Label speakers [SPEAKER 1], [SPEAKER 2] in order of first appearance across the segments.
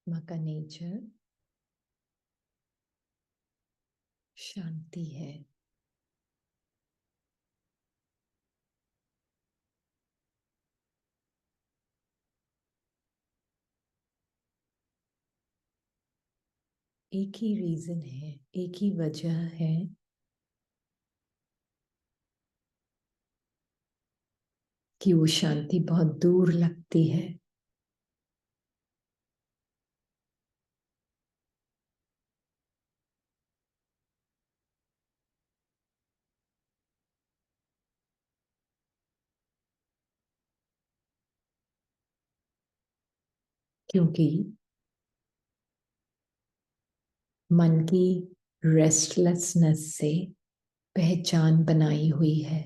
[SPEAKER 1] आत्मा का नेचर शांति है। एक ही रीजन है, एक ही वजह है कि वो शांति बहुत दूर लगती है। क्योंकि मन की रेस्टलेसनेस से पहचान बनाई हुई है।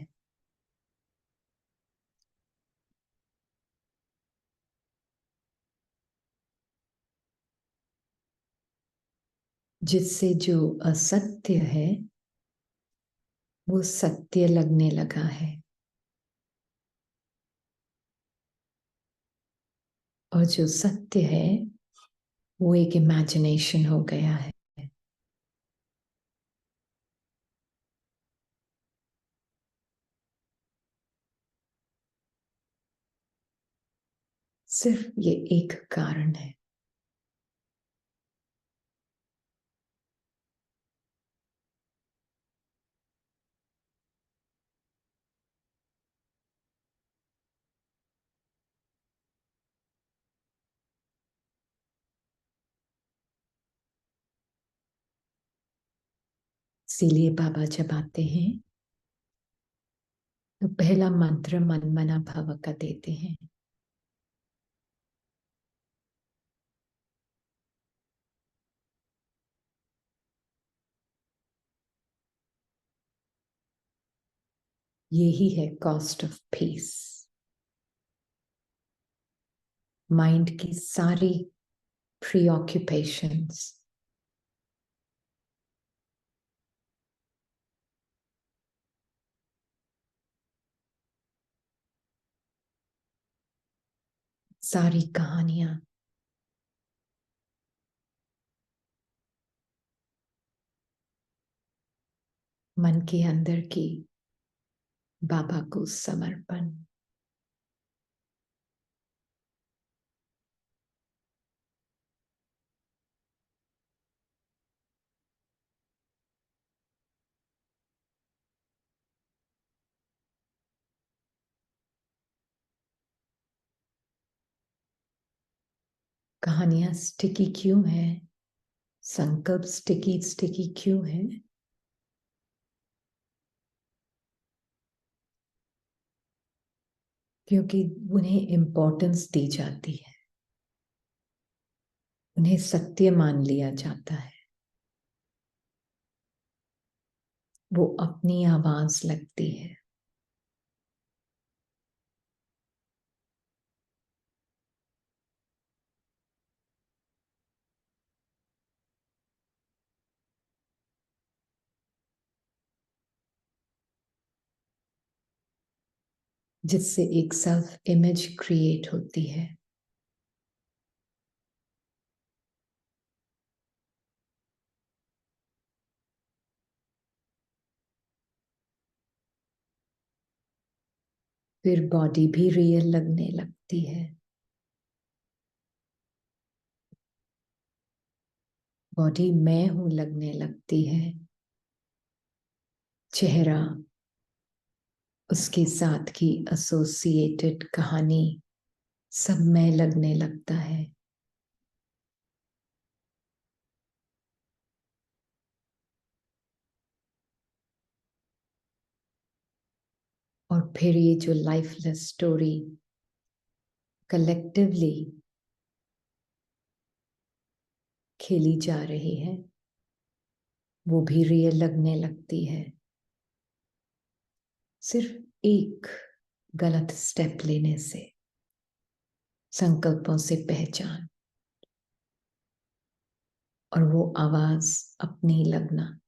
[SPEAKER 1] जिससे जो असत्य है वो सत्य लगने लगा है, और जो सत्य है वो एक इमेजिनेशन हो गया है। सिर्फ ये एक कारण है। इसीलिए बाबा जब आते हैं तो पहला मंत्र मन मना भव का देते हैं। यही है कॉस्ट ऑफ पीस। माइंड की सारी प्रीऑक्यूपेशंस, सारी कहानियां मन के अंदर की बाबा को समर्पण। कहानियां स्टिकी क्यों है? संकल्प स्टिकी स्टिकी क्यों है? क्योंकि उन्हें इंपॉर्टेंस दी जाती है, उन्हें सत्य मान लिया जाता है, वो अपनी आवाज लगती है। जिससे एक सेल्फ इमेज क्रिएट होती है। फिर बॉडी भी रियल लगने लगती है। बॉडी मैं हूं लगने लगती है। चेहरा, उसके साथ की एसोसिएटेड कहानी सब मैं लगने लगता है। और फिर ये जो लाइफलेस स्टोरी कलेक्टिवली खेली जा रही है वो भी रियल लगने लगती है। सिर्फ एक गलत स्टेप लेने से, संकल्पों से पहचान, और वो आवाज अपनी लगना।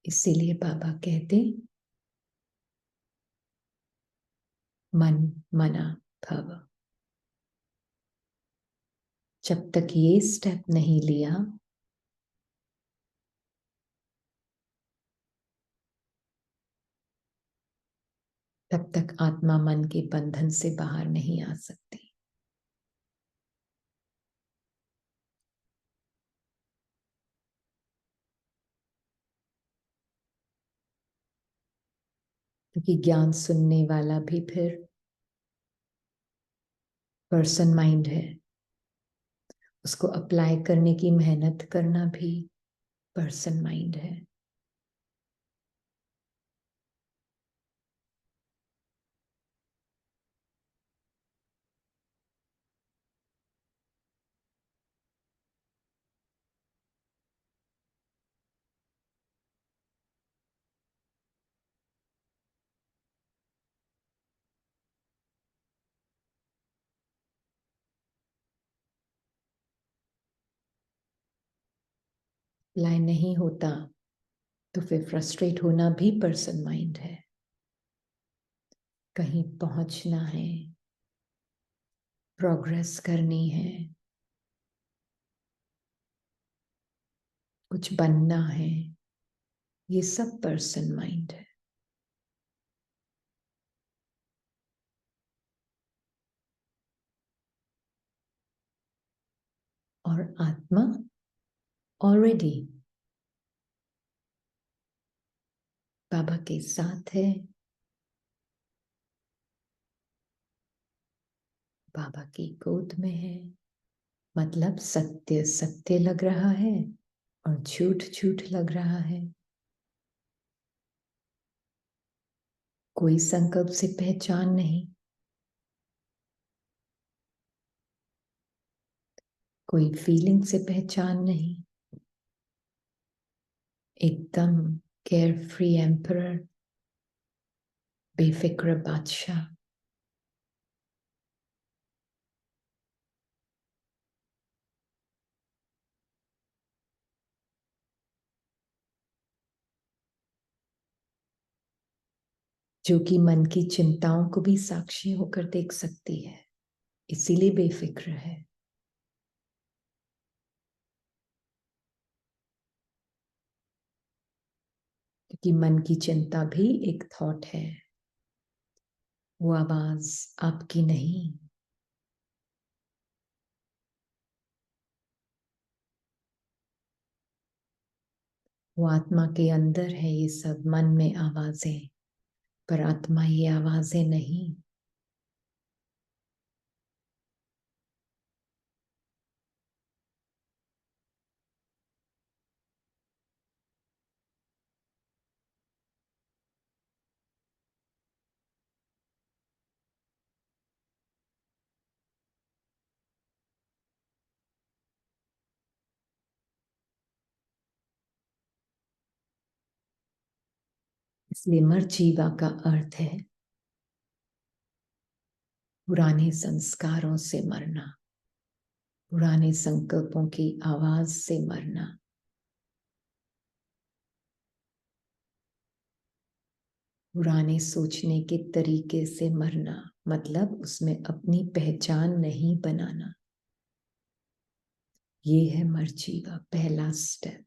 [SPEAKER 1] इसीलिए बाबा कहते मन मना भव। जब तक ये स्टेप नहीं लिया, तब तक आत्मा मन के बंधन से बाहर नहीं आ सकती। क्योंकि ज्ञान सुनने वाला भी फिर पर्सन माइंड है, उसको अप्लाई करने की मेहनत करना भी पर्सन माइंड है। अप्लाई नहीं होता तो फिर फ्रस्ट्रेट होना भी पर्सन माइंड है। कहीं पहुंचना है, प्रोग्रेस करनी है, कुछ बनना है, ये सब पर्सन माइंड है। और आत्मा ऑलरेडी बाबा के साथ है, बाबा की गोद में है। मतलब सत्य सत्य लग रहा है और झूठ झूठ लग रहा है। कोई संकल्प से पहचान नहीं, कोई फीलिंग से पहचान नहीं। एकदम केयर फ्री एम्परर, बेफिक्र बादशाह। जो कि मन की चिंताओं को भी साक्षी होकर देख सकती है, इसीलिए बेफिक्र है। क्योंकि मन की चिंता भी एक थॉट है, वो आवाज आपकी नहीं। वो आत्मा के अंदर है, ये सब मन में आवाजें, पर आत्मा ये आवाजें नहीं। इसलिए मर जीवा का अर्थ है पुराने संस्कारों से मरना, पुराने संकल्पों की आवाज से मरना। पुराने सोचने के तरीके से मरना, मतलब उसमें अपनी पहचान नहीं बनाना। ये है मर्जीवा, पहला स्टेप।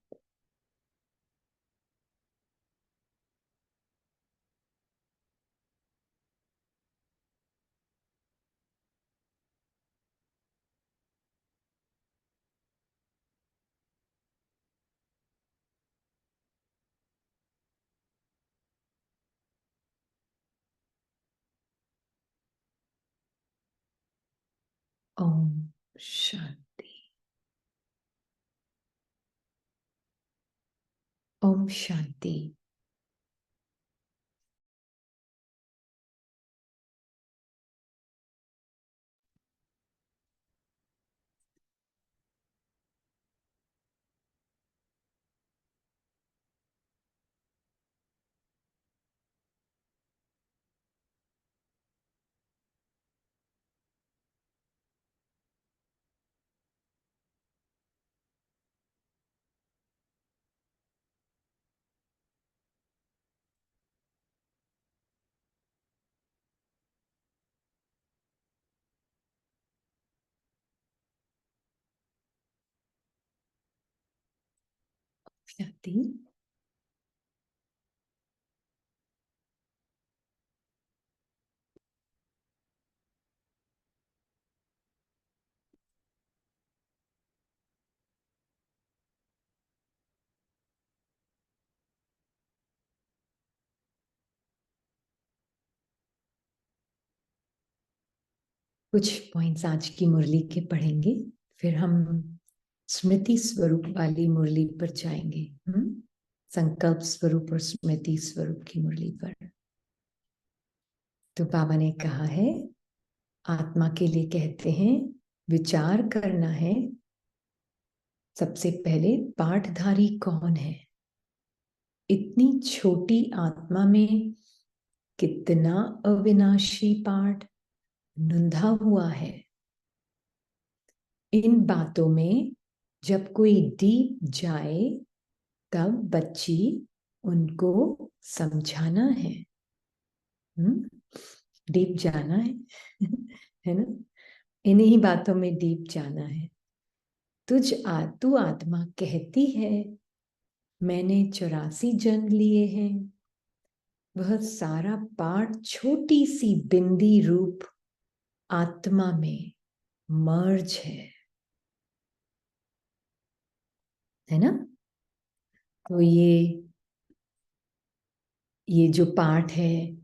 [SPEAKER 1] ओम शांति। ओम शांति। ख्याति। कुछ पॉइंट्स आज की मुरली के पढ़ेंगे, फिर हम स्मृति स्वरूप वाली मुरली पर जाएंगे। संकल्प स्वरूप और स्मृति स्वरूप की मुरली पर। तो बाबा ने कहा है, आत्मा के लिए कहते हैं विचार करना है सबसे पहले पाठधारी कौन है। इतनी छोटी आत्मा में कितना अविनाशी पाठ नुंधा हुआ है। इन बातों में जब कोई डीप जाए तब बच्ची उनको समझाना है। डीप जाना है है ना, इन्हीं बातों में डीप जाना है। तू आत्मा कहती है मैंने 84 जन्म लिए हैं। वह सारा पाठ छोटी सी बिंदी रूप आत्मा में मर्ज है ना। तो ये जो पाठ है,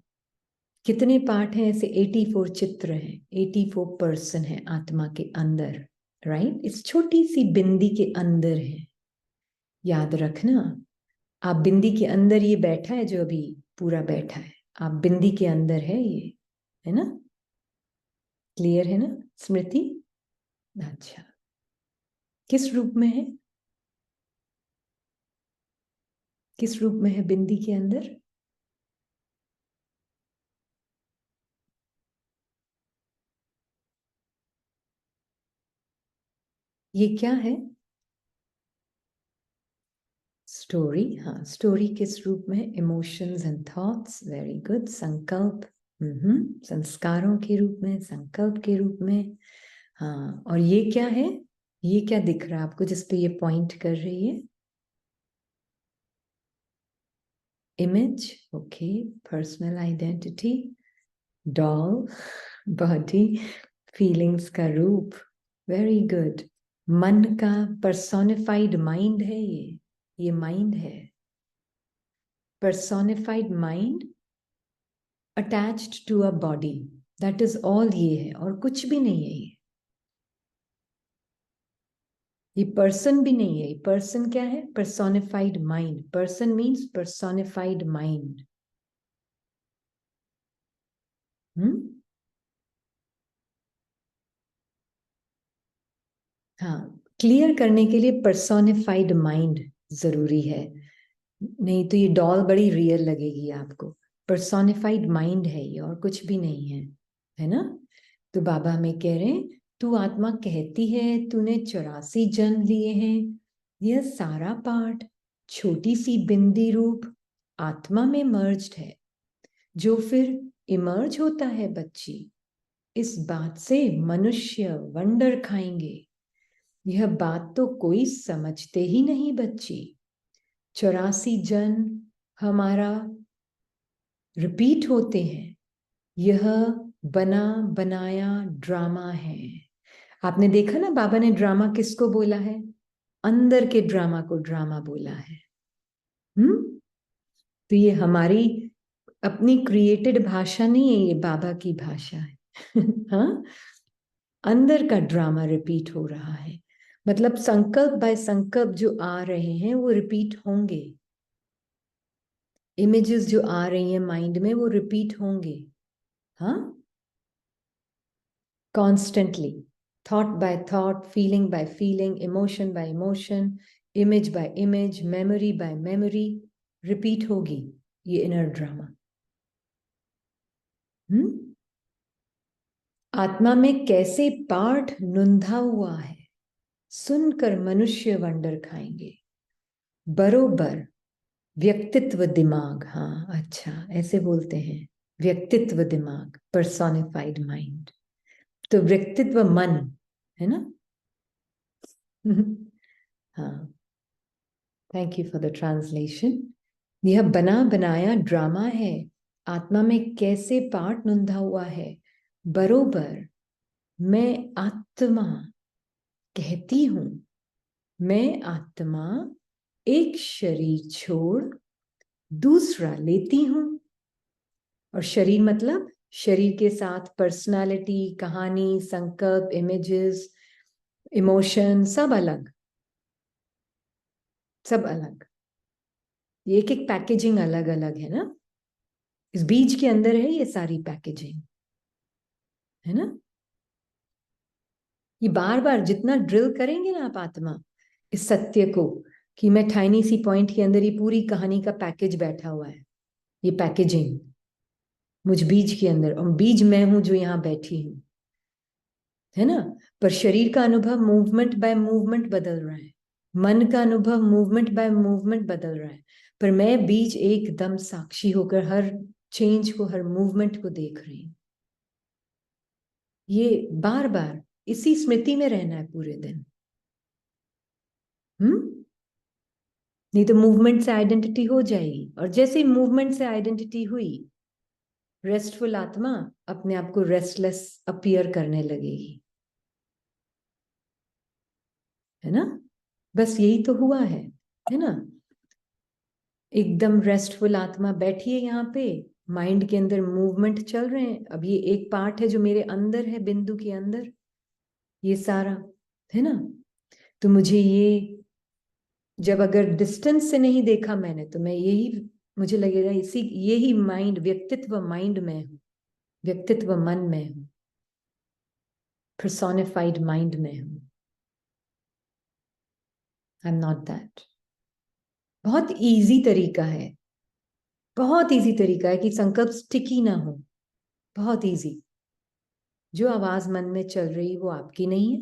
[SPEAKER 1] कितने पाठ हैं ऐसे? 84 चित्र हैं, 84% है आत्मा के अंदर, राइट। इस छोटी सी बिंदी के अंदर है। याद रखना, आप बिंदी के अंदर ये बैठा है जो अभी पूरा बैठा है, आप बिंदी के अंदर है ये, है ना। क्लियर है ना स्मृति? अच्छा, किस रूप में है? किस रूप में है बिंदी के अंदर? ये क्या है? स्टोरी। हाँ, स्टोरी किस रूप में? Emotions and thoughts. Very good. संकल्प, संस्कारों के रूप में, संकल्प के रूप में। हाँ, और ये क्या है? ये क्या दिख रहा है आपको जिस पे ये पॉइंट कर रही है? Image, okay. Personal identity, doll, body, feelings का रूप। Very good. मन का पर्सोनिफाइड माइंड है ये माइंड है। personified mind attached to a body, that is all ये है, और कुछ भी नहीं है ये पर्सन भी नहीं है। पर्सन क्या है? personified mind. person means personified mind. हाँ, क्लियर करने के लिए personified mind जरूरी है, नहीं तो ये डॉल बड़ी रियल लगेगी आपको। पर्सोनिफाइड माइंड है ये, और कुछ भी नहीं है ना। तो बाबा हमें कह रहे हैं, तू आत्मा कहती है तूने 84 जन्म लिए हैं। यह सारा पाठ छोटी सी बिंदी रूप आत्मा में मर्ज्ड है, जो फिर इमर्ज होता है बच्ची। इस बात से मनुष्य वंडर खाएंगे। यह बात तो कोई समझते ही नहीं बच्ची। 84 जन्म हमारा रिपीट होते हैं। यह बना बनाया ड्रामा है। आपने देखा ना, बाबा ने ड्रामा किसको बोला है? अंदर के ड्रामा को ड्रामा बोला है। तो ये हमारी अपनी क्रिएटेड भाषा नहीं है, ये बाबा की भाषा है हाँ, अंदर का ड्रामा रिपीट हो रहा है। मतलब संकल्प बाय संकल्प जो आ रहे हैं वो रिपीट होंगे। इमेजेस जो आ रही हैं माइंड में वो रिपीट होंगे। हाँ, constantly, thought by thought, feeling by feeling, emotion by emotion, image by image, memory by memory, repeat होगी ये इनर ड्रामा। आत्मा में कैसे पाठ नुंधा हुआ है, सुनकर मनुष्य वंडर खाएंगे। बरोबर व्यक्तित्व दिमाग। हाँ, अच्छा, ऐसे बोलते हैं, व्यक्तित्व दिमाग, पर्सोनिफाइड माइंड। तो व्यक्तित्व मन है ना हाँ, thank you for the translation. यह बना बनाया ड्रामा है, आत्मा में कैसे पार्ट नुंधा हुआ है। बरोबर मैं आत्मा कहती हूं, मैं आत्मा एक शरीर छोड़ दूसरा लेती हूं। और शरीर मतलब शरीर के साथ पर्सनालिटी, कहानी, संकल्प, इमेजेस, इमोशन, सब अलग, सब अलग। ये एक एक पैकेजिंग अलग अलग है ना। इस बीज के अंदर है ये सारी पैकेजिंग, है ना। ये बार बार जितना ड्रिल करेंगे ना आप आत्मा इस सत्य को, कि मैं टाइनी सी पॉइंट के अंदर ये पूरी कहानी का पैकेज बैठा हुआ है, ये पैकेजिंग मुझ बीज के अंदर, और बीज मैं हूं जो यहां बैठी हूं, है ना। पर शरीर का अनुभव मूवमेंट बाय मूवमेंट बदल रहा है, मन का अनुभव मूवमेंट बाय मूवमेंट बदल रहा है, पर मैं बीज एकदम साक्षी होकर हर चेंज को, हर मूवमेंट को देख रही हूं। ये बार बार इसी स्मृति में रहना है पूरे दिन। नहीं तो मूवमेंट से आइडेंटिटी हो जाएगी, और जैसे मूवमेंट से आइडेंटिटी हुई, रेस्टफुल आत्मा अपने आप को रेस्टलेस अपीयर करने लगेगी, है ना। बस यही तो हुआ है ना। एकदम रेस्टफुल आत्मा बैठी है यहाँ पे, माइंड के अंदर मूवमेंट चल रहे हैं। अब ये एक पार्ट है जो मेरे अंदर है, बिंदु के अंदर ये सारा, है ना। तो मुझे ये, जब अगर डिस्टेंस से नहीं देखा मैंने, तो मैं यही, मुझे लगेगा इसी, यही माइंड, व्यक्तित्व माइंड में हूं, व्यक्तित्व मन में हूं, personified माइंड में हूं। I am not that. बहुत इजी तरीका है, बहुत इजी तरीका है कि संकल्प स्टिकी ना हो, बहुत इजी। जो आवाज मन में चल रही वो आपकी नहीं है,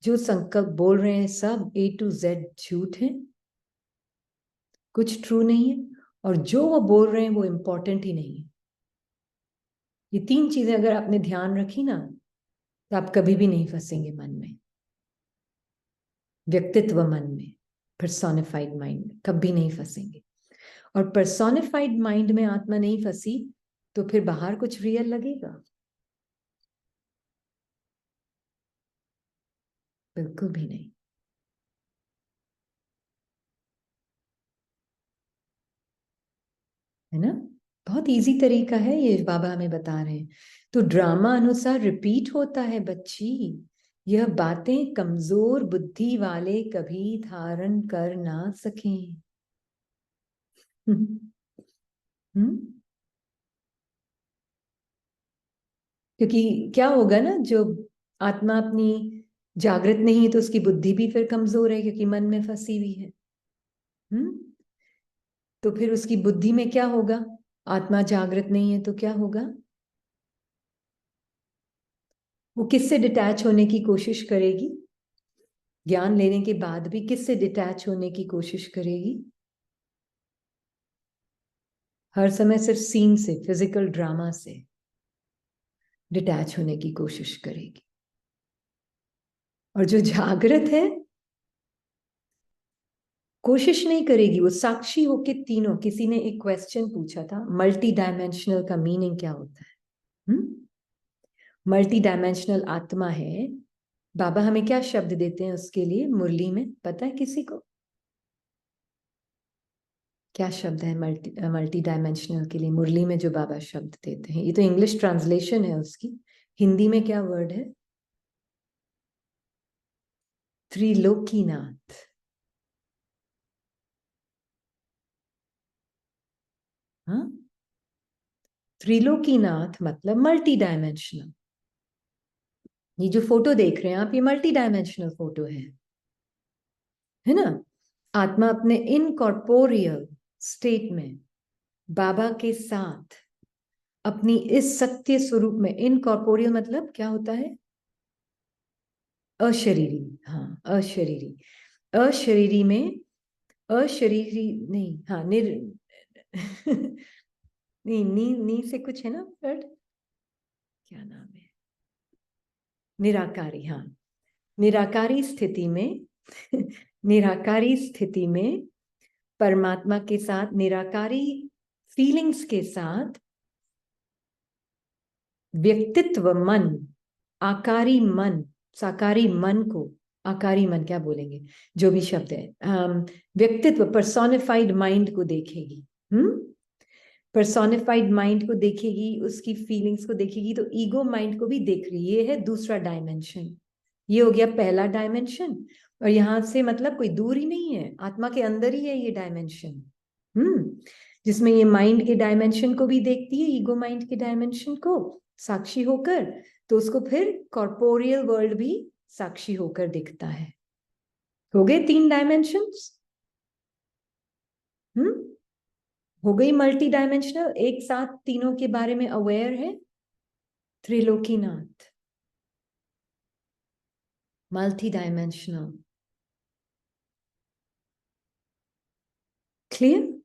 [SPEAKER 1] जो संकल्प बोल रहे हैं सब A to Z झूठ है, कुछ ट्रू नहीं है, और जो वो बोल रहे हैं वो इंपॉर्टेंट ही नहीं है। ये तीन चीजें अगर आपने ध्यान रखी ना, तो आप कभी भी नहीं फंसेंगे मन में, व्यक्तित्व मन में, पर्सोनिफाइड माइंड में कभी नहीं फंसेंगे। और पर्सोनिफाइड माइंड में आत्मा नहीं फंसी तो फिर बाहर कुछ रियल लगेगा? बिल्कुल भी नहीं, है ना। बहुत इजी तरीका है ये, बाबा हमें बता रहे हैं। तो ड्रामा अनुसार रिपीट होता है बच्ची, यह बातें कमजोर बुद्धि वाले कभी धारण कर ना सकें। हम्म। क्योंकि क्या होगा ना, जो आत्मा अपनी जागृत नहीं है तो उसकी बुद्धि भी फिर कमजोर है, क्योंकि मन में फंसी हुई है। हम्म। तो फिर उसकी बुद्धि में क्या होगा? आत्मा जागृत नहीं है तो क्या होगा? वो किससे डिटैच होने की कोशिश करेगी? ज्ञान लेने के बाद भी किससे डिटैच होने की कोशिश करेगी? हर समय सिर्फ सीन से, फिजिकल ड्रामा से डिटैच होने की कोशिश करेगी। और जो जागृत है कोशिश नहीं करेगी, वो साक्षी होके तीनों। किसी ने एक क्वेश्चन पूछा था, मल्टी डायमेंशनल का मीनिंग क्या होता है? मल्टी डायमेंशनल आत्मा है, बाबा हमें क्या शब्द देते हैं उसके लिए मुरली में, पता है किसी को? क्या शब्द है मल्टी डायमेंशनल के लिए मुरली में जो बाबा शब्द देते हैं? ये तो इंग्लिश ट्रांसलेशन है उसकी, हिंदी में क्या वर्ड है? त्रिलोकीनाथ। हाँ, त्रिलोकीनाथ मतलब मल्टी डायमेंशनल। ये जो फोटो देख रहे हैं आप, ये मल्टी डायमेंशनल फोटो है ना। आत्मा अपने इनकॉर्पोरियल स्टेट में बाबा के साथ अपनी इस सत्य स्वरूप में, इनकॉर्पोरियल मतलब क्या होता है? अशरीरी, हाँ अशरीरी। अशरीरी में, अशरीरी नहीं, हाँ नहीं, नी से कुछ है ना वर्ड, क्या नाम है? निराकारी, हाँ। निराकारी स्थिति में निराकारी स्थिति में परमात्मा के साथ, निराकारी फीलिंग्स के साथ व्यक्तित्व मन, आकारी मन, साकारी मन को, आकारी मन क्या बोलेंगे, जो भी शब्द है, व्यक्तित्व पर्सोनिफाइड माइंड को देखेगी। पर्सोनिफाइड माइंड को देखेगी, उसकी फीलिंग्स को देखेगी, तो ईगो माइंड को भी देख रही है। ये है दूसरा डायमेंशन। ये हो गया पहला डायमेंशन, और यहां से मतलब कोई दूर ही नहीं है, आत्मा के अंदर ही है ये डायमेंशन। जिसमें ये माइंड के डायमेंशन को भी देखती है, ईगो माइंड के डायमेंशन को साक्षी होकर, तो उसको फिर कॉर्पोरियल वर्ल्ड भी साक्षी होकर दिखता है। हो गए 3 डायमेंशंस। हो गई मल्टी डायमेंशनल, एक साथ तीनों के बारे में अवेयर है। Trilokinath, multi dimensional. क्लियर?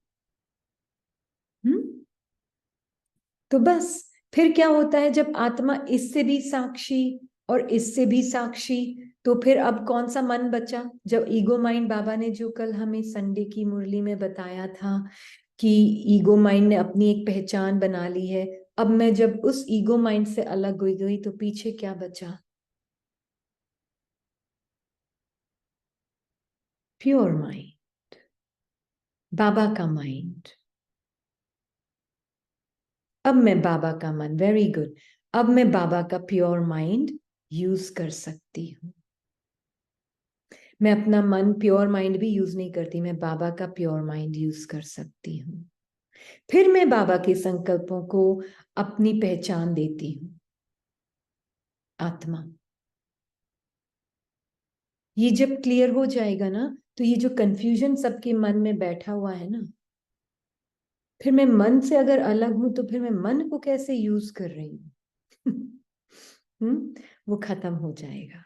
[SPEAKER 1] तो बस फिर क्या होता है, जब आत्मा इससे भी साक्षी और इससे भी साक्षी, तो फिर अब कौन सा मन बचा? जब ईगो माइंड, बाबा ने जो कल हमें संडे की मुरली में बताया था कि ईगो माइंड ने अपनी एक पहचान बना ली है, अब मैं जब उस ईगो माइंड से अलग हो गई तो पीछे क्या बचा? प्योर माइंड, बाबा का माइंड। अब मैं बाबा का मन, वेरी गुड, अब मैं बाबा का प्योर माइंड यूज कर सकती हूँ। मैं अपना मन प्योर माइंड भी यूज नहीं करती, मैं बाबा का प्योर माइंड यूज कर सकती हूँ। फिर मैं बाबा के संकल्पों को अपनी पहचान देती हूँ, आत्मा। ये जब क्लियर हो जाएगा ना, तो ये जो कंफ्यूजन सबके मन में बैठा हुआ है ना, फिर मैं मन से अगर अलग हूं तो फिर मैं मन को कैसे यूज कर रही हूँ? वो खत्म हो जाएगा।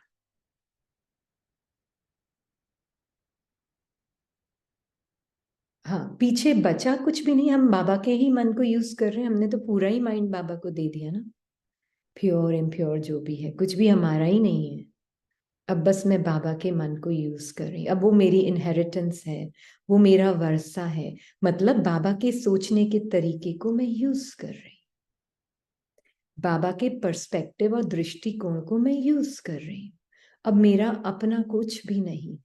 [SPEAKER 1] हाँ, पीछे बचा कुछ भी नहीं, हम बाबा के ही मन को यूज कर रहे हैं, हमने तो पूरा ही माइंड बाबा को दे दिया ना। प्योर इम्प्योर जो भी है, कुछ भी हमारा ही नहीं है। अब बस मैं बाबा के मन को यूज कर रही, अब वो मेरी इनहेरिटेंस है, वो मेरा वर्षा है, मतलब बाबा के सोचने के तरीके को मैं यूज कर रही, बाबा के पर्सपेक्टिव और दृष्टिकोण को मैं यूज कर रही। अब मेरा अपना कुछ भी नहीं।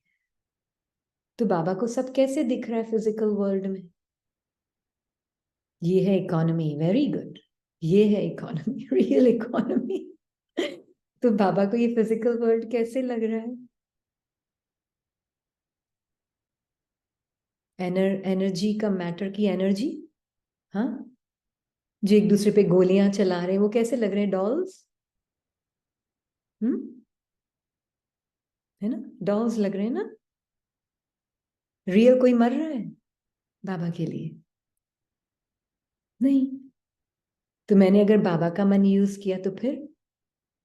[SPEAKER 1] तो बाबा को सब कैसे दिख रहा है फिजिकल वर्ल्ड में? ये है इकोनॉमी, वेरी गुड, ये है इकोनॉमी, रियल इकोनॉमी। तो बाबा को ये फिजिकल वर्ल्ड कैसे लग रहा है? एनर्जी का, मैटर की एनर्जी। हाँ, जो एक दूसरे पे गोलियां चला रहे हैं, वो कैसे लग रहे हैं? डॉल्स। है ना, डॉल्स लग रहे हैं ना। रियल कोई मर रहा है बाबा के लिए? नहीं। तो मैंने अगर बाबा का मन यूज किया तो फिर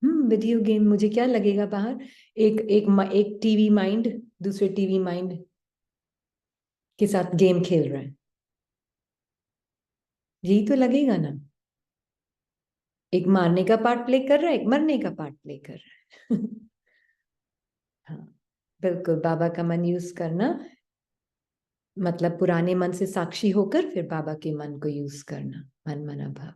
[SPEAKER 1] वीडियो गेम, मुझे क्या लगेगा बाहर? एक टीवी माइंड दूसरे टीवी माइंड के साथ गेम खेल रहा है, यही तो लगेगा ना। एक मारने का पार्ट प्ले कर रहा है, एक मरने का पार्ट प्ले कर रहा है। हाँ, बिल्कुल, बाबा का मन यूज करना मतलब पुराने मन से साक्षी होकर फिर बाबा के मन को यूज करना, मन मना भाव,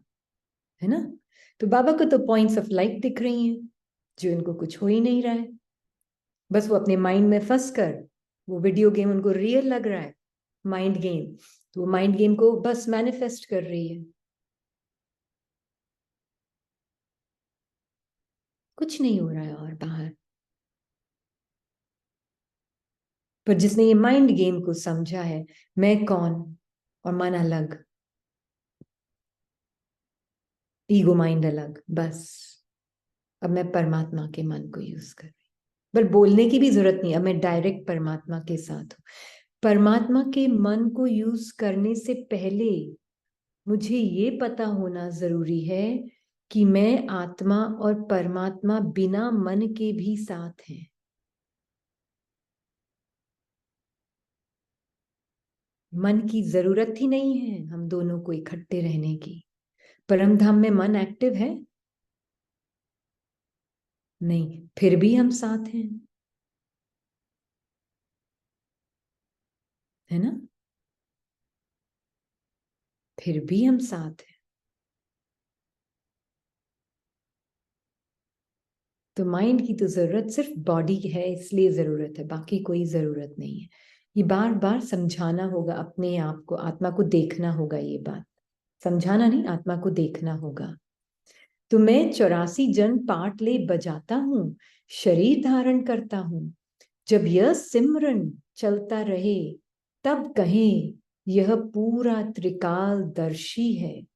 [SPEAKER 1] है ना। तो बाबा को तो पॉइंट्स ऑफ लाइट दिख रही हैं, जो इनको कुछ हो ही नहीं रहा है। बस वो अपने माइंड में फंस कर, वो वीडियो गेम उनको रियल लग रहा है, माइंड गेम, तो वो माइंड गेम को बस मैनिफेस्ट कर रही है। कुछ नहीं हो रहा है और बाहर। पर जिसने ये माइंड गेम को समझा है, मैं कौन और मन अलग, ईगो माइंड अलग, बस अब मैं परमात्मा के मन को यूज कर रही, पर बोलने की भी जरूरत नहीं, अब मैं डायरेक्ट परमात्मा के साथ हूं। परमात्मा के मन को यूज करने से पहले मुझे ये पता होना जरूरी है कि मैं आत्मा और परमात्मा बिना मन के भी साथ हैं। मन की जरूरत ही नहीं है हम दोनों को इकट्ठे रहने की। परम धाम में मन एक्टिव है नहीं, फिर भी हम साथ हैं। है ना? फिर भी हम साथ हैं। तो माइंड की तो जरूरत सिर्फ बॉडी की है, इसलिए जरूरत है, बाकी कोई जरूरत नहीं है। ये बार बार समझाना होगा अपने आप को, आत्मा को देखना होगा। ये बात समझाना नहीं, आत्मा को देखना होगा। तो मैं 84 जन पाठ ले बजाता हूं, शरीर धारण करता हूं। जब यह सिमरन चलता रहे, तब कहें यह पूरा त्रिकालदर्शी है,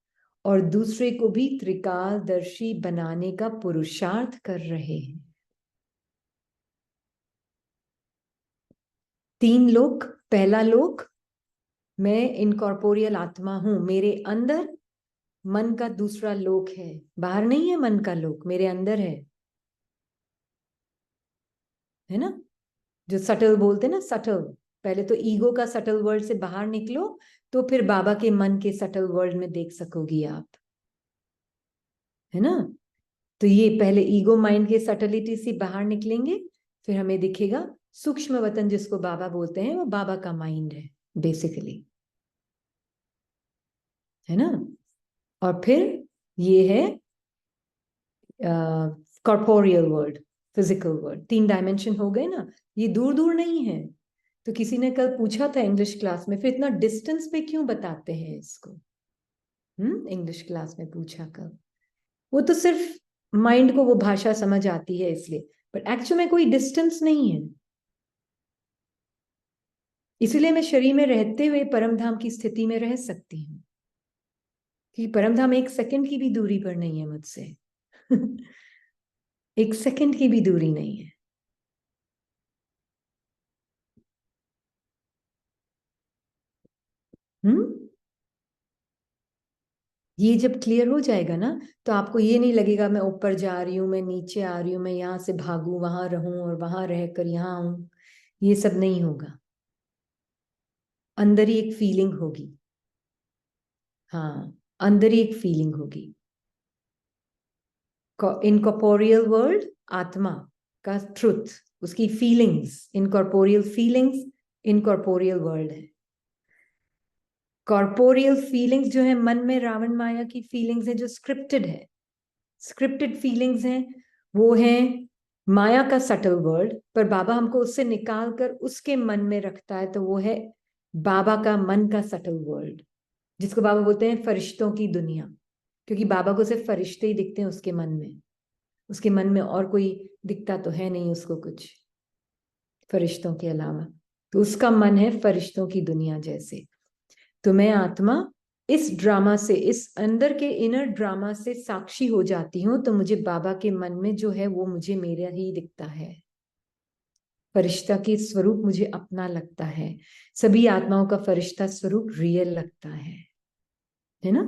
[SPEAKER 1] और दूसरे को भी त्रिकालदर्शी बनाने का पुरुषार्थ कर रहे हैं। 3 लोक। पहला लोक, मैं इनकॉर्पोरियल आत्मा हूं, मेरे अंदर मन का दूसरा लोक है। बाहर नहीं है मन का लोक, मेरे अंदर है ना? जो सटल बोलते हैं ना, सटल। पहले तो ईगो का सटल वर्ल्ड से बाहर निकलो, तो फिर बाबा के मन के सटल वर्ल्ड में देख सकोगी आप, है ना? तो ये पहले ईगो माइंड के सटलिटी से बाहर निकलेंगे, फिर हमें दिखेगा सूक्ष्म वतन, जिसको बाबा बोलते हैं, वो बाबा का माइंड है बेसिकली, है ना? और फिर ये है corporeal world, physical world. 3 dimension हो गए ना, ये दूर दूर नहीं है। तो किसी ने कल पूछा था इंग्लिश क्लास में, फिर इतना डिस्टेंस पे क्यों बताते हैं इसको? इंग्लिश क्लास में पूछा कल। वो तो सिर्फ माइंड को वो भाषा समझ आती है इसलिए, बट एक्चुअल में कोई डिस्टेंस नहीं है। इसीलिए मैं शरीर में रहते हुए परम धाम की स्थिति में रह सकती हूँ, कि परम धाम 1 सेकंड की भी दूरी पर नहीं है मुझसे। 1 सेकंड की भी दूरी नहीं है। हम्म ये जब क्लियर हो जाएगा ना, तो आपको ये नहीं लगेगा मैं ऊपर जा रही हूँ, मैं नीचे आ रही हूँ, मैं यहाँ से भागू वहां रहूं और वहां रहकर यहाँ आऊं। ये सब नहीं होगा। अंदर ही एक फीलिंग होगी। हाँ, अंदर ही एक फीलिंग होगी। इनकॉर्पोरियल वर्ल्ड, आत्मा का ट्रुथ, उसकी feelings, incorporeal feelings, incorporeal world है। कॉर्पोरियल फीलिंग्स जो है मन में, रावण माया की फीलिंग्स है, जो स्क्रिप्टेड है, स्क्रिप्टेड फीलिंग्स हैं, वो है माया का सटल वर्ल्ड। पर बाबा हमको उससे निकाल कर उसके मन में रखता है, तो वो है बाबा का मन का सटल वर्ल्ड, जिसको बाबा बोलते हैं फरिश्तों की दुनिया। क्योंकि बाबा को सिर्फ फरिश्ते ही दिखते हैं उसके मन में, उसके मन में और कोई दिखता तो है नहीं उसको कुछ फरिश्तों के अलावा। तो उसका मन है फरिश्तों की दुनिया जैसे। तो मैं आत्मा इस ड्रामा से, इस अंदर के इनर ड्रामा से साक्षी हो जाती हूँ, तो मुझे बाबा के मन में जो है वो मुझे मेरा ही दिखता है। फरिश्ता की स्वरूप मुझे अपना लगता है। सभी आत्माओं का फरिश्ता स्वरूप रियल लगता है ना?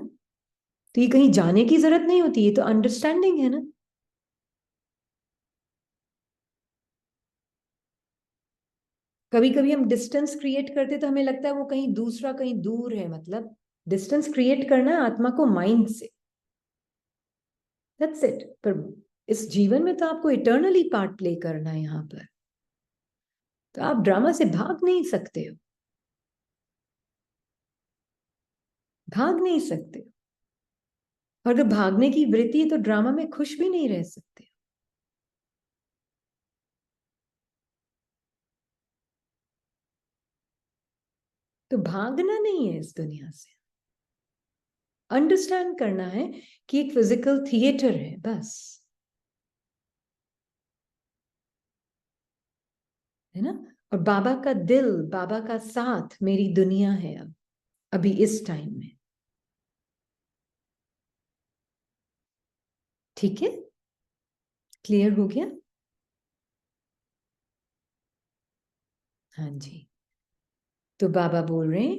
[SPEAKER 1] तो ये कहीं जाने की जरूरत नहीं होती, ये तो अंडरस्टैंडिंग है ना। कभी कभी हम डिस्टेंस क्रिएट करते तो हमें लगता है वो कहीं दूसरा, कहीं दूर है। मतलब डिस्टेंस क्रिएट करना है आत्मा को माइंड से, दैट्स इट। पर इस जीवन में तो आपको इटर्नली पार्ट प्ले करना है यहाँ पर, तो आप ड्रामा से भाग नहीं सकते हो, भाग नहीं सकते हो। और अगर भागने की वृत्ति है तो ड्रामा में खुश भी नहीं रह सकते। तो भागना नहीं है इस दुनिया से, अंडरस्टैंड करना है कि एक फिजिकल थिएटर है बस, है ना? और बाबा का दिल, बाबा का साथ मेरी दुनिया है अब, अभी इस टाइम में। ठीक है, क्लियर हो गया? हाँ जी। तो बाबा बोल रहे हैं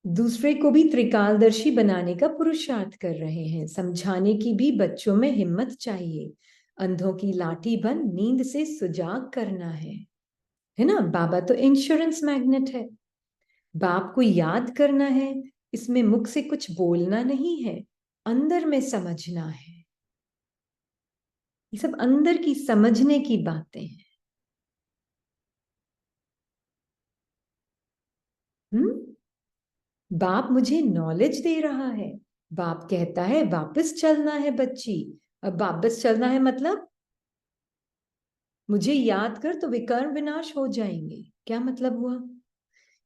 [SPEAKER 1] दूसरे को भी त्रिकालदर्शी बनाने का पुरुषार्थ कर रहे हैं। समझाने की भी बच्चों में हिम्मत चाहिए। अंधों की लाठी बन नींद से सुजाग करना है ना? बाबा तो इंश्योरेंस मैग्नेट है। बाप को याद करना है, इसमें मुख से कुछ बोलना नहीं है, अंदर में समझना है। ये सब अंदर की समझने की बातें हैं। बाप मुझे नॉलेज दे रहा है। बाप कहता है वापस चलना है बच्ची। अब वापस चलना है मतलब मुझे याद कर तो विकर्म विनाश हो जाएंगे। क्या मतलब हुआ?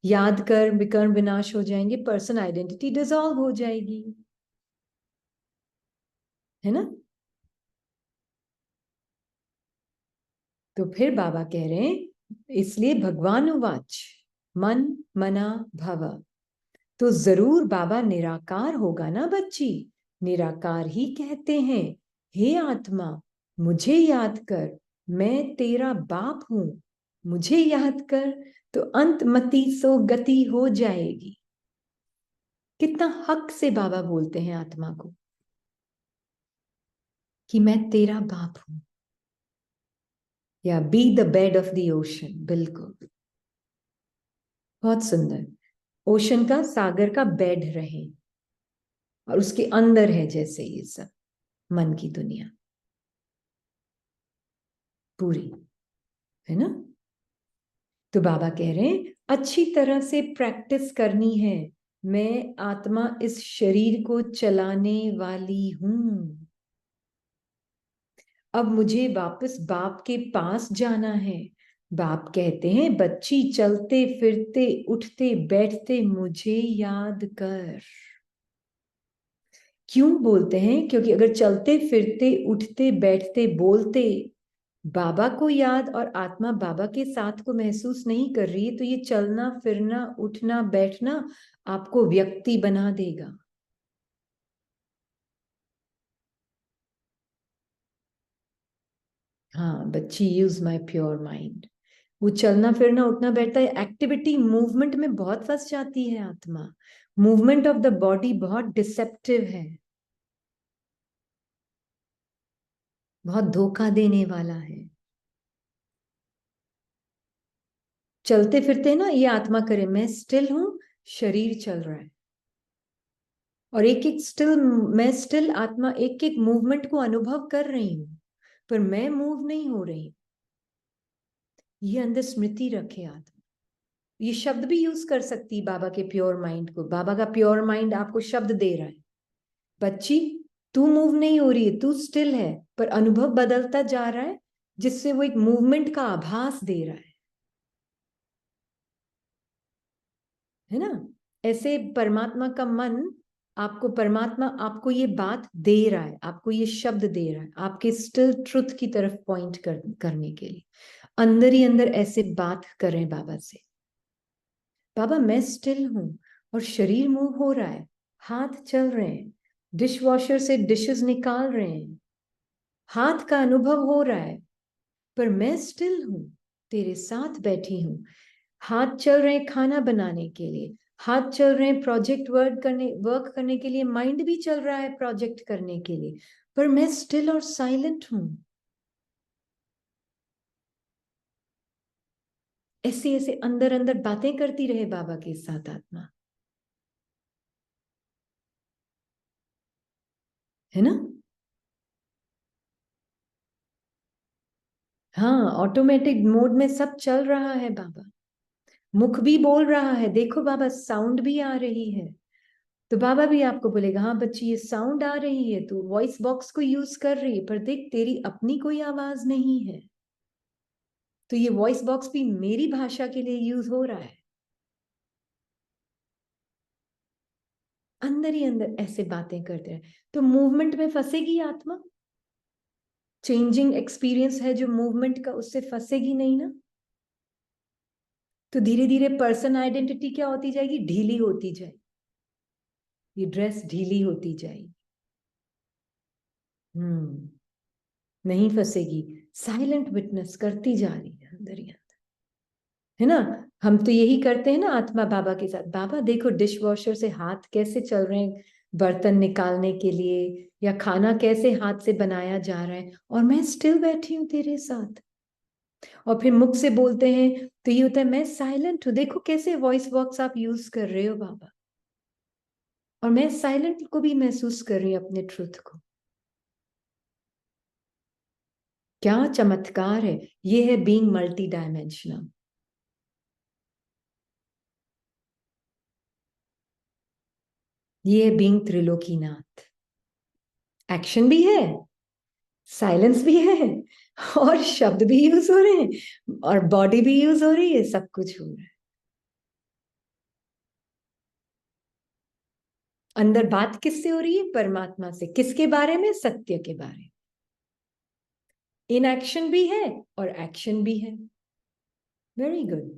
[SPEAKER 1] याद कर विकर्म विनाश हो जाएंगे, पर्सन आइडेंटिटी डिसॉल्व हो जाएगी, है ना? तो फिर बाबा कह रहे हैं इसलिए भगवान उवाच मन मना भव। तो जरूर बाबा निराकार होगा ना बच्ची। निराकार ही कहते हैं हे आत्मा मुझे याद कर, मैं तेरा बाप हूं, मुझे याद कर तो अंतमति सो गति हो जाएगी। कितना हक से बाबा बोलते हैं आत्मा को कि मैं तेरा बाप हूं, या be the bed of the ocean. बिल्कुल, बहुत सुंदर। ओशन का, सागर का बेड रहे और उसके अंदर है जैसे ये सब मन की दुनिया पूरी, है ना? तो बाबा कह रहे हैं अच्छी तरह से प्रैक्टिस करनी है। मैं आत्मा इस शरीर को चलाने वाली हूं। अब मुझे वापस बाप के पास जाना है। बाप कहते हैं बच्ची चलते फिरते उठते बैठते मुझे याद कर। क्यों बोलते हैं? क्योंकि अगर चलते फिरते उठते बैठते बोलते बाबा को याद और आत्मा बाबा के साथ को महसूस नहीं कर रही है, तो ये चलना फिरना उठना बैठना आपको व्यक्ति बना देगा। हाँ बच्ची, यूज माई प्योर माइंड। वो चलना फिरना उठना बैठता है, एक्टिविटी मूवमेंट में बहुत फंस जाती है आत्मा। मूवमेंट ऑफ द बॉडी बहुत डिसेप्टिव है, बहुत धोखा देने वाला है। चलते फिरते ना ये आत्मा करे मैं स्टिल हूं, शरीर चल रहा है, और एक एक स्टिल, मैं स्टिल आत्मा एक एक मूवमेंट को अनुभव कर रही हूं, पर मैं मूव नहीं हो रही। ये अंदर स्मृति रखे आत्मा। ये शब्द भी यूज कर सकती बाबा के प्योर माइंड को। बाबा का प्योर माइंड आपको शब्द दे रहा है बच्ची तू मूव नहीं हो रही है, तू स्टिल है, पर अनुभव बदलता जा रहा है जिससे वो एक मूवमेंट का आभास दे रहा है ना? ऐसे परमात्मा का मन आपको, परमात्मा आपको ये बात दे रहा है, आपको ये शब्द दे रहा है आपके स्टिल ट्रुथ की तरफ पॉइंट करने के लिए। अंदर ही अंदर ऐसे बात करें बाबा से, बाबा मैं स्टिल हूं और शरीर मूव हो रहा है, हाथ चल रहे हैं, डिश वॉशर से डिशेस निकाल रहे हैं, हाथ का अनुभव हो रहा है, पर मैं स्टिल हूं, तेरे साथ बैठी हूं। हाथ चल रहे हैं खाना बनाने के लिए, हाथ चल रहे हैं प्रोजेक्ट वर्क करने के लिए, माइंड भी चल रहा है प्रोजेक्ट करने के लिए, पर मैं स्टिल और साइलेंट हूं। ऐसे ऐसे अंदर अंदर बातें करती रहे बाबा के साथ आत्मा, है ना? हाँ, ऑटोमेटिक मोड में सब चल रहा है बाबा। मुख भी बोल रहा है, देखो बाबा साउंड भी आ रही है। तो बाबा भी आपको बोलेगा हाँ बच्ची ये साउंड आ रही है, तू वॉइस बॉक्स को यूज कर रही है, पर देख तेरी अपनी कोई आवाज नहीं है, तो ये वॉइस बॉक्स भी मेरी भाषा के लिए यूज हो रहा है। अंदर ही अंदर ऐसे बातें करते रहे तो मूवमेंट में फंसेगी आत्मा। चेंजिंग एक्सपीरियंस है जो मूवमेंट का, उससे फंसेगी नहीं ना। तो धीरे धीरे पर्सन आइडेंटिटी क्या होती जाएगी? ढीली होती जाएगी, ये ड्रेस ढीली होती जाएगी। नहीं फंसेगी, साइलेंट विटनेस करती जा रही है अंदर ही अंदर, है ना? हम तो यही करते हैं ना आत्मा बाबा के साथ, बाबा देखो डिश वॉशर से हाथ कैसे चल रहे हैं बर्तन निकालने के लिए, या खाना कैसे हाथ से बनाया जा रहा है, और मैं स्टिल बैठी हूं तेरे साथ। और फिर मुख से बोलते हैं तो ये होता है मैं साइलेंट हूं, देखो कैसे वॉइस बॉक्स आप यूज कर रहे हो बाबा, और मैं साइलेंट को भी महसूस कर रही हूँ अपने ट्रुथ को। क्या चमत्कार है! ये है बीइंग मल्टी डायमेंशनल। ये है बीइंग त्रिलोकीनाथ। एक्शन भी है, साइलेंस भी है, और शब्द भी यूज हो रहे हैं, और बॉडी भी यूज हो रही है, सब कुछ हो रहा है। अंदर बात किससे हो रही है? परमात्मा से। किसके बारे में? सत्य के बारे में। इनएक्शन भी है और एक्शन भी है। Very good.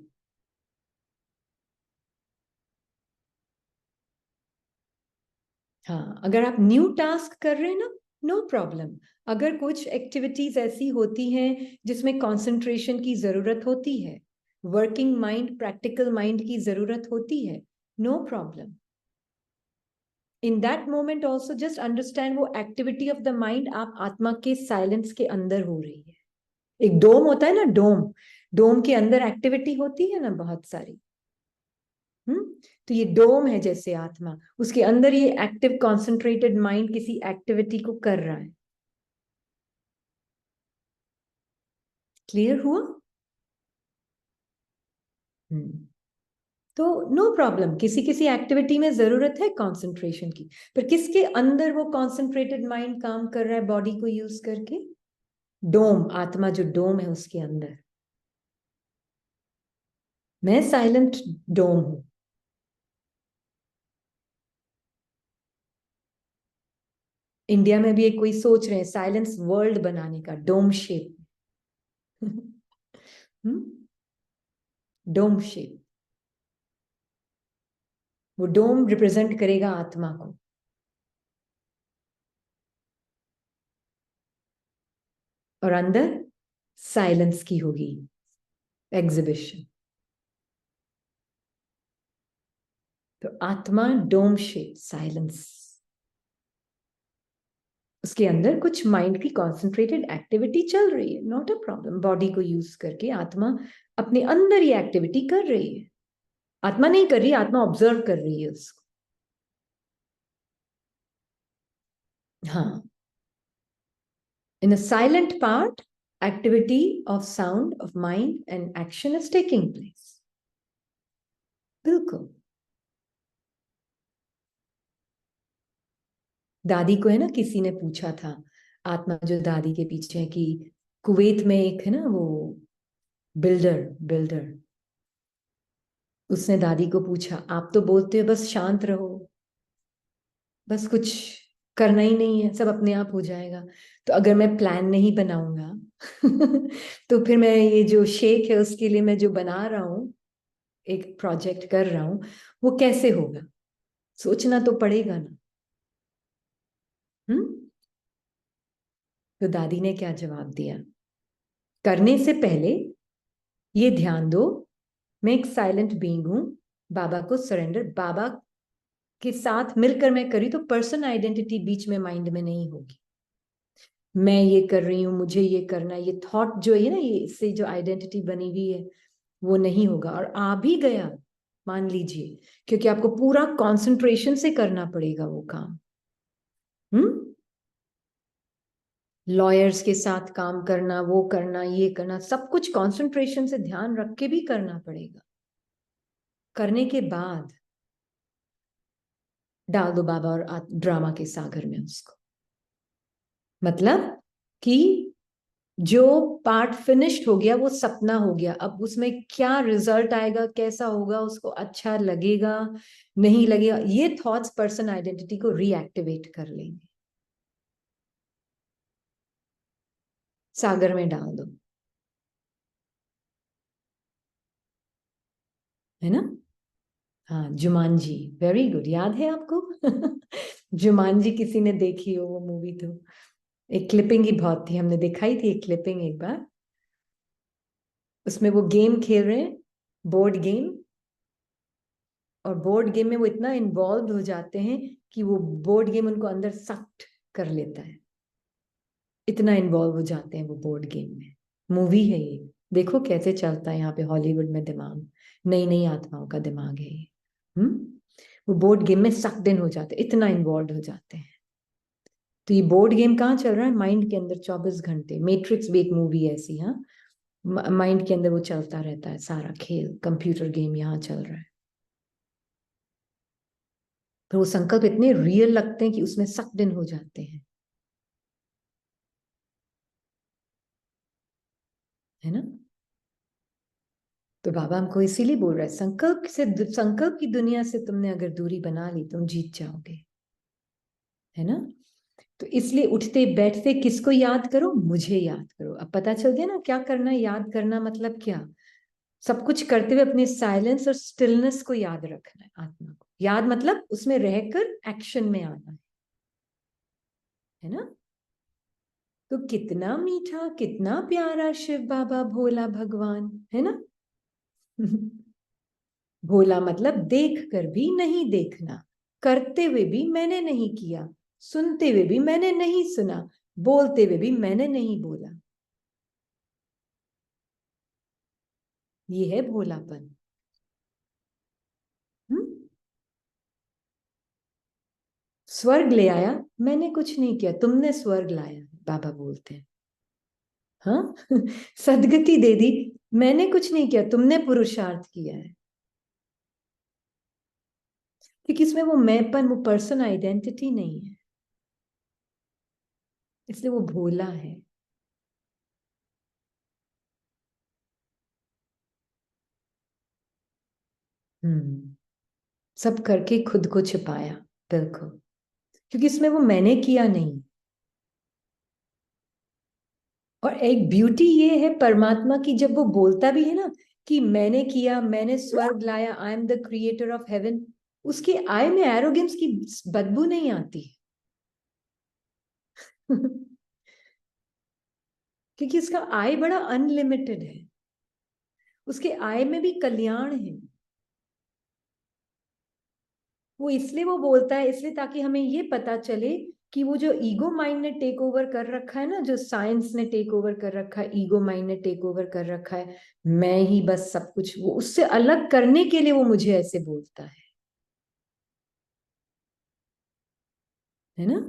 [SPEAKER 1] हाँ, अगर आप न्यू टास्क कर रहे हैं ना, नो प्रॉब्लम। अगर कुछ एक्टिविटीज ऐसी होती हैं जिसमें कंसंट्रेशन की जरूरत होती है, वर्किंग माइंड, प्रैक्टिकल माइंड की जरूरत होती है, no problem. In that moment also just understand वो एक्टिविटी ऑफ द माइंड आप आत्मा के साइलेंस के अंदर हो रही है। एक डोम होता है ना, डोम, डोम के अंदर एक्टिविटी होती है ना बहुत सारी। हम्म। तो ये डोम है जैसे आत्मा, उसके अंदर ये एक्टिव कॉन्सेंट्रेटेड माइंड किसी एक्टिविटी को कर रहा है। क्लियर हुआ? हम्म। तो नो प्रॉब्लम, किसी किसी एक्टिविटी में जरूरत है कंसंट्रेशन की, पर किसके अंदर वो कंसंट्रेटेड माइंड काम कर रहा है बॉडी को यूज करके? डोम, आत्मा जो डोम है उसके अंदर। मैं साइलेंट डोम हूं। इंडिया में भी एक कोई सोच रहे हैं साइलेंस वर्ल्ड बनाने का, डोम शेप। Dome shape. वो डोम रिप्रेजेंट करेगा आत्मा को। और अंदर साइलेंस की होगी एग्जिबिशन। तो आत्मा डोम शेप साइलेंस, उसके अंदर कुछ माइंड की कॉन्सेंट्रेटेड एक्टिविटी चल रही है, नॉट अ प्रॉब्लम। बॉडी को यूज करके आत्मा अपने अंदर ये एक्टिविटी कर रही है। आत्मा नहीं कर रही, आत्मा ऑब्जर्व कर रही है उसको। हाँ। In a silent part, activity of sound, of mind and action is taking place. बिल्कुल। दादी को है ना, किसी ने पूछा था, आत्मा जो दादी के पीछे है, कि कुवैत में एक है ना वो बिल्डर बिल्डर उसने दादी को पूछा, आप तो बोलते हो बस शांत रहो, बस कुछ करना ही नहीं है, सब अपने आप हो जाएगा। तो अगर मैं प्लान नहीं बनाऊंगा तो फिर मैं ये जो शेख है उसके लिए मैं जो बना रहा हूँ, एक प्रोजेक्ट कर रहा हूँ, वो कैसे होगा? सोचना तो पड़ेगा ना। हम्म। तो दादी ने क्या जवाब दिया? करने से पहले ये ध्यान दो, मैं एक साइलेंट बीइंग हूं, बाबा को सरेंडर, बाबा के साथ मिलकर मैं करी तो पर्सन आइडेंटिटी बीच में माइंड में नहीं होगी। मैं ये कर रही हूँ, मुझे ये करना है, ये थॉट जो है ना, ये इससे जो आइडेंटिटी बनी हुई है वो नहीं होगा। और आ भी गया, मान लीजिए, क्योंकि आपको पूरा कंसंट्रेशन से करना पड़ेगा वो काम। हम्म। लॉयर्स के साथ काम करना, वो करना, ये करना, सब कुछ कंसंट्रेशन से ध्यान रख के भी करना पड़ेगा। करने के बाद डाल दो बाबा और ड्रामा के सागर में उसको। मतलब कि जो पार्ट फिनिश्ड हो गया वो सपना हो गया, अब उसमें क्या रिजल्ट आएगा, कैसा होगा, उसको अच्छा लगेगा नहीं लगेगा, ये थॉट्स पर्सन आइडेंटिटी को रीएक्टिवेट कर लेंगे। सागर में डाल दो, है ना? हाँ, जुमानजी। वेरी गुड, याद है आपको? जुमानजी किसी ने देखी हो वो मूवी? तो एक क्लिपिंग ही बहुत थी, हमने दिखाई थी एक क्लिपिंग एक बार। उसमें वो गेम खेल रहे हैं, बोर्ड गेम, और बोर्ड गेम में वो इतना इन्वॉल्व हो जाते हैं कि वो बोर्ड गेम उनको अंदर सक्ट कर लेता है। इतना इन्वॉल्व हो जाते हैं वो बोर्ड गेम में। मूवी है ये, देखो कैसे चलता है यहाँ पे हॉलीवुड में दिमाग, नई नई आत्माओं का दिमाग है ये। वो बोर्ड गेम में सक्ड इन हो जाते हैं, इतना इन्वॉल्व हो जाते हैं। तो ये बोर्ड गेम कहाँ चल रहा है? माइंड के अंदर 24 घंटे। मैट्रिक्स भी एक मूवी है ऐसी। हाँ, माइंड के अंदर वो चलता रहता है सारा खेल, कंप्यूटर गेम यहाँ चल रहा है। पर वो संकल्प इतने रियल लगते हैं कि उसमें सक्ड इन हो जाते हैं, है ना। तो बाबा हमको इसीलिए बोल रहा है, संकल्प की दुनिया से तुमने अगर दूरी बना ली, तुम जीत जाओगे, है ना। तो इसलिए उठते बैठते किसको याद करो? मुझे याद करो। अब पता चल गया ना क्या करना है। याद करना मतलब क्या? सब कुछ करते हुए अपने साइलेंस और स्टिलनेस को याद रखना है, आत्मा को याद, मतलब उसमें रहकर एक्शन में आना है ना। तो कितना मीठा, कितना प्यारा शिव बाबा, भोला भगवान, है ना। भोला मतलब देख कर भी नहीं देखना, करते हुए भी मैंने नहीं किया, सुनते हुए भी मैंने नहीं सुना, बोलते हुए भी मैंने नहीं बोला। ये है भोलापन। हम्म। स्वर्ग ले आया, मैंने कुछ नहीं किया, तुमने स्वर्ग लाया, बाबा बोलते हैं। हाँ। सदगति दे दी, मैंने कुछ नहीं किया, तुमने पुरुषार्थ किया है। क्योंकि इसमें वो मैंपन, वो पर्सन आइडेंटिटी नहीं है, इसलिए वो भोला है। हम्म। सब करके खुद को छिपाया, बिल्कुल, क्योंकि इसमें वो मैंने किया नहीं। और एक ब्यूटी ये है परमात्मा की, जब वो बोलता भी है ना कि मैंने किया, मैंने स्वर्ग लाया, I am the creator of haven, उसके आई में एरोगेंस की बदबू नहीं आती। क्योंकि उसका आई बड़ा अनलिमिटेड है, उसके आई में भी कल्याण है। वो इसलिए वो बोलता है, इसलिए ताकि हमें ये पता चले कि वो जो ईगो माइंड ने टेक ओवर कर रखा है ना, जो साइंस ने टेक ओवर कर रखा है, ईगो माइंड ने टेक ओवर कर रखा है, मैं ही बस सब कुछ, वो उससे अलग करने के लिए वो मुझे ऐसे बोलता है ना।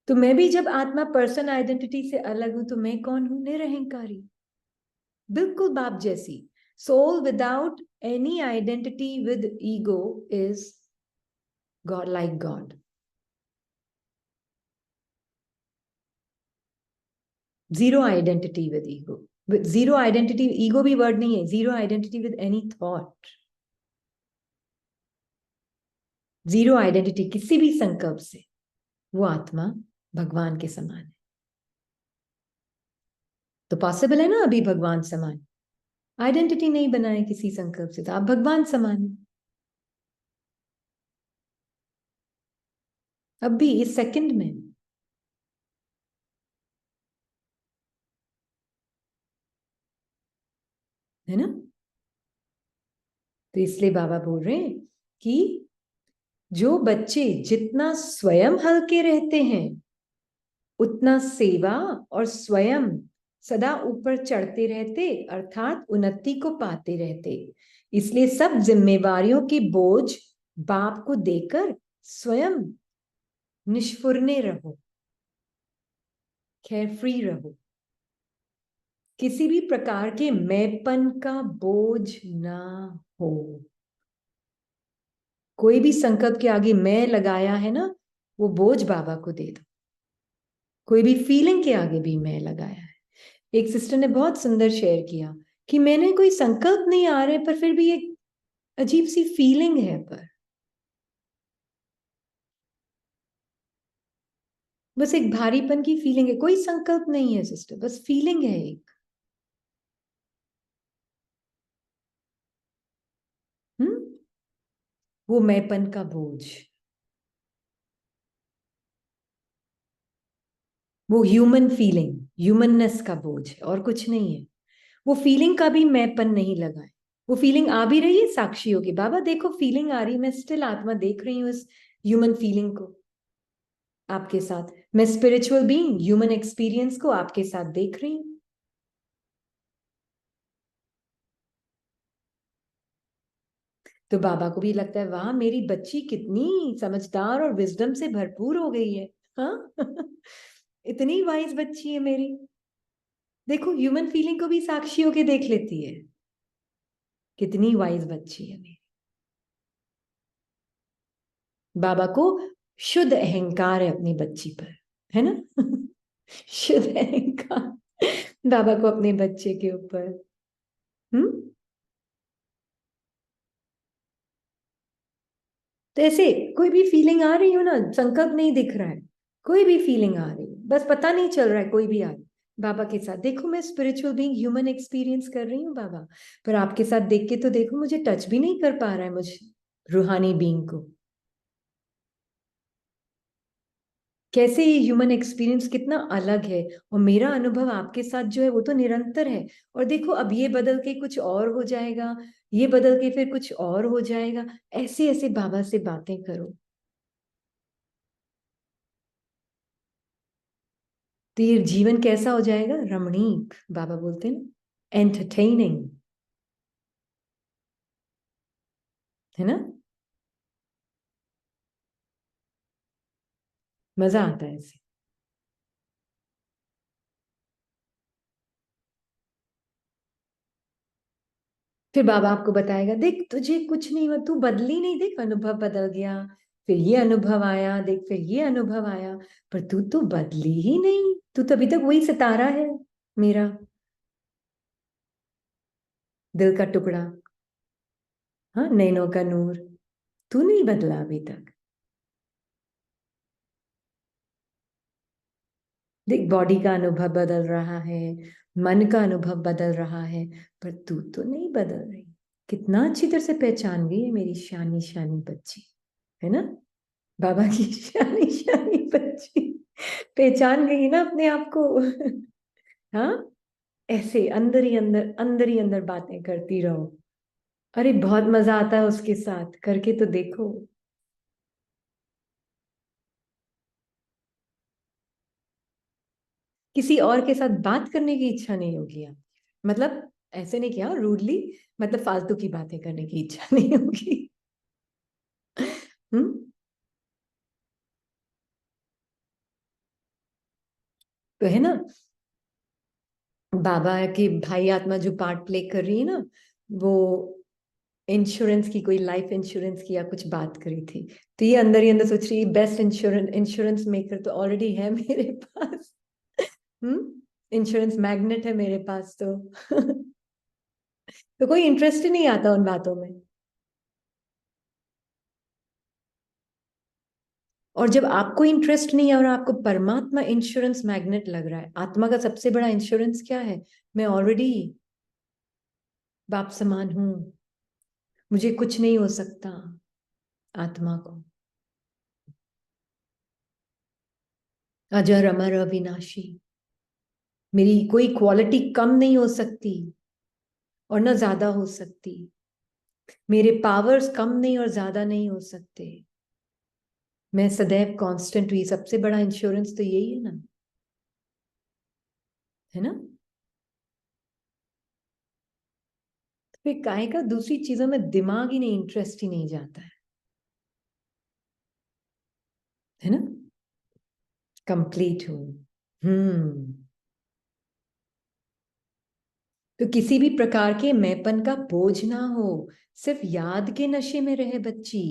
[SPEAKER 1] तो मैं भी जब आत्मा पर्सन आइडेंटिटी से अलग हूं, तो मैं कौन हूं? निरहंकारी, बिल्कुल बाप जैसी। Soul without any identity with ego is God, like God. Zero identity with ego, with zero identity, ego भी वर्ड नहीं है, zero identity with any thought, zero identity किसी भी संकल्प से, वो आत्मा भगवान के समान है। तो पॉसिबल है ना अभी भगवान समान? आइडेंटिटी नहीं बनाए किसी संकल्प से, तो आप भगवान समान है अब भी, इस सेकंड में, है ना। तो इसलिए बाबा बोल रहे हैं कि जो बच्चे जितना स्वयं हल्के रहते हैं, उतना सेवा और स्वयं सदा ऊपर चढ़ते रहते, अर्थात उन्नति को पाते रहते। इसलिए सब जिम्मेवारियों की बोझ बाप को देकर स्वयं निष्फुरने रहो, केयर फ्री रहो, किसी भी प्रकार के मैंपन का बोझ ना हो। कोई भी संकल्प के आगे मैं लगाया है ना, वो बोझ बाबा को दे दो। कोई भी फीलिंग के आगे भी मैं लगाया है। एक सिस्टर ने बहुत सुंदर शेयर किया कि मैंने कोई संकल्प नहीं आ रहे, पर फिर भी एक अजीब सी फीलिंग है, पर बस एक भारीपन की फीलिंग है, कोई संकल्प नहीं है सिस्टर, बस फीलिंग है एक। हम्म। वो मैंपन का बोझ, वो ह्यूमन फीलिंग, ह्यूमननेस का बोझ है, और कुछ नहीं है। वो फीलिंग का भी मैंपन नहीं लगा है। वो फीलिंग आ भी रही है, साक्षी होगी, बाबा देखो फीलिंग आ रही, मैं स्टिल आत्मा देख रही हूँ इस ह्यूमन फीलिंग को आपके साथ, मैं स्पिरिचुअल बीइंग ह्यूमन एक्सपीरियंस को आपके साथ देख रही हूँ। तो बाबा को भी लगता है, वाह मेरी बच्ची कितनी समझदार और विजडम से भरपूर हो गई है। हाँ। इतनी वाइज बच्ची है मेरी, देखो ह्यूमन फीलिंग को भी साक्षी होके देख लेती है, कितनी वाइज बच्ची है मेरी। बाबा को शुद्ध अहंकार है अपनी बच्ची पर, है ना? शुद्ध अहंकार बाबा को अपने बच्चे के ऊपर। तो ऐसे कोई भी फीलिंग आ रही हो ना, संकल्प नहीं दिख रहा है, कोई भी फीलिंग आ रही है, बस पता नहीं चल रहा है, कोई भी आ रही, बाबा के साथ देखो, मैं स्पिरिचुअल बीइंग ह्यूमन एक्सपीरियंस कर रही हूँ बाबा, पर आपके साथ देख के तो देखो, मुझे टच भी नहीं कर पा रहा है मुझे रूहानी बीइंग को। कैसे ये ह्यूमन एक्सपीरियंस कितना अलग है, और मेरा अनुभव आपके साथ जो है वो तो निरंतर है। और देखो अब ये बदल के कुछ और हो जाएगा, ये बदल के फिर कुछ और हो जाएगा। ऐसे ऐसे बाबा से बातें करो, तो ये जीवन कैसा हो जाएगा, रमणीक, बाबा बोलते हैं ना, एंटरटेनिंग, है ना? मजा आता है ऐसे। फिर बाबा आपको बताएगा, देख तुझे कुछ नहीं हुआ, तू बदली नहीं, देख अनुभव बदल गया, फिर ये अनुभव आया, देख फिर ये अनुभव आया, पर तू तो बदली ही नहीं, तू तो अभी तक वही सितारा है मेरा, दिल का टुकड़ा, हाँ, नैनों का नूर, तू नहीं बदला अभी तक। देख बॉडी का अनुभव बदल रहा है, मन का अनुभव बदल रहा है, पर तू तो नहीं बदल रही। कितना अच्छी तरह से पहचान गई है मेरी शानी शानी बच्ची, है ना? बाबा की शानी शानी बच्ची पहचान गई ना अपने आप को। हाँ, ऐसे अंदर ही अंदर बातें करती रहो। अरे बहुत मजा आता है उसके साथ, करके तो देखो। किसी और के साथ बात करने की इच्छा नहीं होगी आप, मतलब ऐसे नहीं किया रूडली, मतलब फालतू की बातें करने की इच्छा नहीं होगी। हम्म। तो है ना, बाबा की भाई आत्मा जो पार्ट प्ले कर रही है ना, वो इंश्योरेंस की, कोई लाइफ इंश्योरेंस की या कुछ बात करी थी, तो ये अंदर ही अंदर सोच रही है, बेस्ट इंश्योरेंस मेकर तो ऑलरेडी है मेरे पास। इंश्योरेंस मैग्नेट है मेरे पास तो। तो कोई इंटरेस्ट ही नहीं आता उन बातों में। और जब आपको इंटरेस्ट नहीं है और आपको परमात्मा इंश्योरेंस मैग्नेट लग रहा है, आत्मा का सबसे बड़ा इंश्योरेंस क्या है, मैं ऑलरेडी बाप समान हूं, मुझे कुछ नहीं हो सकता, आत्मा को, अजर अमर अविनाशी, मेरी कोई क्वालिटी कम नहीं हो सकती और ना ज्यादा हो सकती, मेरे पावर्स कम नहीं और ज्यादा नहीं हो सकते, मैं सदैव कांस्टेंट हुई, सबसे बड़ा इंश्योरेंस तो यही है ना, है ना? फिर काहे का दूसरी चीजों में दिमाग ही नहीं, इंटरेस्ट ही नहीं जाता है ना? कंप्लीट हूं। हम्म। तो किसी भी प्रकार के मैंपन का बोझ ना हो, सिर्फ याद के नशे में रहे बच्ची,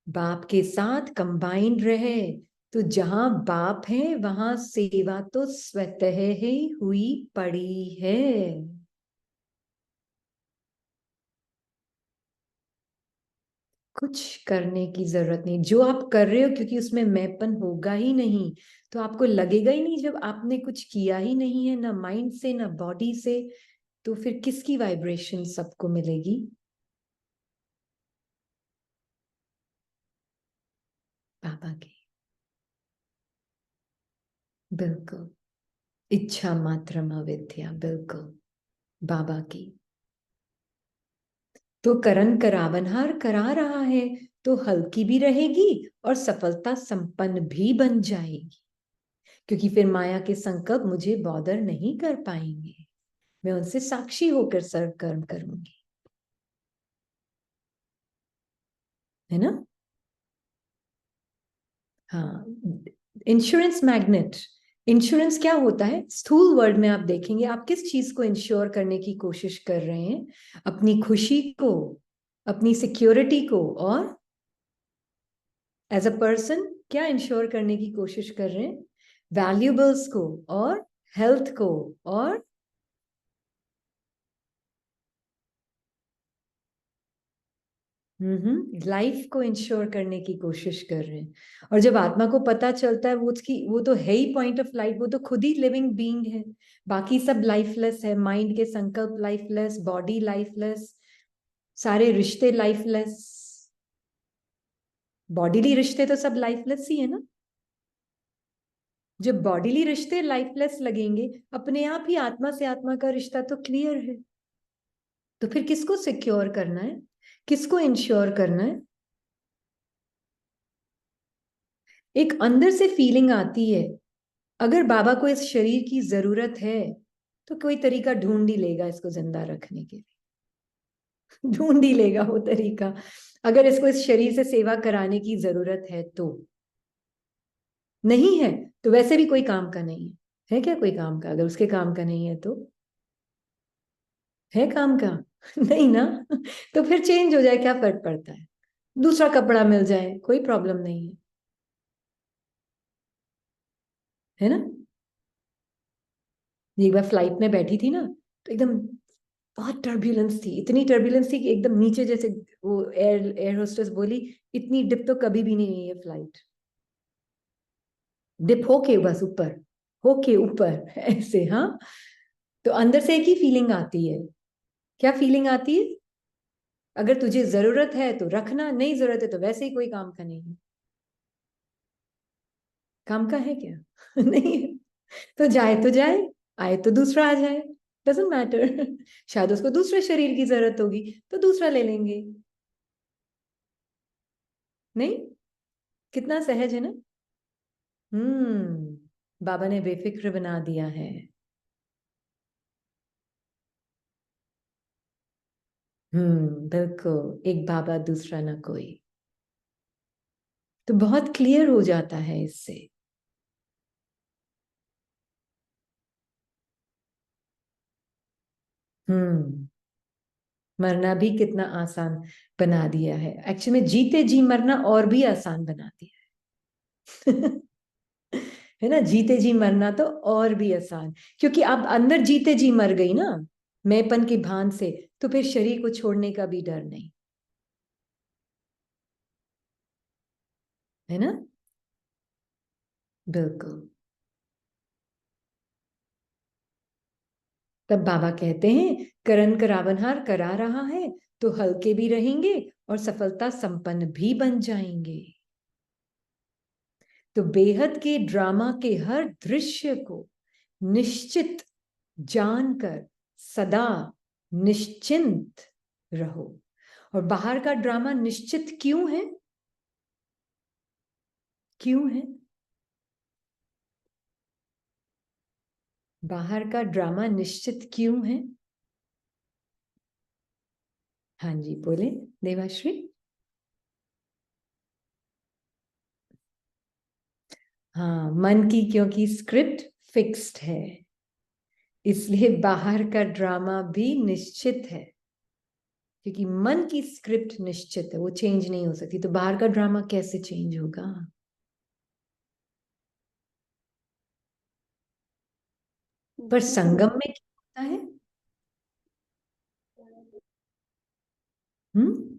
[SPEAKER 1] बाप के साथ कंबाइंड रहे, तो जहां बाप है वहां सेवा तो स्वतः ही हुई पड़ी है। कुछ करने की जरूरत नहीं, जो आप कर रहे हो, क्योंकि उसमें मैंपन होगा ही नहीं, तो आपको लगेगा ही नहीं, जब आपने कुछ किया ही नहीं है, ना माइंड से ना बॉडी से, तो फिर किसकी वाइब्रेशन सबको मिलेगी? बाबा की। बिल्कुल। इच्छा मात्र अविद्या, बिल्कुल, बाबा की। तो करण करावनहार करा रहा है, तो हल्की भी रहेगी और सफलता संपन्न भी बन जाएगी, क्योंकि फिर माया के संकल्प मुझे बॉदर नहीं कर पाएंगे, मैं उनसे साक्षी होकर सर्व कर्म करूंगी, है ना? हाँ, इंश्योरेंस मैग्नेट। इंश्योरेंस क्या होता है, स्थूल वर्ड में आप देखेंगे, आप किस चीज को इंश्योर करने की कोशिश कर रहे हैं? अपनी खुशी को, अपनी सिक्योरिटी को, और एज अ पर्सन क्या इंश्योर करने की कोशिश कर रहे हैं? वैल्यूबल्स को और हेल्थ को और लाइफ को इंश्योर करने की कोशिश कर रहे हैं। और जब आत्मा को पता चलता है वो तो है ही पॉइंट ऑफ लाइफ, वो तो खुद ही लिविंग बीइंग है। बाकी सब लाइफलेस है, माइंड के संकल्प लाइफलेस, बॉडी लाइफलेस, सारे रिश्ते लाइफलेस। बॉडीली रिश्ते तो सब लाइफलेस ही है ना। जब बॉडीली रिश्ते लाइफलेस लगेंगे, अपने आप ही आत्मा से आत्मा का रिश्ता तो क्लियर है। तो फिर किसको सिक्योर करना है, किसको इंश्योर करना है? एक अंदर से फीलिंग आती है, अगर बाबा को इस शरीर की जरूरत है तो कोई तरीका ढूंढ ही लेगा इसको जिंदा रखने के लिए। ढूंढ ही लेगा वो तरीका, अगर इसको इस शरीर से सेवा कराने की जरूरत है तो। नहीं है तो वैसे भी कोई काम का नहीं है क्या कोई काम का? अगर उसके काम का नहीं है तो है काम का? नहीं ना। तो फिर चेंज हो जाए, क्या फर्क पड़ता है? दूसरा कपड़ा मिल जाए, कोई प्रॉब्लम नहीं है, है ना। एक बार फ्लाइट में बैठी थी ना, तो एकदम बहुत टर्बुलेंस थी, इतनी टर्बुलेंस थी कि एकदम नीचे जैसे, वो एयर एयर होस्टेस बोली, इतनी डिप तो कभी भी नहीं हुई है फ्लाइट। डिप होके बस ऊपर, होके ऊपर ऐसे, हाँ। तो अंदर से एक ही फीलिंग आती है। क्या फीलिंग आती है? अगर तुझे जरूरत है तो रखना, नहीं जरूरत है तो वैसे ही कोई काम का नहीं है। काम का है क्या? नहीं है तो जाए, आए तो दूसरा आ जाए, डजेंट मैटर। शायद उसको दूसरे शरीर की जरूरत होगी तो दूसरा ले लेंगे। नहीं, कितना सहज है ना। बाबा ने बेफिक्र बना दिया है। बिल्कुल, एक बाबा दूसरा ना कोई। तो बहुत क्लियर हो जाता है इससे। हम्म मरना भी कितना आसान बना दिया है, एक्चुअली में जीते जी मरना और भी आसान बना दिया है। है ना, जीते जी मरना तो और भी आसान, क्योंकि आप अंदर जीते जी मर गई ना, मैंपन की भान से, तो फिर शरीर को छोड़ने का भी डर नहीं, है ना। बिल्कुल। तब बाबा कहते हैं, करण करावनहार करा रहा है तो हल्के भी रहेंगे और सफलता संपन्न भी बन जाएंगे। तो बेहद के ड्रामा के हर दृश्य को निश्चित जानकर सदा निश्चिंत रहो। और बाहर का ड्रामा निश्चित क्यों है? क्यों है बाहर का ड्रामा निश्चित क्यों है? हाँ जी, बोले देवाश्री। हाँ, मन की क्योंकि स्क्रिप्ट फिक्स्ड है, इसलिए बाहर का ड्रामा भी निश्चित है। क्योंकि मन की स्क्रिप्ट निश्चित है, वो चेंज नहीं हो सकती, तो बाहर का ड्रामा कैसे चेंज होगा? पर संगम में क्या होता है? हम्म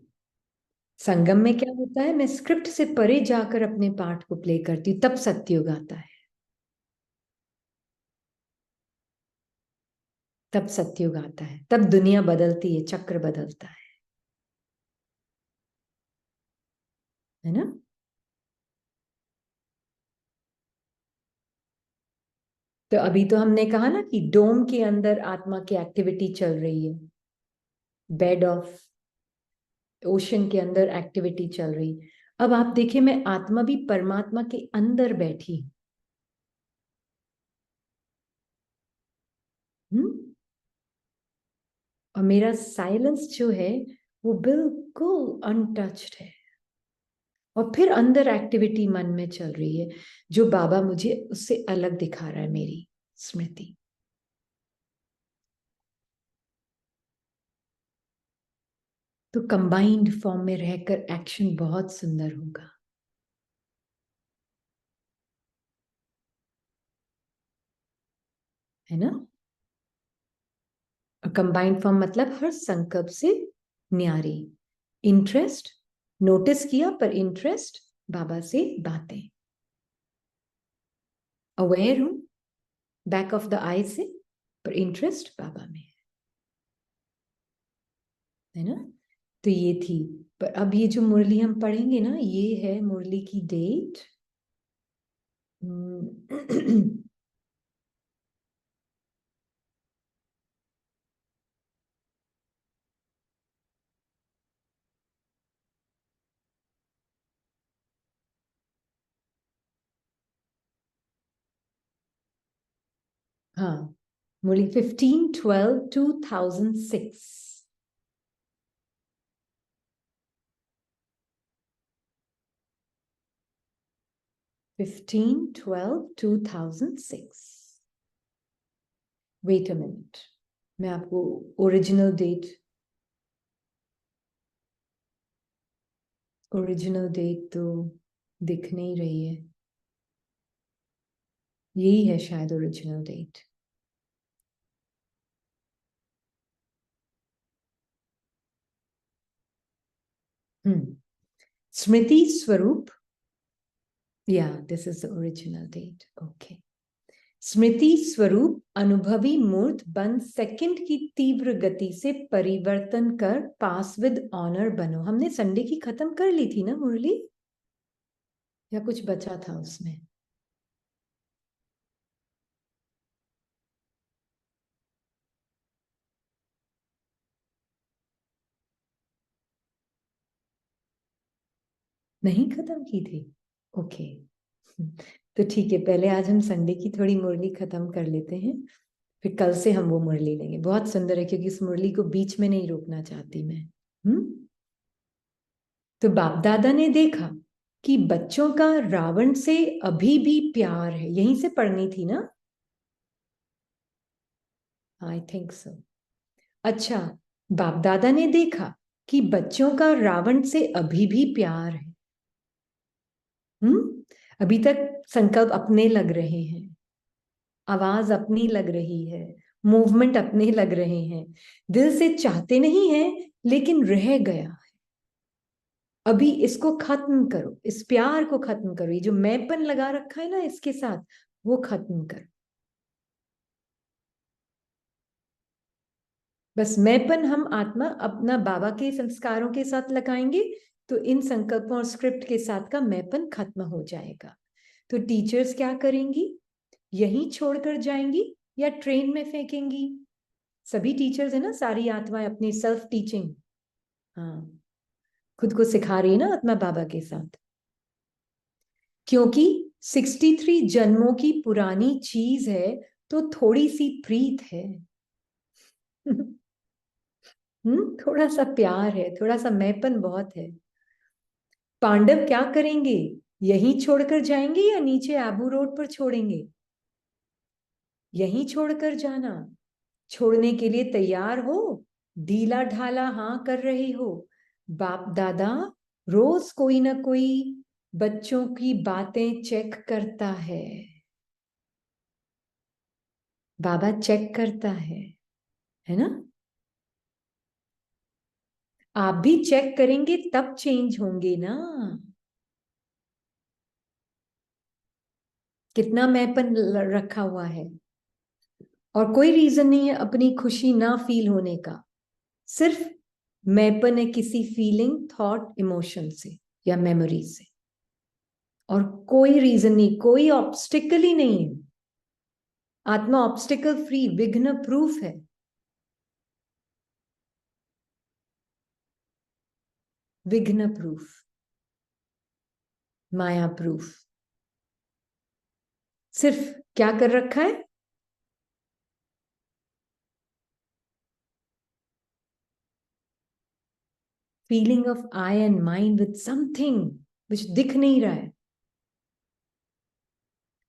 [SPEAKER 1] संगम में क्या होता है? मैं स्क्रिप्ट से परे जाकर अपने पार्ट को प्ले करती हूँ, तब सत्युग आता है। तब सत्युग आता है, तब दुनिया बदलती है, चक्र बदलता है ना। तो अभी तो हमने कहा ना कि डोम के अंदर आत्मा की एक्टिविटी चल रही है, बेड ऑफ ओशन के अंदर एक्टिविटी चल रही। अब आप देखिए, मैं आत्मा भी परमात्मा के अंदर बैठी हूँ, और मेरा साइलेंस जो है वो बिल्कुल अनटच्ड है। और फिर अंदर एक्टिविटी मन में चल रही है, जो बाबा मुझे उससे अलग दिखा रहा है, मेरी स्मृति। तो कंबाइंड फॉर्म में रहकर एक्शन बहुत सुंदर होगा। है ना। कंबाइंड फॉर्म मतलब हर संकल्प से न्यारी। इंटरेस्ट, नोटिस किया पर इंटरेस्ट, बाबा से बातें। अवेयर हूं बैक ऑफ द आई से, पर इंटरेस्ट बाबा में है ना। तो ये थी। पर अब ये जो मुरली हम पढ़ेंगे ना, ये है मुरली की डेट। हाँ, मुरली 15/12/2006। 15/12/2006। वेट अ मिनट, मैं आपको ओरिजिनल डेट, तो दिख नहीं रही है। यही है शायद ओरिजिनल डेट। स्मृति स्वरूप, या this is the original date. Okay. Smriti Swaroop अनुभवी मूर्त बन सेकंड की तीव्र गति से परिवर्तन कर पास विद ऑनर बनो। हमने संडे की खत्म कर ली थी ना मुरली, या कुछ बचा था उसमें? नहीं खत्म की थी। ओके। तो ठीक है, पहले आज हम संडे की थोड़ी मुरली खत्म कर लेते हैं, फिर कल से हम वो मुरली लेंगे। बहुत सुंदर है, क्योंकि इस मुरली को बीच में नहीं रोकना चाहती मैं। तो बाप दादा ने देखा कि बच्चों का रावण से अभी भी प्यार है। यहीं से पढ़नी थी ना? I think so. अच्छा, बाप दादा ने देखा कि बच्चों का रावण से अभी भी प्यार है। अभी तक संकल्प अपने लग रहे हैं, आवाज अपनी लग रही है, मूवमेंट अपने लग रहे हैं, दिल से चाहते नहीं है लेकिन रह गया। अभी इसको खत्म करो, इस प्यार को खत्म करो, ये जो मैंपन लगा रखा है ना इसके साथ, वो खत्म करो। बस मैंपन हम आत्मा अपना बाबा के संस्कारों के साथ लगाएंगे, तो इन संकल्पों और स्क्रिप्ट के साथ का मैंपन खत्म हो जाएगा। तो टीचर्स क्या करेंगी? यहीं छोड़कर जाएंगी या ट्रेन में फेंकेंगी? सभी टीचर्स है ना, सारी आत्माएं अपनी सेल्फ टीचिंग, हाँ, खुद को सिखा रही है ना आत्मा बाबा के साथ। क्योंकि 63 जन्मों की पुरानी चीज है, तो थोड़ी सी प्रीत है। थोड़ा सा प्यार है, थोड़ा सा मैंपन बहुत है। पांडव क्या करेंगे? यहीं छोड़कर जाएंगे या नीचे आबू रोड पर छोड़ेंगे? यहीं छोड़कर जाना। छोड़ने के लिए तैयार हो? ढीला ढाला हाँ कर रही हो? बाप दादा रोज कोई ना कोई बच्चों की बातें चेक करता है। बाबा चेक करता है ना। आप भी चेक करेंगे तब चेंज होंगे ना। कितना मैंपन रखा हुआ है, और कोई रीजन नहीं है अपनी खुशी ना फील होने का। सिर्फ मैंपन है किसी फीलिंग, थॉट, इमोशन से या मेमोरी से, और कोई रीजन नहीं, कोई ऑब्स्टिकल ही नहीं है। आत्मा ऑब्स्टिकल फ्री, विघ्न प्रूफ है। विघ्न प्रूफ, माया प्रूफ। सिर्फ क्या कर रखा है? Feeling of I and mind with something which दिख नहीं रहा है।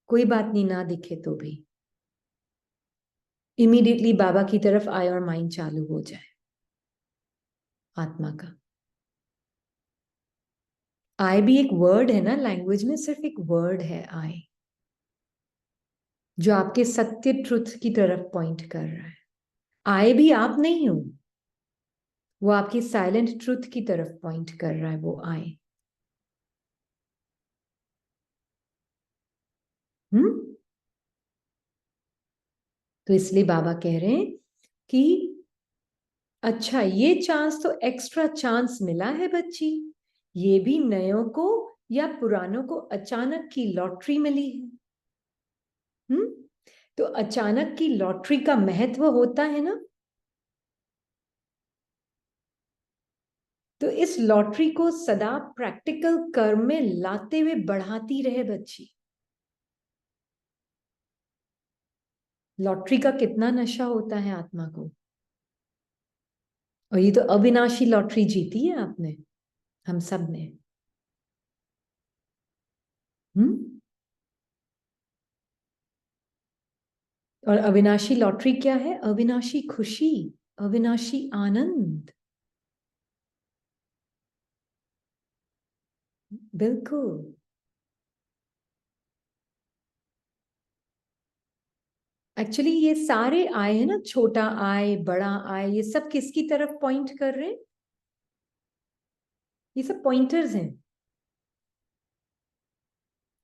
[SPEAKER 1] कोई बात नहीं, ना दिखे तो भी इमीडिएटली बाबा की तरफ आई और माइंड चालू हो जाए आत्मा का। आई भी एक वर्ड है ना लैंग्वेज में, सिर्फ एक वर्ड है आई। जो आपके सत्य ट्रुथ की तरफ पॉइंट कर रहा है। आए भी आप नहीं हो, वो आपकी साइलेंट ट्रुथ की तरफ पॉइंट कर रहा है, वो आए। हम्म। तो इसलिए बाबा कह रहे हैं कि अच्छा, ये चांस तो एक्स्ट्रा चांस मिला है बच्ची, ये भी नयों को या पुरानों को अचानक की लॉटरी मिली है। हम्म। तो अचानक की लॉटरी का महत्व होता है ना, तो इस लॉटरी को सदा प्रैक्टिकल कर्म में लाते हुए बढ़ाती रहे बच्ची। लॉटरी का कितना नशा होता है आत्मा को, और ये तो अविनाशी लॉटरी जीती है आपने, हम सब ने। हम्म। और अविनाशी लॉटरी क्या है? अविनाशी खुशी, अविनाशी आनंद। बिल्कुल। एक्चुअली ये सारे आय है ना, छोटा आय, बड़ा आय, ये सब किसकी तरफ पॉइंट कर रहे हैं? ये सब पॉइंटर्स हैं।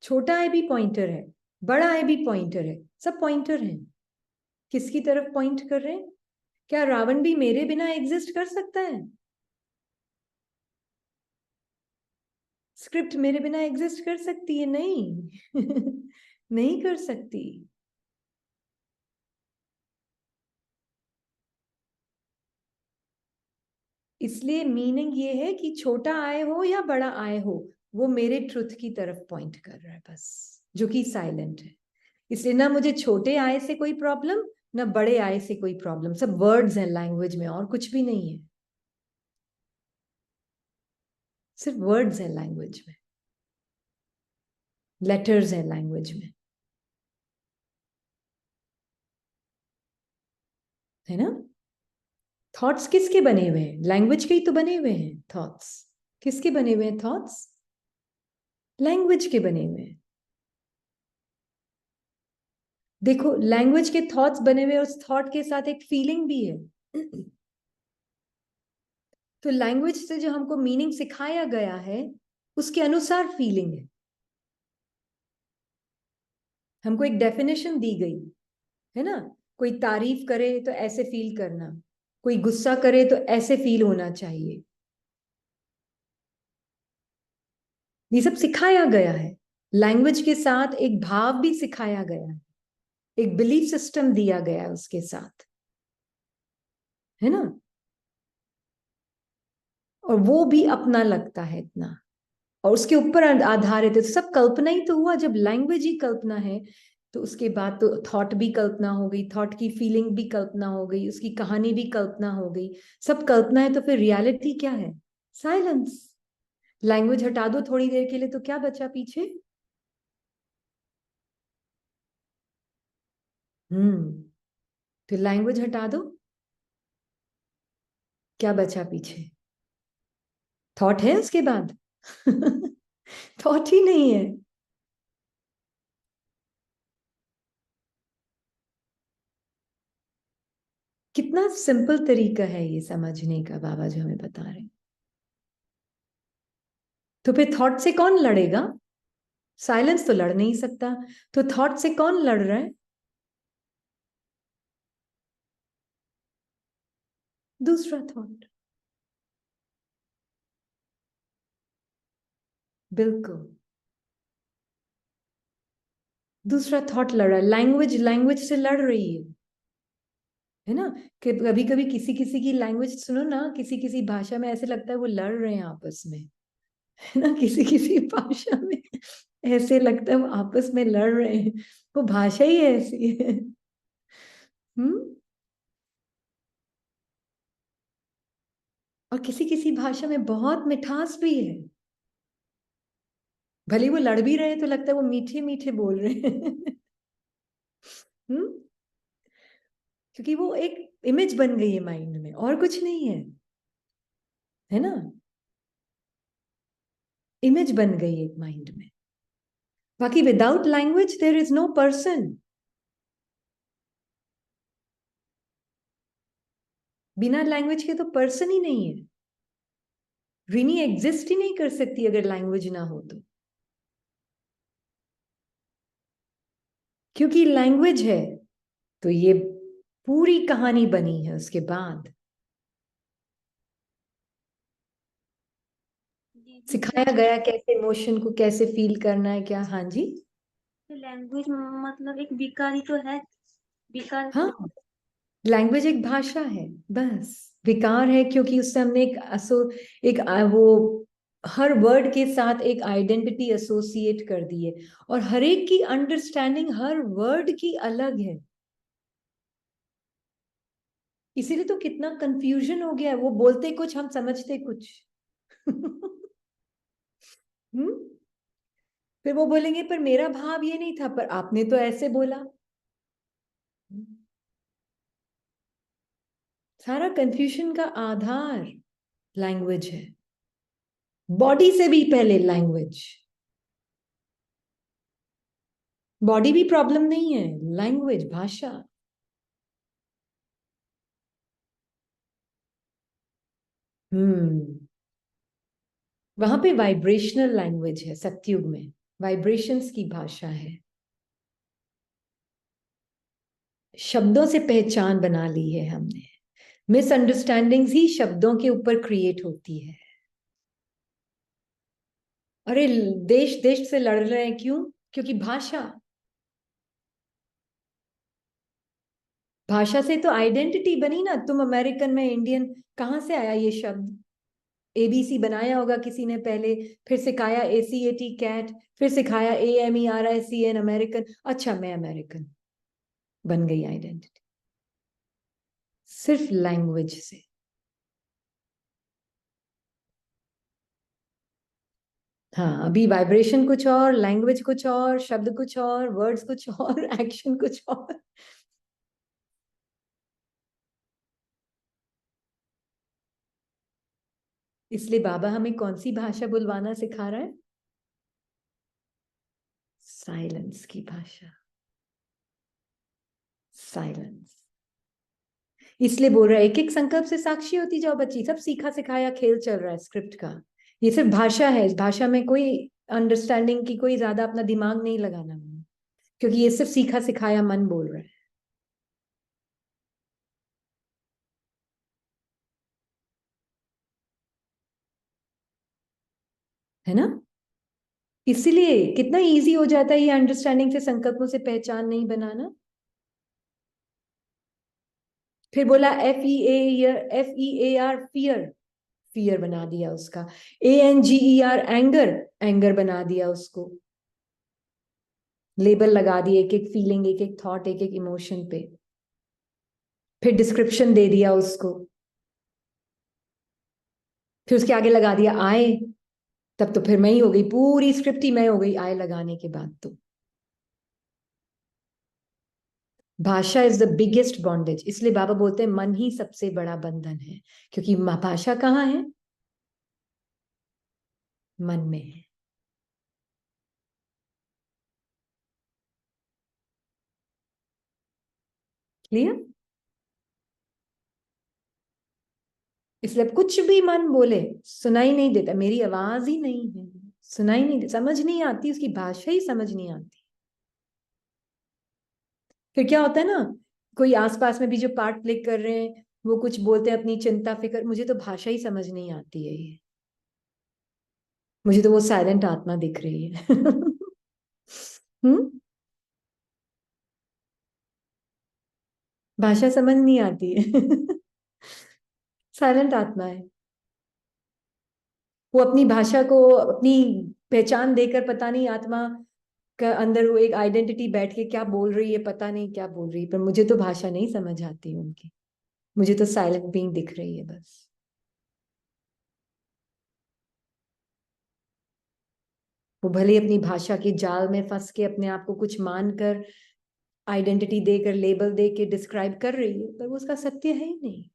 [SPEAKER 1] छोटा आय भी पॉइंटर है, बड़ा आय भी पॉइंटर है, सब पॉइंटर हैं। किसकी तरफ पॉइंट कर रहे हैं? क्या रावण भी मेरे बिना एग्जिस्ट कर सकता है? स्क्रिप्ट मेरे बिना एग्जिस्ट कर सकती है? नहीं। नहीं कर सकती। इसलिए मीनिंग ये है कि छोटा आय हो या बड़ा आय हो, वो मेरे ट्रुथ की तरफ पॉइंट कर रहा है बस, जो कि साइलेंट है। इसलिए ना मुझे छोटे आय से कोई प्रॉब्लम, ना बड़े आय से कोई प्रॉब्लम। सब वर्ड्स हैं लैंग्वेज में, और कुछ भी नहीं है। सिर्फ वर्ड्स हैं लैंग्वेज में, लेटर्स हैं लैंग्वेज में, है ना। थॉट्स किसके बने हुए हैं? लैंग्वेज के ही तो बने हुए हैं थॉट्स। किसके बने हुए हैं थॉट्स? लैंग्वेज के बने हुए हैं। देखो, लैंग्वेज के थॉट्स बने हुए, उस थॉट के साथ एक फीलिंग भी है। तो लैंग्वेज से जो हमको मीनिंग सिखाया गया है, उसके अनुसार फीलिंग है। हमको एक डेफिनेशन दी गई है ना, कोई तारीफ करे तो ऐसे फील करना, कोई गुस्सा करे तो ऐसे फील होना चाहिए। ये सब सिखाया गया है। लैंग्वेज के साथ एक भाव भी सिखाया गया है, एक बिलीफ सिस्टम दिया गया है उसके साथ, है ना। और वो भी अपना लगता है इतना, और उसके ऊपर आधारित है। तो सब कल्पना ही तो हुआ। जब लैंग्वेज ही कल्पना है, तो उसके बाद तो थॉट भी कल्पना हो गई, थॉट की फीलिंग भी कल्पना हो गई, उसकी कहानी भी कल्पना हो गई। सब कल्पना है, तो फिर रियलिटी क्या है? साइलेंस। लैंग्वेज हटा दो थोड़ी देर के लिए, तो क्या बचा पीछे? हम्म। तो लैंग्वेज हटा दो, क्या बचा पीछे? थॉट है उसके बाद? थॉट ही नहीं है। कितना सिंपल तरीका है ये समझने का, बाबा जो हमें बता रहे हैं। तो फिर थॉट से कौन लड़ेगा? साइलेंस तो लड़ नहीं सकता, तो थॉट से कौन लड़ रहा है? दूसरा थॉट। बिल्कुल। दूसरा थॉट लड़ रहा है, लैंग्वेज लैंग्वेज से लड़ रही है ना। कि कभी कभी किसी किसी की लैंग्वेज सुनो ना, किसी किसी भाषा में ऐसे लगता है वो लड़ रहे हैं आपस में, है ना। किसी किसी भाषा में ऐसे लगता है वो आपस में लड़ रहे हैं, वो भाषा ही ऐसी है। हम्म। और किसी किसी भाषा में बहुत मिठास भी है, भले वो लड़ भी रहे हैं तो लगता है वो मीठे मीठे बोल रहे हैं। हम्म। क्योंकि वो एक इमेज बन गई है माइंड में, और कुछ नहीं है, है ना। इमेज बन गई है माइंड में। बाकी without language there is no person. बिना लैंग्वेज के तो पर्सन ही नहीं है। रिनी एग्जिस्ट ही नहीं कर सकती अगर लैंग्वेज ना हो तो, क्योंकि लैंग्वेज है तो ये पूरी कहानी बनी है उसके बाद।
[SPEAKER 2] जी जी,
[SPEAKER 1] सिखाया
[SPEAKER 2] तो
[SPEAKER 1] गया कैसे इमोशन को कैसे फील करना है, क्या। हाँ जी।
[SPEAKER 2] लैंग्वेज मतलब एक विकार ही तो है, विकार।
[SPEAKER 1] हाँ, लैंग्वेज एक भाषा है, बस। विकार है क्योंकि उससे हमने वो हर वर्ड के साथ एक आइडेंटिटी एसोसिएट कर दी है, और हर एक की अंडरस्टैंडिंग हर वर्ड की अलग है। इसीलिए तो कितना कंफ्यूजन हो गया है, वो बोलते कुछ हम समझते कुछ। हम्म। फिर वो बोलेंगे पर मेरा भाव ये नहीं था, पर आपने तो ऐसे बोला। सारा कंफ्यूजन का आधार लैंग्वेज है, बॉडी से भी पहले लैंग्वेज। बॉडी भी प्रॉब्लम नहीं है, लैंग्वेज, भाषा। हम्म। वहां पे वाइब्रेशनल लैंग्वेज है, सतयुग में वाइब्रेशंस की भाषा है। शब्दों से पहचान बना ली है हमने। मिसअंडरस्टैंडिंग्स ही शब्दों के ऊपर क्रिएट होती है। अरे, देश देश से लड़ रहे हैं क्यों? क्योंकि भाषा। भाषा से तो आइडेंटिटी बनी ना, तुम अमेरिकन में इंडियन। कहाँ से आया ये शब्द? एबीसी बनाया होगा किसी ने पहले, फिर सिखाया ACAT कैट, फिर सिखाया AMERICAN अमेरिकन। अच्छा, मैं अमेरिकन, बन गई आइडेंटिटी सिर्फ लैंग्वेज से। हाँ, अभी वाइब्रेशन कुछ और, लैंग्वेज कुछ और, शब्द कुछ और, वर्ड्स कुछ और, एक्शन कुछ और। इसलिए बाबा हमें कौन सी भाषा बुलवाना सिखा रहा है? साइलेंस की भाषा। साइलेंस। इसलिए बोल रहा है एक एक संकल्प से साक्षी होती जाओ बच्ची, सब सीखा सिखाया खेल चल रहा है स्क्रिप्ट का। ये सिर्फ भाषा है, इस भाषा में कोई अंडरस्टैंडिंग की कोई ज्यादा अपना दिमाग नहीं लगाना, क्योंकि ये सिर्फ सीखा सिखाया मन बोल रहा है ना। इसीलिए कितना इजी हो जाता है ये अंडरस्टैंडिंग से संकल्पों से पहचान नहीं बनाना। फिर बोला FEAR, फियर। फियर बना दिया उसका। ANGER, anger. एंगर बना दिया उसको। लेबल लगा दिए एक एक फीलिंग, एक एक थॉट, एक एक इमोशन पे। फिर डिस्क्रिप्शन दे दिया उसको। फिर उसके आगे लगा दिया आए। तब तो फिर मैं ही हो गई, पूरी स्क्रिप्ट ही मैं हो गई आए लगाने के बाद तो। भाषा इज द बिगेस्ट बॉन्डेज, इसलिए बाबा बोलते हैं मन ही सबसे बड़ा बंधन है, क्योंकि भाषा कहाँ है? मन में है। क्लियर? इसलिए अब कुछ भी मन बोले सुनाई नहीं देता, मेरी आवाज ही नहीं है, सुनाई नहीं दे, समझ नहीं आती, उसकी भाषा ही समझ नहीं आती। फिर क्या होता है ना, कोई आसपास में भी जो पार्ट प्ले कर रहे हैं, वो कुछ बोलते हैं अपनी चिंता फिक्र, मुझे तो भाषा ही समझ नहीं आती है ये। मुझे तो वो साइलेंट आत्मा दिख रही है। हम्म। भाषा समझ नहीं आती है। साइलेंट आत्मा है। वो अपनी भाषा को अपनी पहचान देकर, पता नहीं आत्मा का अंदर वो एक आइडेंटिटी बैठ के क्या बोल रही है, पता नहीं क्या बोल रही है, पर मुझे तो भाषा नहीं समझ आती उनकी। मुझे तो साइलेंट बीइंग दिख रही है बस। वो भले ही अपनी भाषा के जाल में फंस के अपने आप को कुछ मानकर, आइडेंटिटी देकर, लेबल दे के डिस्क्राइब कर रही है, पर वो उसका सत्य है ही नहीं।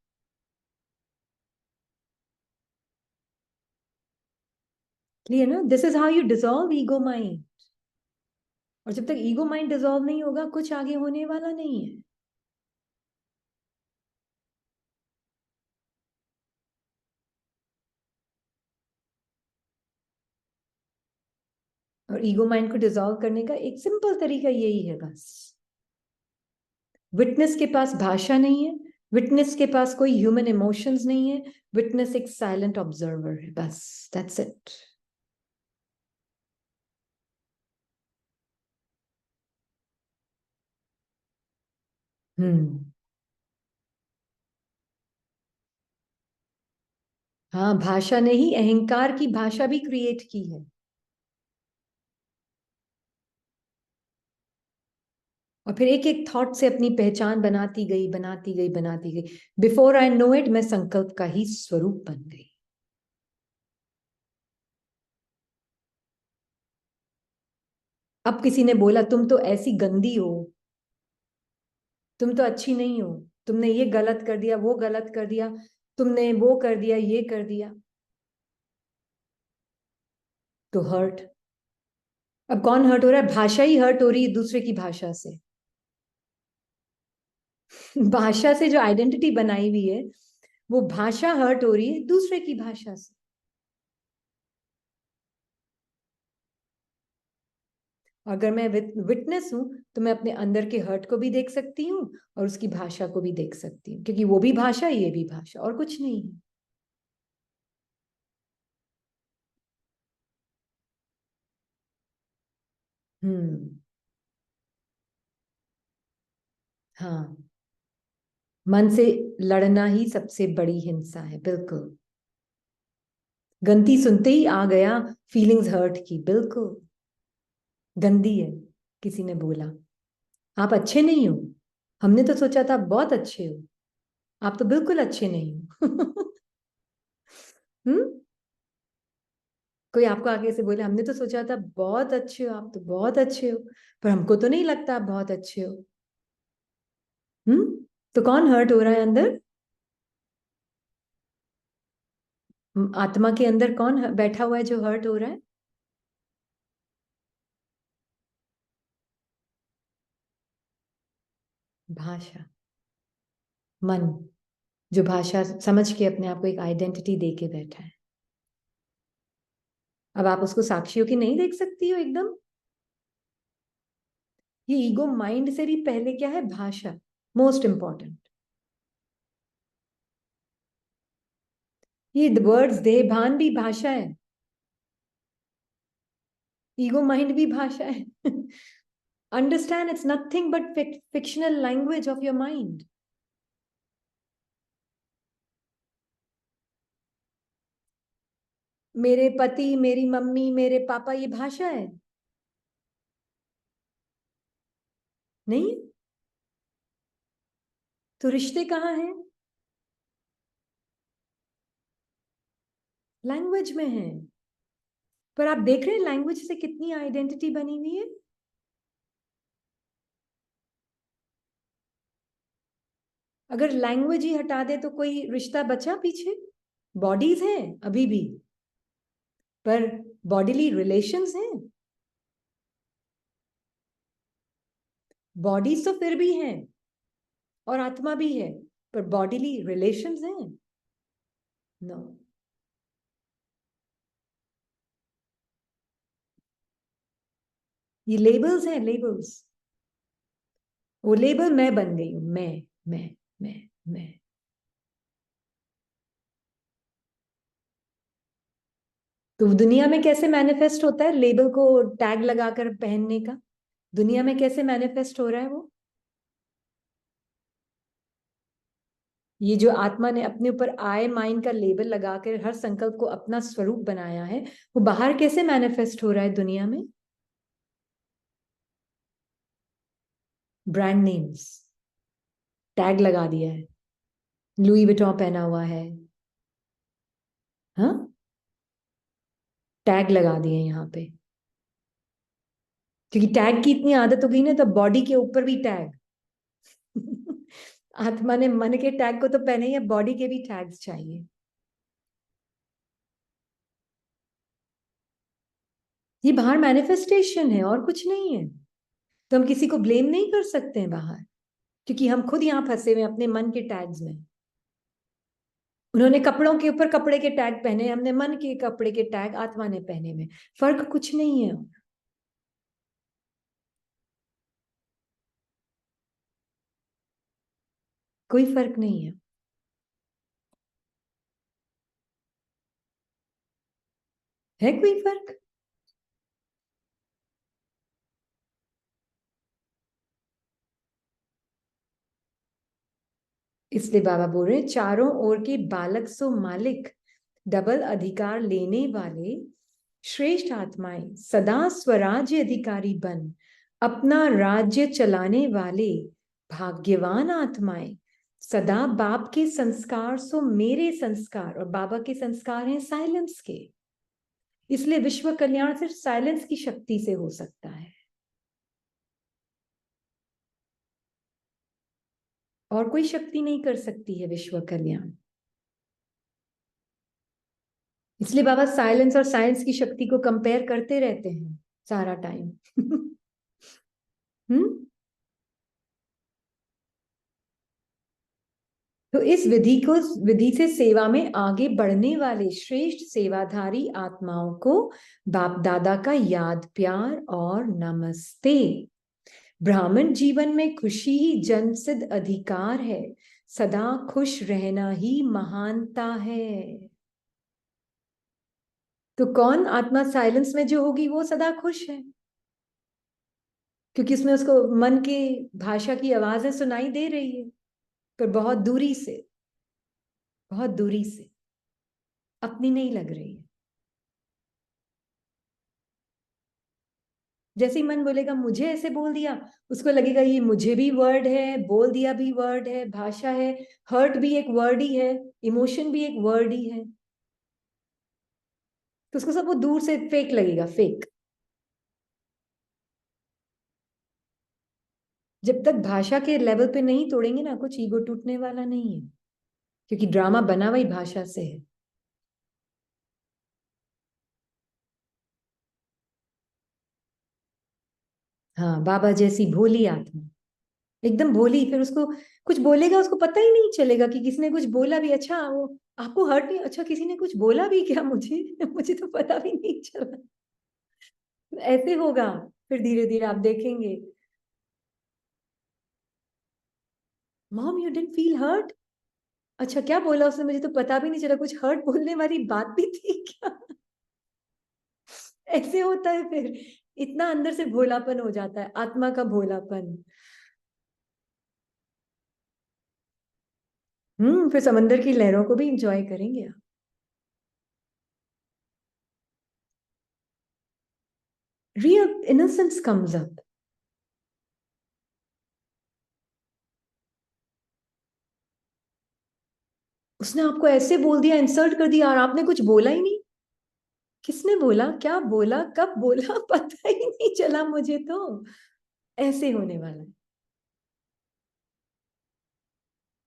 [SPEAKER 1] क्लियर ना? This is how you dissolve ego mind. और जब तक ईगो माइंड डिसॉल्व नहीं होगा, कुछ आगे होने वाला नहीं है। और ईगो माइंड को डिसॉल्व करने का एक सिंपल तरीका यही है बस। विटनेस के पास भाषा नहीं है, विटनेस के पास कोई ह्यूमन इमोशंस नहीं है, विटनेस एक साइलेंट ऑब्जर्वर है, बस दैट्स इट। हाँ, भाषा ने ही अहंकार की भाषा भी क्रिएट की है। और फिर एक एक थॉट से अपनी पहचान बनाती गई, बनाती गई, बनाती गई। बिफोर आई नो इट, मैं संकल्प का ही स्वरूप बन गई। अब किसी ने बोला तुम तो ऐसी गंदी हो, तुम तो अच्छी नहीं हो, तुमने ये गलत कर दिया, वो गलत कर दिया, तुमने वो कर दिया, ये कर दिया, तो हर्ट। अब कौन हर्ट हो रहा है? भाषा ही हर्ट हो रही है दूसरे की भाषा से। भाषा से जो आइडेंटिटी बनाई हुई है, वो भाषा हर्ट हो रही है दूसरे की भाषा से। अगर मैं विटनेस हूं, तो मैं अपने अंदर के हर्ट को भी देख सकती हूँ और उसकी भाषा को भी देख सकती हूँ, क्योंकि वो भी भाषा, ये भी भाषा, और कुछ नहीं है। हम्म। हाँ, मन से लड़ना ही सबसे बड़ी हिंसा है, बिल्कुल। गलती सुनते ही आ गया फीलिंग्स हर्ट की, बिल्कुल गंदी है। किसी ने बोला आप अच्छे नहीं हो, हमने तो सोचा था आप बहुत अच्छे हो, आप तो बिल्कुल अच्छे नहीं हो। हम्म। कोई आपको आगे से बोले हमने तो सोचा था बहुत अच्छे हो, आप तो बहुत अच्छे हो, पर हमको तो नहीं लगता आप बहुत अच्छे हो। हम्म। तो कौन हर्ट हो रहा है अंदर? आत्मा के अंदर कौन बैठा हुआ है जो हर्ट हो रहा है? भाषा, मन, जो भाषा समझ के अपने आप को एक आइडेंटिटी दे के बैठा है। अब आप उसको साक्षियों की नहीं देख सकती हो एकदम। ये ईगो माइंड से भी पहले क्या है? भाषा, मोस्ट इंपॉर्टेंट। ये वर्ड्स देह भान भी भाषा है, ईगो माइंड भी भाषा है। Understand, it's nothing but fictional language of your mind. मेरे पति, मेरी मम्मी, मेरे पापा, ये भाषा है नहीं? तो रिश्ते कहाँ हैं? लैंग्वेज में है। पर आप देख रहे हैं लैंग्वेज से कितनी आइडेंटिटी बनी हुई है। अगर लैंग्वेज ही हटा दे तो कोई रिश्ता बचा पीछे? बॉडीज हैं अभी भी, पर बॉडीली रिलेशंस हैं। बॉडीज तो फिर भी हैं और आत्मा भी है, पर बॉडीली रिलेशंस हैं? नो। ये लेबल्स हैं, लेबल्स। वो लेबल मैं बन गई हूं, मैं मैं। तो दुनिया में कैसे मैनिफेस्ट होता है लेबल को टैग लगाकर पहनने का? दुनिया में कैसे मैनिफेस्ट हो रहा है वो? ये जो आत्मा ने अपने ऊपर आई माइंड का लेबल लगाकर हर संकल्प को अपना स्वरूप बनाया है, वो बाहर कैसे मैनिफेस्ट हो रहा है दुनिया में? ब्रांड नेम्स, टैग लगा दिया है, लुई विटॉन पहना हुआ है। हाँ, टैग लगा दिए यहाँ पे, क्योंकि टैग की इतनी आदत हो गई ना, तो बॉडी के ऊपर भी टैग। आत्मा ने मन के टैग को तो पहने ही है, बॉडी के भी टैग्स चाहिए। ये बाहर मैनिफेस्टेशन है और कुछ नहीं है। तो हम किसी को ब्लेम नहीं कर सकते हैं बाहर, क्योंकि हम खुद यहाँ फंसे हुए अपने मन के टैग्स में। उन्होंने कपड़ों के ऊपर कपड़े के टैग पहने, हमने मन के कपड़े के टैग आत्मा ने पहने में। फर्क कुछ नहीं है। कोई फर्क नहीं है। है कोई फर्क? इसलिए बाबा बोल रहे चारों ओर के बालक सो मालिक, डबल अधिकार लेने वाले श्रेष्ठ आत्माएं सदा स्वराज्य अधिकारी बन अपना राज्य चलाने वाले भाग्यवान आत्माएं सदा बाप के संस्कार सो मेरे संस्कार, और बाबा के संस्कार हैं साइलेंस के। इसलिए विश्व कल्याण सिर्फ साइलेंस की शक्ति से हो सकता है, और कोई शक्ति नहीं कर सकती है विश्व कल्याण। इसलिए बाबा साइलेंस और साइंस की शक्ति को कंपेयर करते रहते हैं सारा टाइम। हम्म। तो इस विधि से सेवा में आगे बढ़ने वाले श्रेष्ठ सेवाधारी आत्माओं को बाप दादा का याद प्यार और नमस्ते। ब्राह्मण जीवन में खुशी ही जन्मसिद्ध अधिकार है, सदा खुश रहना ही महानता है। तो कौन आत्मा साइलेंस में जो होगी वो सदा खुश है, क्योंकि उसमें उसको मन की भाषा की आवाजें सुनाई दे रही है, पर बहुत दूरी से, बहुत दूरी से, अपनी नहीं लग रही है। जैसे ही मन बोलेगा मुझे ऐसे बोल दिया, उसको लगेगा ये मुझे भी वर्ड है, बोल दिया भी वर्ड है, भाषा है, हर्ट भी एक वर्ड ही है, इमोशन भी एक वर्ड ही है, तो उसको सब वो दूर से फेक लगेगा, फेक। जब तक भाषा के लेवल पे नहीं तोड़ेंगे ना, कुछ ईगो टूटने वाला नहीं है, क्योंकि ड्रामा बना हुआ ही भाषा से है। हाँ, बाबा जैसी भोली आत्मा, एकदम भोली, फिर उसको कुछ बोलेगा उसको पता ही नहीं चलेगा कि किसने कुछ बोला भी। अच्छा वो आपको हर्ट नहीं, अच्छा किसी ने कुछ बोला भी क्या मुझे? मुझे तो पता भी नहीं चला। ऐसे होगा, फिर धीरे धीरे आप देखेंगे, mom you didn't feel hurt, अच्छा क्या बोला उसने, मुझे तो पता भी नहीं चला, कुछ हर्ट बोलने वाली बात भी थी क्या? ऐसे होता है फिर, इतना अंदर से भोलापन हो जाता है, आत्मा का भोलापन। फिर समंदर की लहरों को भी इंजॉय करेंगे आप। Real innocence comes up. उसने आपको ऐसे बोल दिया, इंसल्ट कर दिया, और आपने कुछ बोला ही नहीं। किसने बोला, क्या बोला, कब बोला, पता ही नहीं चला मुझे तो। ऐसे होने वाला है,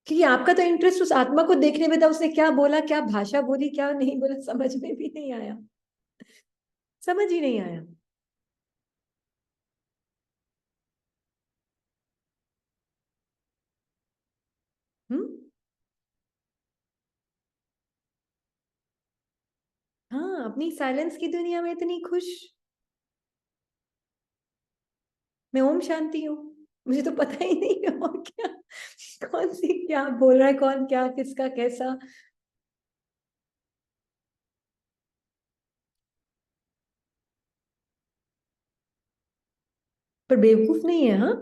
[SPEAKER 1] क्योंकि आपका तो इंटरेस्ट उस आत्मा को देखने में था, उसने क्या बोला, क्या भाषा बोली, क्या नहीं बोला, समझ में भी नहीं आया, समझ ही नहीं आया। हम्म। हाँ, अपनी साइलेंस की दुनिया में इतनी खुश। मैं ओम शांति हूँ, मुझे तो पता ही नहीं है और क्या, कौन सी क्या बोल रहा है, कौन क्या, किसका कैसा। पर बेवकूफ नहीं है, हाँ,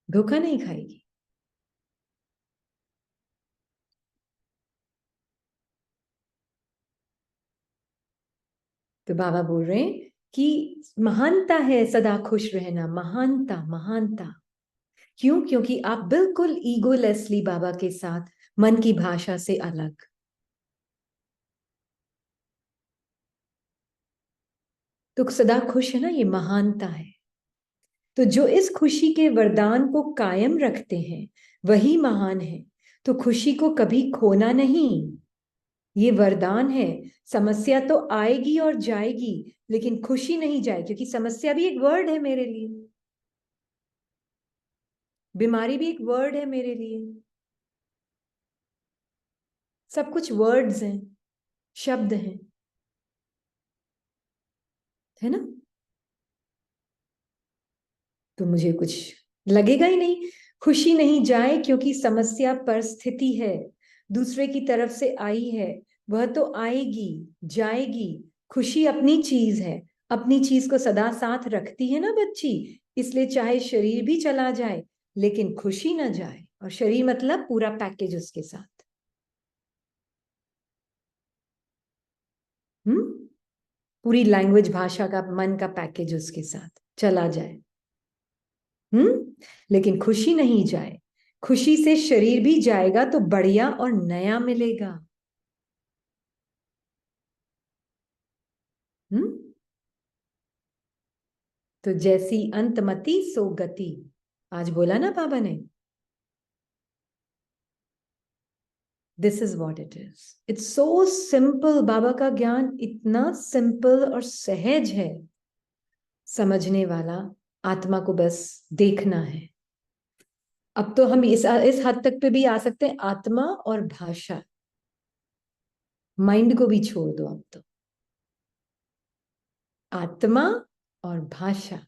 [SPEAKER 1] धोखा नहीं खाएगी। तो बाबा बोल रहे हैं कि महानता है सदा खुश रहना, महानता, महानता। क्यों? क्योंकि आप बिल्कुल ईगोलेसली बाबा के साथ, मन की भाषा से अलग। तो सदा खुश है ना, ये महानता है। तो जो इस खुशी के वरदान को कायम रखते हैं वही महान है। तो खुशी को कभी खोना नहीं, ये वरदान है। समस्या तो आएगी और जाएगी, लेकिन खुशी नहीं जाए, क्योंकि समस्या भी एक वर्ड है मेरे लिए, बीमारी भी एक वर्ड है मेरे लिए, सब कुछ वर्ड्स हैं, शब्द हैं, है ना? तो मुझे कुछ लगेगा ही नहीं। खुशी नहीं जाए क्योंकि समस्या परिस्थिति है, दूसरे की तरफ से आई है, वह तो आएगी जाएगी। खुशी अपनी चीज है, अपनी चीज को सदा साथ रखती है ना बच्ची, इसलिए चाहे शरीर भी चला जाए लेकिन खुशी ना जाए। और शरीर मतलब पूरा पैकेज उसके साथ। पूरी लैंग्वेज भाषा का मन का पैकेज उसके साथ चला जाए। लेकिन खुशी नहीं जाए। खुशी से शरीर भी जाएगा तो बढ़िया और नया मिलेगा। तो जैसी अंतमति सो गति, आज बोला ना बाबा ने। This is what it is. It's so simple. बाबा का ज्ञान इतना सिंपल और सहज है, समझने वाला आत्मा को बस देखना है। अब तो हम इस हद तक पे भी आ सकते हैं, आत्मा और भाषा, माइंड को भी छोड़ दो अब तो। आत्मा और भाषा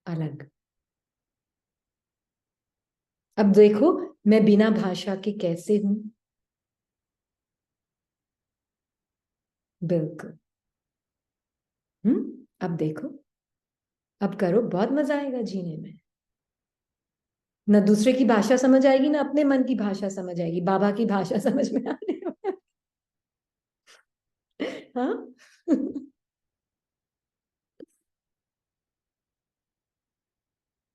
[SPEAKER 1] अलग। अब देखो मैं बिना भाषा के कैसे हूं। बिल्कुल। अब देखो, अब करो, बहुत मजा आएगा जीने में। ना दूसरे की भाषा समझ आएगी, ना अपने मन की भाषा समझ आएगी, बाबा की भाषा समझ में आने वाली। हाँ।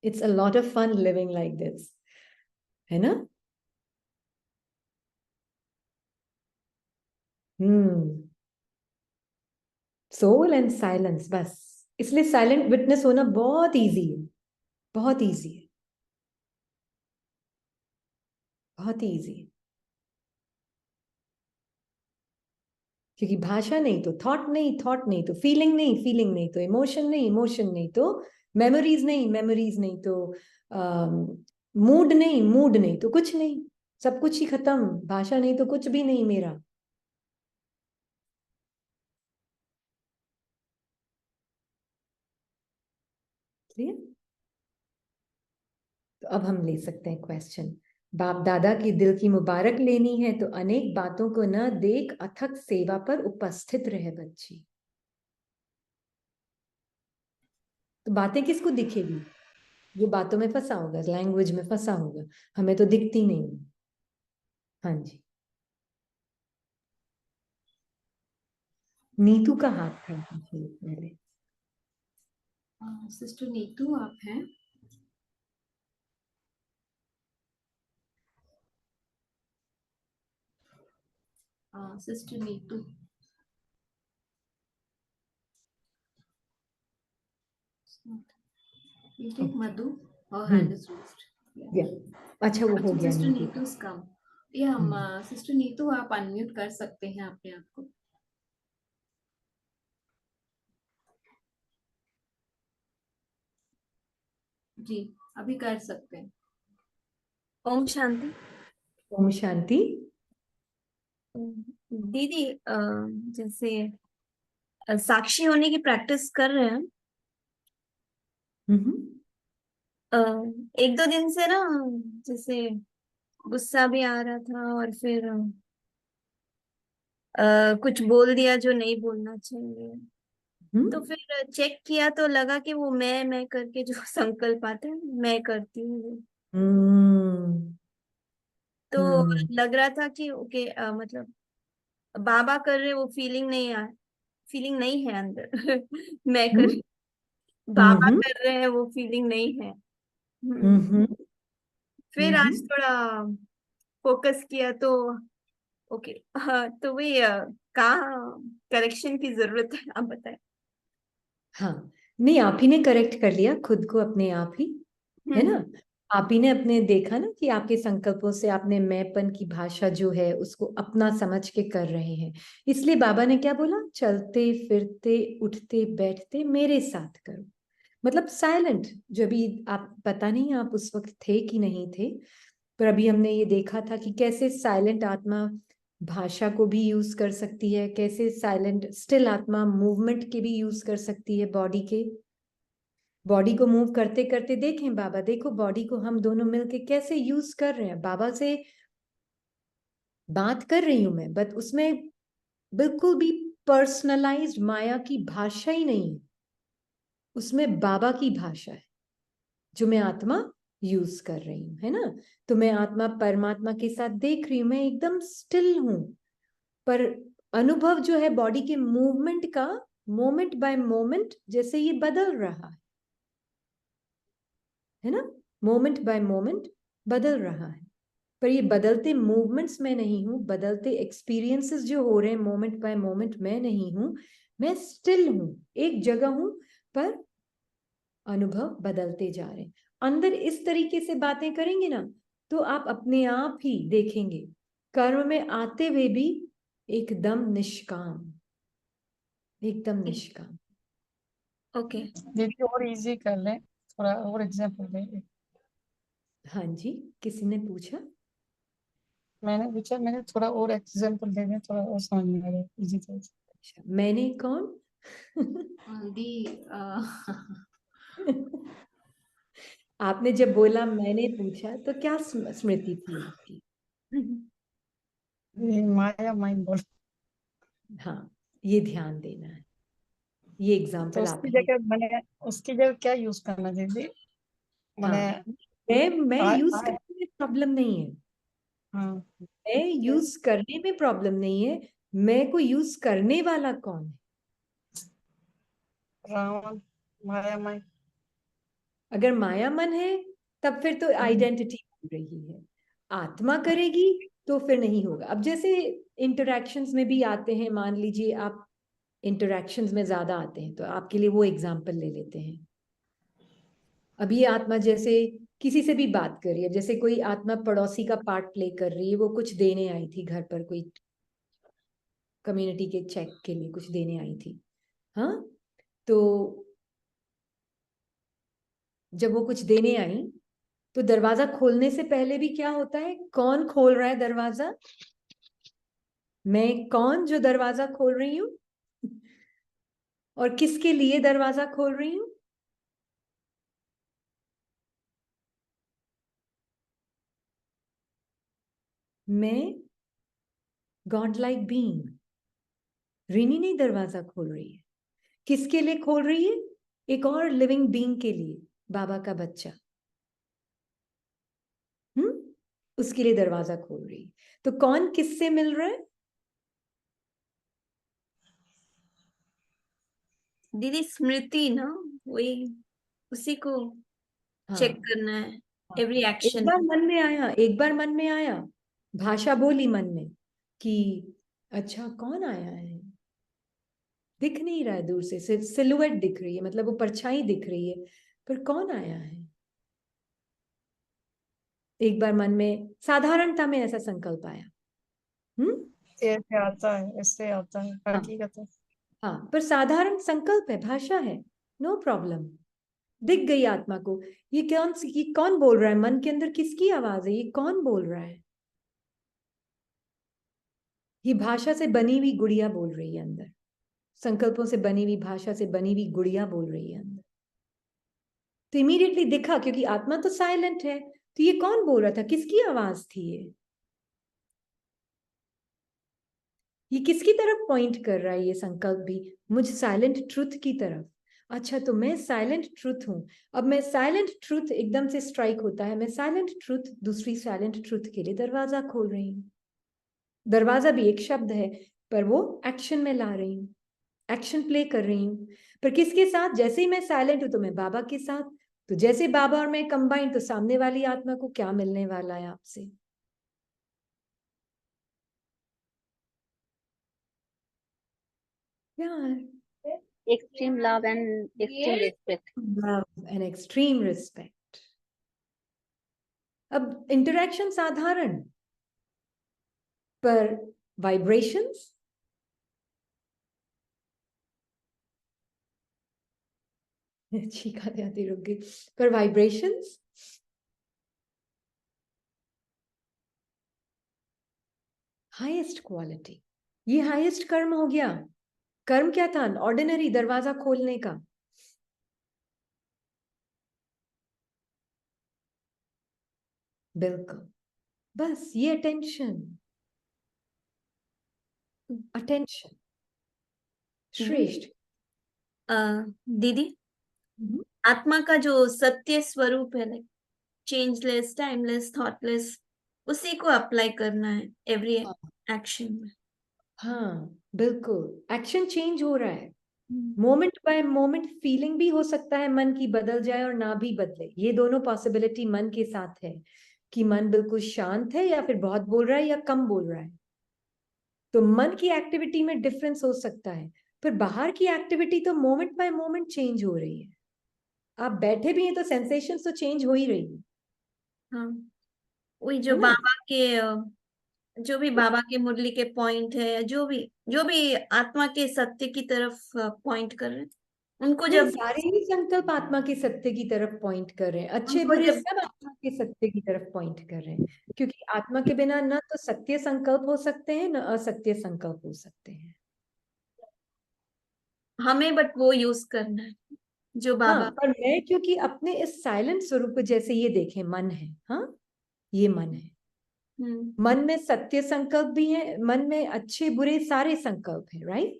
[SPEAKER 1] It's a lot of fun living like this, है ना। सोल एंड साइलेंस, बस इसलिए साइलेंट विटनेस होना बहुत इजी है, बहुत इजी है, बहुत इजी है। क्योंकि भाषा नहीं तो थॉट नहीं, थॉट नहीं तो फीलिंग नहीं, फीलिंग नहीं तो इमोशन नहीं, इमोशन नहीं तो मेमोरीज नहीं, मेमोरीज नहीं तो मूड नहीं, मूड नहीं तो कुछ नहीं। सब कुछ ही खत्म, भाषा नहीं तो कुछ भी नहीं मेरा। क्लियर। तो अब हम ले सकते हैं क्वेश्चन। बाप दादा की दिल की मुबारक लेनी है तो अनेक बातों को न देख, अथक सेवा पर उपस्थित रहे बच्ची। तो बातें किसको दिखेगी? जो बातों में फंसा होगा, लैंग्वेज में फंसा होगा, हमें तो दिखती नहीं। हाँ जी। नीतू का हाथ खड़ा कीजिए पहले।
[SPEAKER 3] सिस्टर नीतू आप हैं? Sister Neetu. You take Madhu. Her hand is raised.
[SPEAKER 1] या अच्छा, वो हो गया
[SPEAKER 3] सिस्टर
[SPEAKER 1] नीतू।
[SPEAKER 3] नीतू's come. या सिस्टर नीतू आप अनम्यूट कर सकते हैं अपने आप को। जी अभी कर सकते हैं।
[SPEAKER 2] ओम शांति।
[SPEAKER 1] ओम शांति।
[SPEAKER 2] दीदी जैसे साक्षी होने की प्रैक्टिस कर रहे हैं। एक दो दिन से ना, जैसे गुस्सा भी आ रहा था और फिर कुछ बोल दिया जो नहीं बोलना चाहिए। तो फिर चेक किया तो लगा कि वो मैं करके जो संकल्प आता है मैं करती हूँ। तो लग रहा था कि ओके, मतलब बाबा कर रहे वो फीलिंग नहीं आ, फीलिंग नहीं है अंदर। मैं कर, बाबा कर रहे हैं वो फीलिंग नहीं है। फिर आज थोड़ा फोकस किया तो ओके। हाँ तो वही कहाँ करेक्शन की जरूरत है, आप बताएं।
[SPEAKER 1] हाँ, नहीं आप ही ने करेक्ट कर लिया खुद को अपने आप ही, है ना। आप ही ने अपने देखा ना कि आपके संकल्पों से आपने मैंपन की भाषा जो है उसको अपना समझ के कर रहे हैं। इसलिए बाबा ने क्या बोला, चलते फिरते उठते बैठते मेरे साथ करो। मतलब साइलेंट, जो भी आप पता नहीं आप उस वक्त थे कि नहीं थे, पर अभी हमने ये देखा था कि कैसे साइलेंट आत्मा भाषा को भी यूज कर सकती है, कैसे साइलेंट स्टिल आत्मा मूवमेंट के भी यूज कर सकती है, बॉडी को मूव करते करते देखें बाबा, देखो बॉडी को हम दोनों मिलके कैसे यूज कर रहे हैं। बाबा से बात कर रही हूं मैं, बट उसमें बिल्कुल भी पर्सनलाइज्ड माया की भाषा ही नहीं है, उसमें बाबा की भाषा है जो मैं आत्मा यूज कर रही हूँ, है ना। तो मैं आत्मा परमात्मा के साथ देख रही हूँ, मैं एकदम स्टिल हूं, पर अनुभव जो है बॉडी के मूवमेंट का, मोमेंट बाय मोमेंट जैसे ये बदल रहा है ना, मोमेंट बाय मोमेंट बदल रहा है। पर ये बदलते मूवमेंट्स में नहीं हूं, बदलते एक्सपीरियंसेस जो हो रहे हैं मोमेंट बाय मोमेंट मैं नहीं हूं, मैं स्टिल हूं, एक जगह हूं, पर अनुभव बदलते जा रहे हैं। अंदर इस तरीके से बातें करेंगे ना तो आप अपने आप ही देखेंगे कर्म में आते हुए भी एकदम निष्काम, एकदम निष्काम।
[SPEAKER 2] ओके
[SPEAKER 4] दीदी और इजी कर लें, थोड़ा और एग्जांपल देंगे।
[SPEAKER 1] हाँ जी, किसी ने पूछा?
[SPEAKER 4] मैंने पूछा, मैंने थोड़ा और एग्जांपल दे दें, थोड़ा और समझ में आ जाए इजी तरह से।
[SPEAKER 1] अच्छा, मैंने कौन?
[SPEAKER 3] दी
[SPEAKER 1] आपने जब बोला मैंने पूछा तो क्या स्मृति थी आपकी?
[SPEAKER 4] ये माया माइंड बोल,
[SPEAKER 1] हाँ, ये ध्यान देना है, ये
[SPEAKER 4] तो
[SPEAKER 1] एग्जाम्पल
[SPEAKER 4] उसकी
[SPEAKER 1] आपने।
[SPEAKER 4] जगह मैंने, उसकी जगह क्या यूज करना दीदी? मैंने
[SPEAKER 1] हाँ, मैं
[SPEAKER 4] आ,
[SPEAKER 1] यूज
[SPEAKER 4] आ,
[SPEAKER 1] करने में प्रॉब्लम नहीं है,
[SPEAKER 4] हाँ,
[SPEAKER 1] मैं यूज करने में प्रॉब्लम नहीं है, मैं को यूज करने वाला कौन है?
[SPEAKER 4] रावण, माया माइंड।
[SPEAKER 1] अगर माया मन है तब फिर तो आइडेंटिटी बन रही है, आत्मा करेगी तो फिर नहीं होगा। अब जैसे इंटरैक्शंस में भी आते हैं, मान लीजिए आप इंटरैक्शंस में ज्यादा आते हैं तो आपके लिए वो एग्जाम्पल ले लेते हैं। अब ये आत्मा जैसे किसी से भी बात कर रही है, जैसे कोई आत्मा पड़ोसी का पार्ट प्ले कर रही है, वो कुछ देने आई थी घर पर, कोई कम्युनिटी के चेक के लिए कुछ देने आई थी। हाँ, तो जब वो कुछ देने आई तो दरवाजा खोलने से पहले भी क्या होता है, कौन खोल रहा है दरवाजा? मैं कौन जो दरवाजा खोल रही हूं, और किसके लिए दरवाजा खोल रही हूं? मैं गॉड लाइक बीइंग, रीनी नहीं दरवाजा खोल रही है, किसके लिए खोल रही है? एक और लिविंग बीइंग के लिए, बाबा का बच्चा। उसके लिए दरवाजा खोल रही है। तो कौन किससे मिल रहा है?
[SPEAKER 2] दीदी स्मृति ना, वही उसी को चेक
[SPEAKER 1] हाँ,
[SPEAKER 2] करना है
[SPEAKER 1] हाँ।
[SPEAKER 2] एवरी
[SPEAKER 1] एक
[SPEAKER 2] एक्शन।
[SPEAKER 1] बार मन में आया, एक बार मन में आया, भाषा बोली मन में कि अच्छा कौन आया है, दिख नहीं रहा है, दूर से सिर्फ सिलुएट दिख रही है, मतलब वो परछाई दिख रही है, पर कौन आया है? एक बार मन में साधारणता में ऐसा संकल्प आया।
[SPEAKER 4] ऐसे आता है, ऐसे आता है,
[SPEAKER 1] हाँ,
[SPEAKER 4] हकीकत है।
[SPEAKER 1] हाँ, पर साधारण संकल्प है, भाषा है, नो प्रॉब्लम। दिख गई आत्मा को, ये कौन बोल रहा है, मन के अंदर किसकी आवाज है, ये कौन बोल रहा है? ये भाषा से बनी हुई गुड़िया बोल रही है अंदर, संकल्पों से बनी हुई, भाषा से बनी हुई गुड़िया बोल रही है अंदर। तो इमीडिएटली दिखा, क्योंकि आत्मा तो साइलेंट है, तो ये कौन बोल रहा था, किसकी आवाज थी ये किसकी तरफ पॉइंट कर रहा है ये संकल्प भी? मुझ साइलेंट ट्रुथ की तरफ। अच्छा, तो मैं साइलेंट ट्रुथ हूं। अब मैं साइलेंट ट्रुथ एकदम से स्ट्राइक होता है, मैं साइलेंट ट्रुथ दूसरी साइलेंट ट्रुथ के लिए दरवाजा खोल रही हूँ। दरवाजा भी एक शब्द है, पर वो एक्शन में ला रही हूँ, एक्शन प्ले कर रही हूँ। पर किसके साथ? जैसे ही मैं साइलेंट हूं तो मैं बाबा के साथ, तो जैसे बाबा और मैं कंबाइन, तो सामने वाली आत्मा को क्या मिलने वाला है आपसे? प्यार,
[SPEAKER 5] extreme love and extreme respect.
[SPEAKER 1] love and extreme respect. अब इंटरेक्शन साधारण, पर वाइब्रेशंस, छींक आते आते रुक गई, पर वाइब्रेशंस हाईएस्ट क्वालिटी। ये हाईएस्ट कर्म हो गया। कर्म क्या था? ऑर्डिनरी दरवाजा खोलने का। बिल्कुल, बस ये अटेंशन, अटेंशन श्रेष्ठ।
[SPEAKER 2] दीदी, आत्मा का जो सत्य स्वरूप है, लाइक चेंजलेस, टाइमलेस, थॉटलेस, उसी को अप्लाई करना है एवरी एक्शन में।
[SPEAKER 1] हाँ बिल्कुल, एक्शन चेंज हो रहा है मोमेंट बाय मोमेंट। फीलिंग भी हो सकता है मन की बदल जाए और ना भी बदले। ये दोनों पॉसिबिलिटी मन के साथ है कि मन बिल्कुल शांत है या फिर बहुत बोल रहा है या कम बोल रहा है। तो मन की एक्टिविटी में डिफरेंस हो सकता है, पर बाहर की एक्टिविटी तो मोमेंट बाय मोमेंट चेंज हो रही है। आप बैठे भी हैं तो सेंसेशंस तो चेंज हो ही रही है।
[SPEAKER 2] हाँ, वही जो
[SPEAKER 1] है ना?
[SPEAKER 2] बाबा के जो भी बाबा के मुरली के पॉइंट है, जो भी आत्मा के सत्य की तरफ पॉइंट कर रहे हैं, उनको
[SPEAKER 1] नहीं,
[SPEAKER 2] जब
[SPEAKER 1] सारे ही संकल्प आत्मा के सत्य की तरफ पॉइंट कर रहे हैं। अच्छे
[SPEAKER 2] उनको
[SPEAKER 1] बुरे
[SPEAKER 2] जब
[SPEAKER 1] सब आत्मा के सत्य की तरफ पॉइंट कर रहे हैं, क्योंकि आत्मा के बिना न तो सत्य संकल्प हो सकते हैं न असत्य संकल्प हो सकते हैं।
[SPEAKER 2] हमें बट वो यूज करना है जो
[SPEAKER 1] हाँ,
[SPEAKER 2] बाबा।
[SPEAKER 1] पर मैं क्योंकि अपने इस साइलेंट स्वरूप को, जैसे ये देखें, मन है, हाँ ये मन है। मन में सत्य संकल्प भी है, मन में अच्छे बुरे सारे संकल्प है, राइट?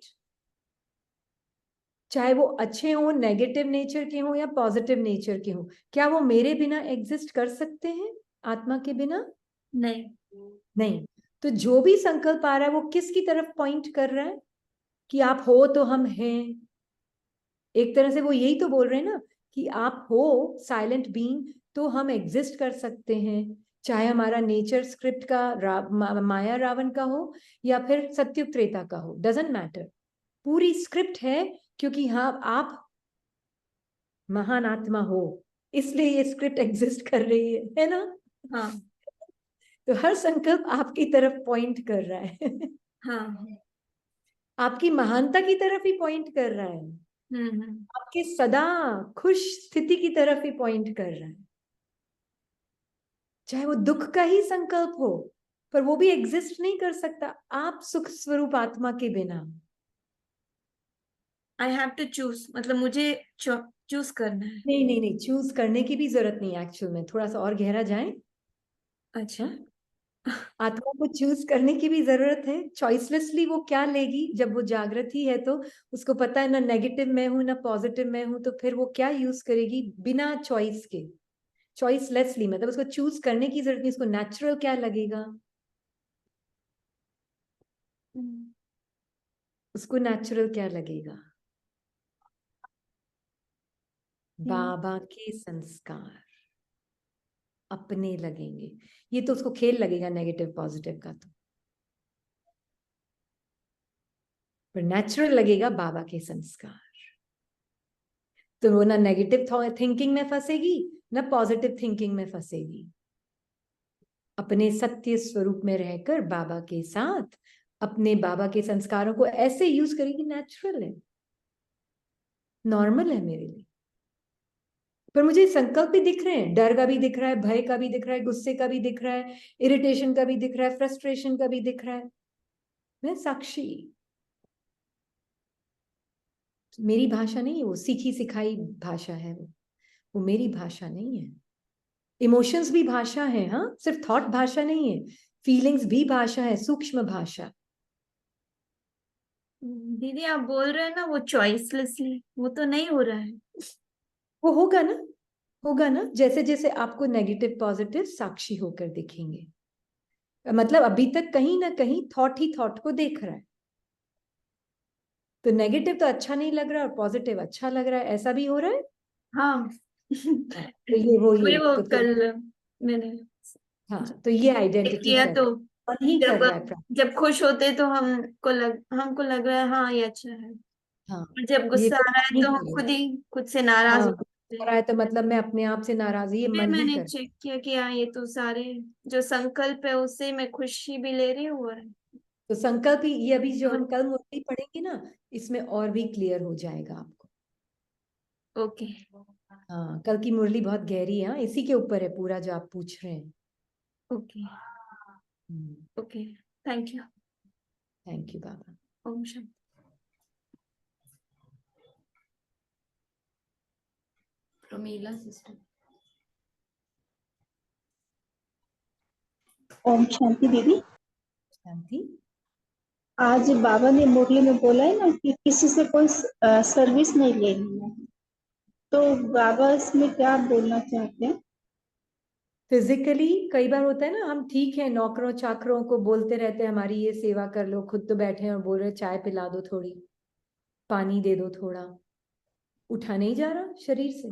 [SPEAKER 1] चाहे वो अच्छे हो, नेगेटिव नेचर के हो या पॉजिटिव नेचर के हो, क्या वो मेरे बिना एग्जिस्ट कर सकते हैं आत्मा के बिना?
[SPEAKER 2] नहीं।
[SPEAKER 1] नहीं। तो जो भी संकल्प आ रहा है वो किसकी तरफ पॉइंट कर रहा है? कि आप हो तो हम हैं। एक तरह से वो यही तो बोल रहे हैं ना कि आप हो साइलेंट बीइंग तो हम एग्जिस्ट कर सकते हैं। चाहे हमारा नेचर स्क्रिप्ट का माया रावण का हो या फिर सत्युग त्रेता का हो, डजेंट मैटर। पूरी स्क्रिप्ट है, क्योंकि हाँ आप महान आत्मा हो, इसलिए ये स्क्रिप्ट एग्जिस्ट कर रही है ना?
[SPEAKER 2] हाँ
[SPEAKER 1] तो हर संकल्प आपकी तरफ पॉइंट कर रहा है।
[SPEAKER 2] हाँ।
[SPEAKER 1] आपकी महानता की तरफ ही पॉइंट कर रहा है। आपके सदा खुश स्थिति की तरफ ही पॉइंट कर रहा है। चाहे वो दुख का ही संकल्प हो, पर वो भी एग्जिस्ट नहीं कर सकता आप सुख स्वरूप आत्मा के बिना।
[SPEAKER 2] आई हैव टू चूज, मतलब मुझे चूज करना है।
[SPEAKER 1] नहीं नहीं नहीं, चूज करने की भी जरूरत नहीं। एक्चुअल में थोड़ा सा और गहरा जाएं।
[SPEAKER 2] अच्छा।
[SPEAKER 1] आत्मा को चूज करने की भी जरूरत है। चॉइसलेसली वो क्या लेगी जब वो जागृत ही है, तो उसको पता है ना नेगेटिव में हूं ना पॉजिटिव में हूं, तो फिर वो क्या यूज करेगी बिना चॉइस के? चॉइसलेसली मतलब उसको चूज करने की जरूरत नहीं। उसको नेचुरल क्या लगेगा? उसको नेचुरल क्या लगेगा? बाबा के संस्कार अपने लगेंगे। ये तो उसको खेल लगेगा नेगेटिव पॉजिटिव का, तो पर नेचुरल लगेगा बाबा के संस्कार। तो वो ना नेगेटिव थिंकिंग में फंसेगी ना पॉजिटिव थिंकिंग में फंसेगी। अपने सत्य स्वरूप में रहकर बाबा के साथ अपने बाबा के संस्कारों को ऐसे यूज करेगी, नेचुरल है, नॉर्मल है मेरे लिए। पर मुझे संकल्प भी दिख रहे हैं, डर का भी दिख रहा है, भय का भी दिख रहा है, गुस्से का भी दिख रहा है, इरिटेशन का भी दिख रहा है, फ्रस्ट्रेशन का भी दिख रहा है। मैं साक्षी, मेरी भाषा नहीं है वो, सीखी सिखाई भाषा है वो मेरी भाषा नहीं है। इमोशंस भी भाषा है, हाँ, सिर्फ थॉट भाषा नहीं है। फीलिंग्स भी भाषा है, सूक्ष्म भाषा।
[SPEAKER 2] दीदी आप बोल रहे हैं ना वो चॉइसलेसली, वो तो नहीं हो रहा है।
[SPEAKER 1] वो होगा ना, होगा ना, जैसे जैसे आपको नेगेटिव पॉजिटिव साक्षी होकर दिखेंगे। मतलब अभी तक कहीं ना कहीं थॉट ही थॉट को देख रहा है, तो नेगेटिव तो अच्छा नहीं लग रहा और पॉजिटिव अच्छा लग रहा है, ऐसा भी हो रहा है।
[SPEAKER 2] हाँ।
[SPEAKER 1] तो ये वो
[SPEAKER 2] वही
[SPEAKER 1] ये
[SPEAKER 2] वो
[SPEAKER 1] तो फिर,
[SPEAKER 2] कल मैंने
[SPEAKER 1] हाँ, तो ये आइडेंटिटी
[SPEAKER 2] किया
[SPEAKER 1] कर
[SPEAKER 2] तो
[SPEAKER 1] रहा है, मन ही कर
[SPEAKER 2] जब
[SPEAKER 1] रहा है प्राप्त।
[SPEAKER 2] जब खुश होते तो हमको लग रहा है हाँ ये अच्छा है,
[SPEAKER 1] हाँ,
[SPEAKER 2] और जब
[SPEAKER 1] ये
[SPEAKER 2] गुस्सा
[SPEAKER 1] तो
[SPEAKER 2] आ रहा
[SPEAKER 1] मन
[SPEAKER 2] है
[SPEAKER 1] ही
[SPEAKER 2] तो
[SPEAKER 1] कर
[SPEAKER 2] हम
[SPEAKER 1] रहा है।
[SPEAKER 2] खुद से नाराज
[SPEAKER 1] हाँ,
[SPEAKER 2] हो
[SPEAKER 1] हो
[SPEAKER 2] जाते
[SPEAKER 1] रहा
[SPEAKER 2] हैं।
[SPEAKER 1] है तो मतलब मैं अपने आप से नाराज, ये
[SPEAKER 2] फिर
[SPEAKER 1] मन ही
[SPEAKER 2] मैंने
[SPEAKER 1] कर।
[SPEAKER 2] चेक किया कि हाँ ये तो सारे जो संकल्प है उससे मैं खुशी भी ले रही हूँ, और
[SPEAKER 1] तो संकल्प ही ये अभी जो हम कल मुरली पढ़ेंगे ना, इसमें और भी क्लियर हो जाएगा आपको।
[SPEAKER 2] ओके।
[SPEAKER 1] हाँ, कल की मुरली बहुत गहरी है, हाँ, इसी के ऊपर है पूरा जो आप पूछ रहे हैं।
[SPEAKER 2] Okay.
[SPEAKER 1] Hmm.
[SPEAKER 2] Okay. Thank you.
[SPEAKER 1] Thank you बाबा।
[SPEAKER 2] ओम शांति।
[SPEAKER 3] प्रमीला सिस्टर।
[SPEAKER 6] ओम शांति दीदी।
[SPEAKER 1] शांति।
[SPEAKER 6] आज बाबा ने मुरली में बोला है ना कि किसी से कोई सर्विस नहीं लेनी है, तो बाबा इसमें क्या बोलना चाहते हैं?
[SPEAKER 1] फिजिकली कई बार होता है ना, हम ठीक है नौकरों चाकरों को बोलते रहते हैं हमारी ये सेवा कर लो, खुद तो बैठे हैं और बोल रहे चाय पिला दो, थोड़ी पानी दे दो, थोड़ा उठा नहीं जा रहा शरीर से।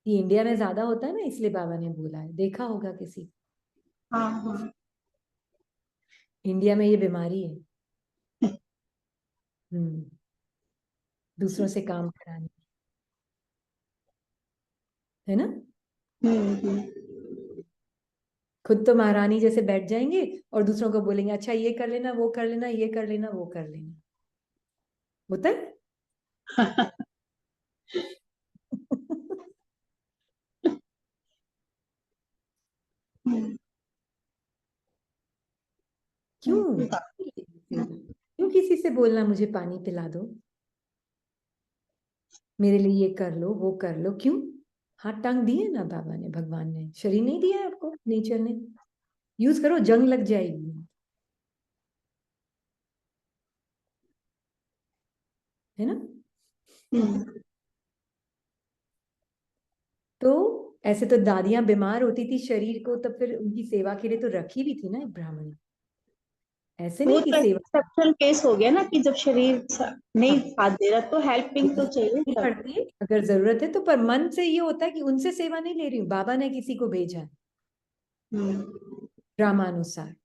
[SPEAKER 1] ये इंडिया में ज्यादा होता है ना, इसलिए बाबा ने बोला है, देखा होगा किसी।
[SPEAKER 6] हाँ हाँ।
[SPEAKER 1] इंडिया में ये बीमारी है। दूसरों से काम कराने, है ना। खुद तो महारानी जैसे बैठ जाएंगे और दूसरों को बोलेंगे अच्छा ये कर लेना, वो कर लेना, ये कर लेना, वो कर लेना। होता है। क्यों क्यों किसी से बोलना मुझे पानी पिला दो, मेरे लिए ये कर लो, वो कर लो, क्यों? हाथ टांग दिए ना बाबा ने, भगवान ने, शरीर नहीं दिया है आपको, नेचर ने। यूज करो, जंग लग जाएगी, है ना। तो ऐसे तो दादियां बीमार होती थी शरीर को, तब फिर उनकी सेवा के लिए तो रखी भी थी ना एक ब्राह्मण। ऐसे
[SPEAKER 6] वो
[SPEAKER 1] नहीं कि
[SPEAKER 6] तो
[SPEAKER 1] सेवा
[SPEAKER 6] एक्सेप्शनल केस हो गया ना कि जब शरीर नहीं साथ दे रहा तो हेल्पिंग तो चाहिए
[SPEAKER 1] नहीं
[SPEAKER 6] सब।
[SPEAKER 1] पड़ती, अगर जरूरत है तो, पर मन से ये होता है कि उनसे सेवा नहीं ले रही हूँ, बाबा ने किसी को भेजा है ड्रामानुसार,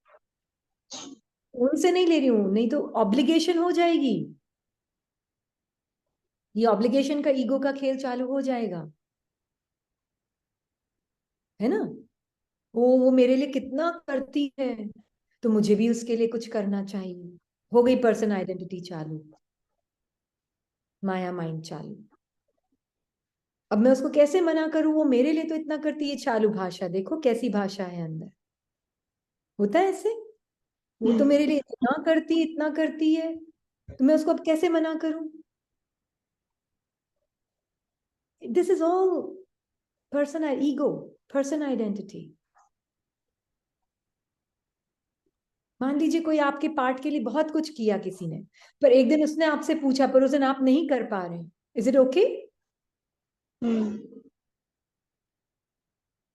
[SPEAKER 1] उनसे नहीं ले रही हूँ, नहीं तो ऑब्लिगेशन हो जाएगी। ये ऑब्लिगेशन का ईगो का खेल चालू हो जाएगा, है ना। वो मेरे लिए कितना करती है तो मुझे भी उसके लिए कुछ करना चाहिए। हो गई पर्सन आइडेंटिटी चालू, माया माइंड चालू। अब मैं उसको कैसे मना करूं, वो मेरे लिए तो इतना करती है। चालू भाषा देखो कैसी भाषा है अंदर, होता है ऐसे। वो तो मेरे लिए इतना करती है, तो मैं उसको अब कैसे मना करूं? This is all person ego, person identity. मान लीजिए कोई आपके पार्ट के लिए बहुत कुछ किया किसी ने, पर एक दिन उसने आपसे पूछा, पर उस दिन आप नहीं कर पा रहे, इज इट ओके?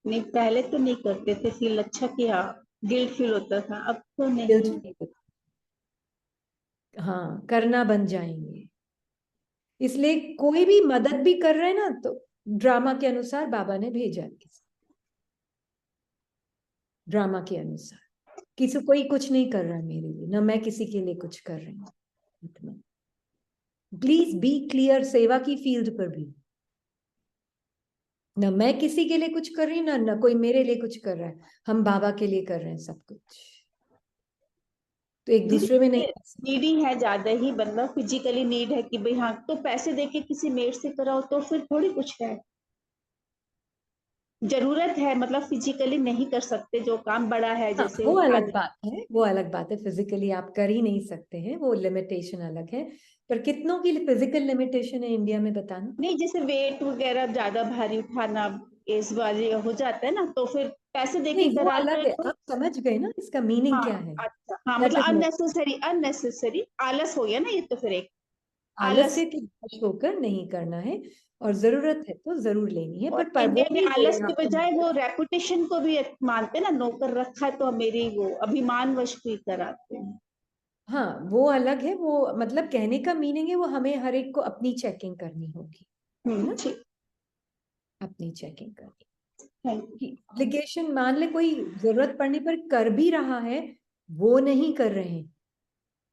[SPEAKER 6] नहीं, पहले तो नहीं करते थे, फील अच्छा किया, गिल्ट फील होता था, अब तो नहीं।
[SPEAKER 1] हाँ, करना बन जाएंगे। इसलिए कोई भी मदद भी कर रहे हैं ना, तो ड्रामा के अनुसार बाबा ने भेजा है किसी, ड्रामा के अनुसार। किसी कोई कुछ नहीं कर रहा है मेरे लिए, ना मैं किसी के लिए कुछ कर रही हूँ। प्लीज बी क्लियर, सेवा की फील्ड पर भी ना मैं किसी के लिए कुछ कर रही हूँ, ना कोई मेरे लिए कुछ कर रहा है, हम बाबा के लिए कर रहे हैं सब कुछ, तो एक दूसरे में नहीं।
[SPEAKER 6] नीडी है ज्यादा ही, बंदा फिजिकली नीड है कि भाई हाँ, तो पैसे देके किसी मेड से कराओ तो फिर थोड़ी कुछ है, जरूरत है, मतलब फिजिकली नहीं कर सकते जो काम बड़ा है,
[SPEAKER 1] हाँ,
[SPEAKER 6] जैसे
[SPEAKER 1] वो अलग बात है, वो अलग बात है। फिजिकली आप कर ही नहीं सकते हैं, वो लिमिटेशन अलग है। पर कितनों की फिजिकल लिमिटेशन है इंडिया में, बताना।
[SPEAKER 6] नहीं, जैसे वेट वगैरह ज्यादा भारी उठाना इस वाले हो जाता है ना, तो फिर पैसे देके
[SPEAKER 1] नहीं, वो
[SPEAKER 6] कराते
[SPEAKER 1] अलग
[SPEAKER 6] हैं
[SPEAKER 1] है,
[SPEAKER 6] तो।
[SPEAKER 1] आप समझ गए ना इसका मीनिंग क्या
[SPEAKER 6] हाँ
[SPEAKER 1] है।
[SPEAKER 6] अच्छा, हाँ
[SPEAKER 1] दैट
[SPEAKER 6] मतलब
[SPEAKER 1] इज मोर।
[SPEAKER 6] अननेसेसरी आलस हो गया ना ये, तो फिर एक आलस।
[SPEAKER 1] आलस्य के वश होकर नहीं करना है, और जरूरत है तो जरूर लेनी है,
[SPEAKER 6] और
[SPEAKER 1] पर वो
[SPEAKER 6] इंडिया में
[SPEAKER 1] नहीं
[SPEAKER 6] आलस
[SPEAKER 1] बोलना
[SPEAKER 6] के
[SPEAKER 1] आपको
[SPEAKER 6] बजाय वो
[SPEAKER 1] मतलब।
[SPEAKER 6] रेपुटेशन को भी मानते ना, नौकर रखा है तो मेरी वो अभिमान वश भी कराते हैं।
[SPEAKER 1] हाँ, वो अलग है, वो मतलब कहने का मीनिंग है, वो हमें हर एक को अपनी चेकिंग करनी होगी, है ना,
[SPEAKER 6] ठीक।
[SPEAKER 1] अपनी चेकिंग करनी।
[SPEAKER 6] थैंक
[SPEAKER 1] कि एप्लीकेशन मान ले कोई जरूरत पड़ने पर कर भी रहा है, वो नहीं कर रहे हैं,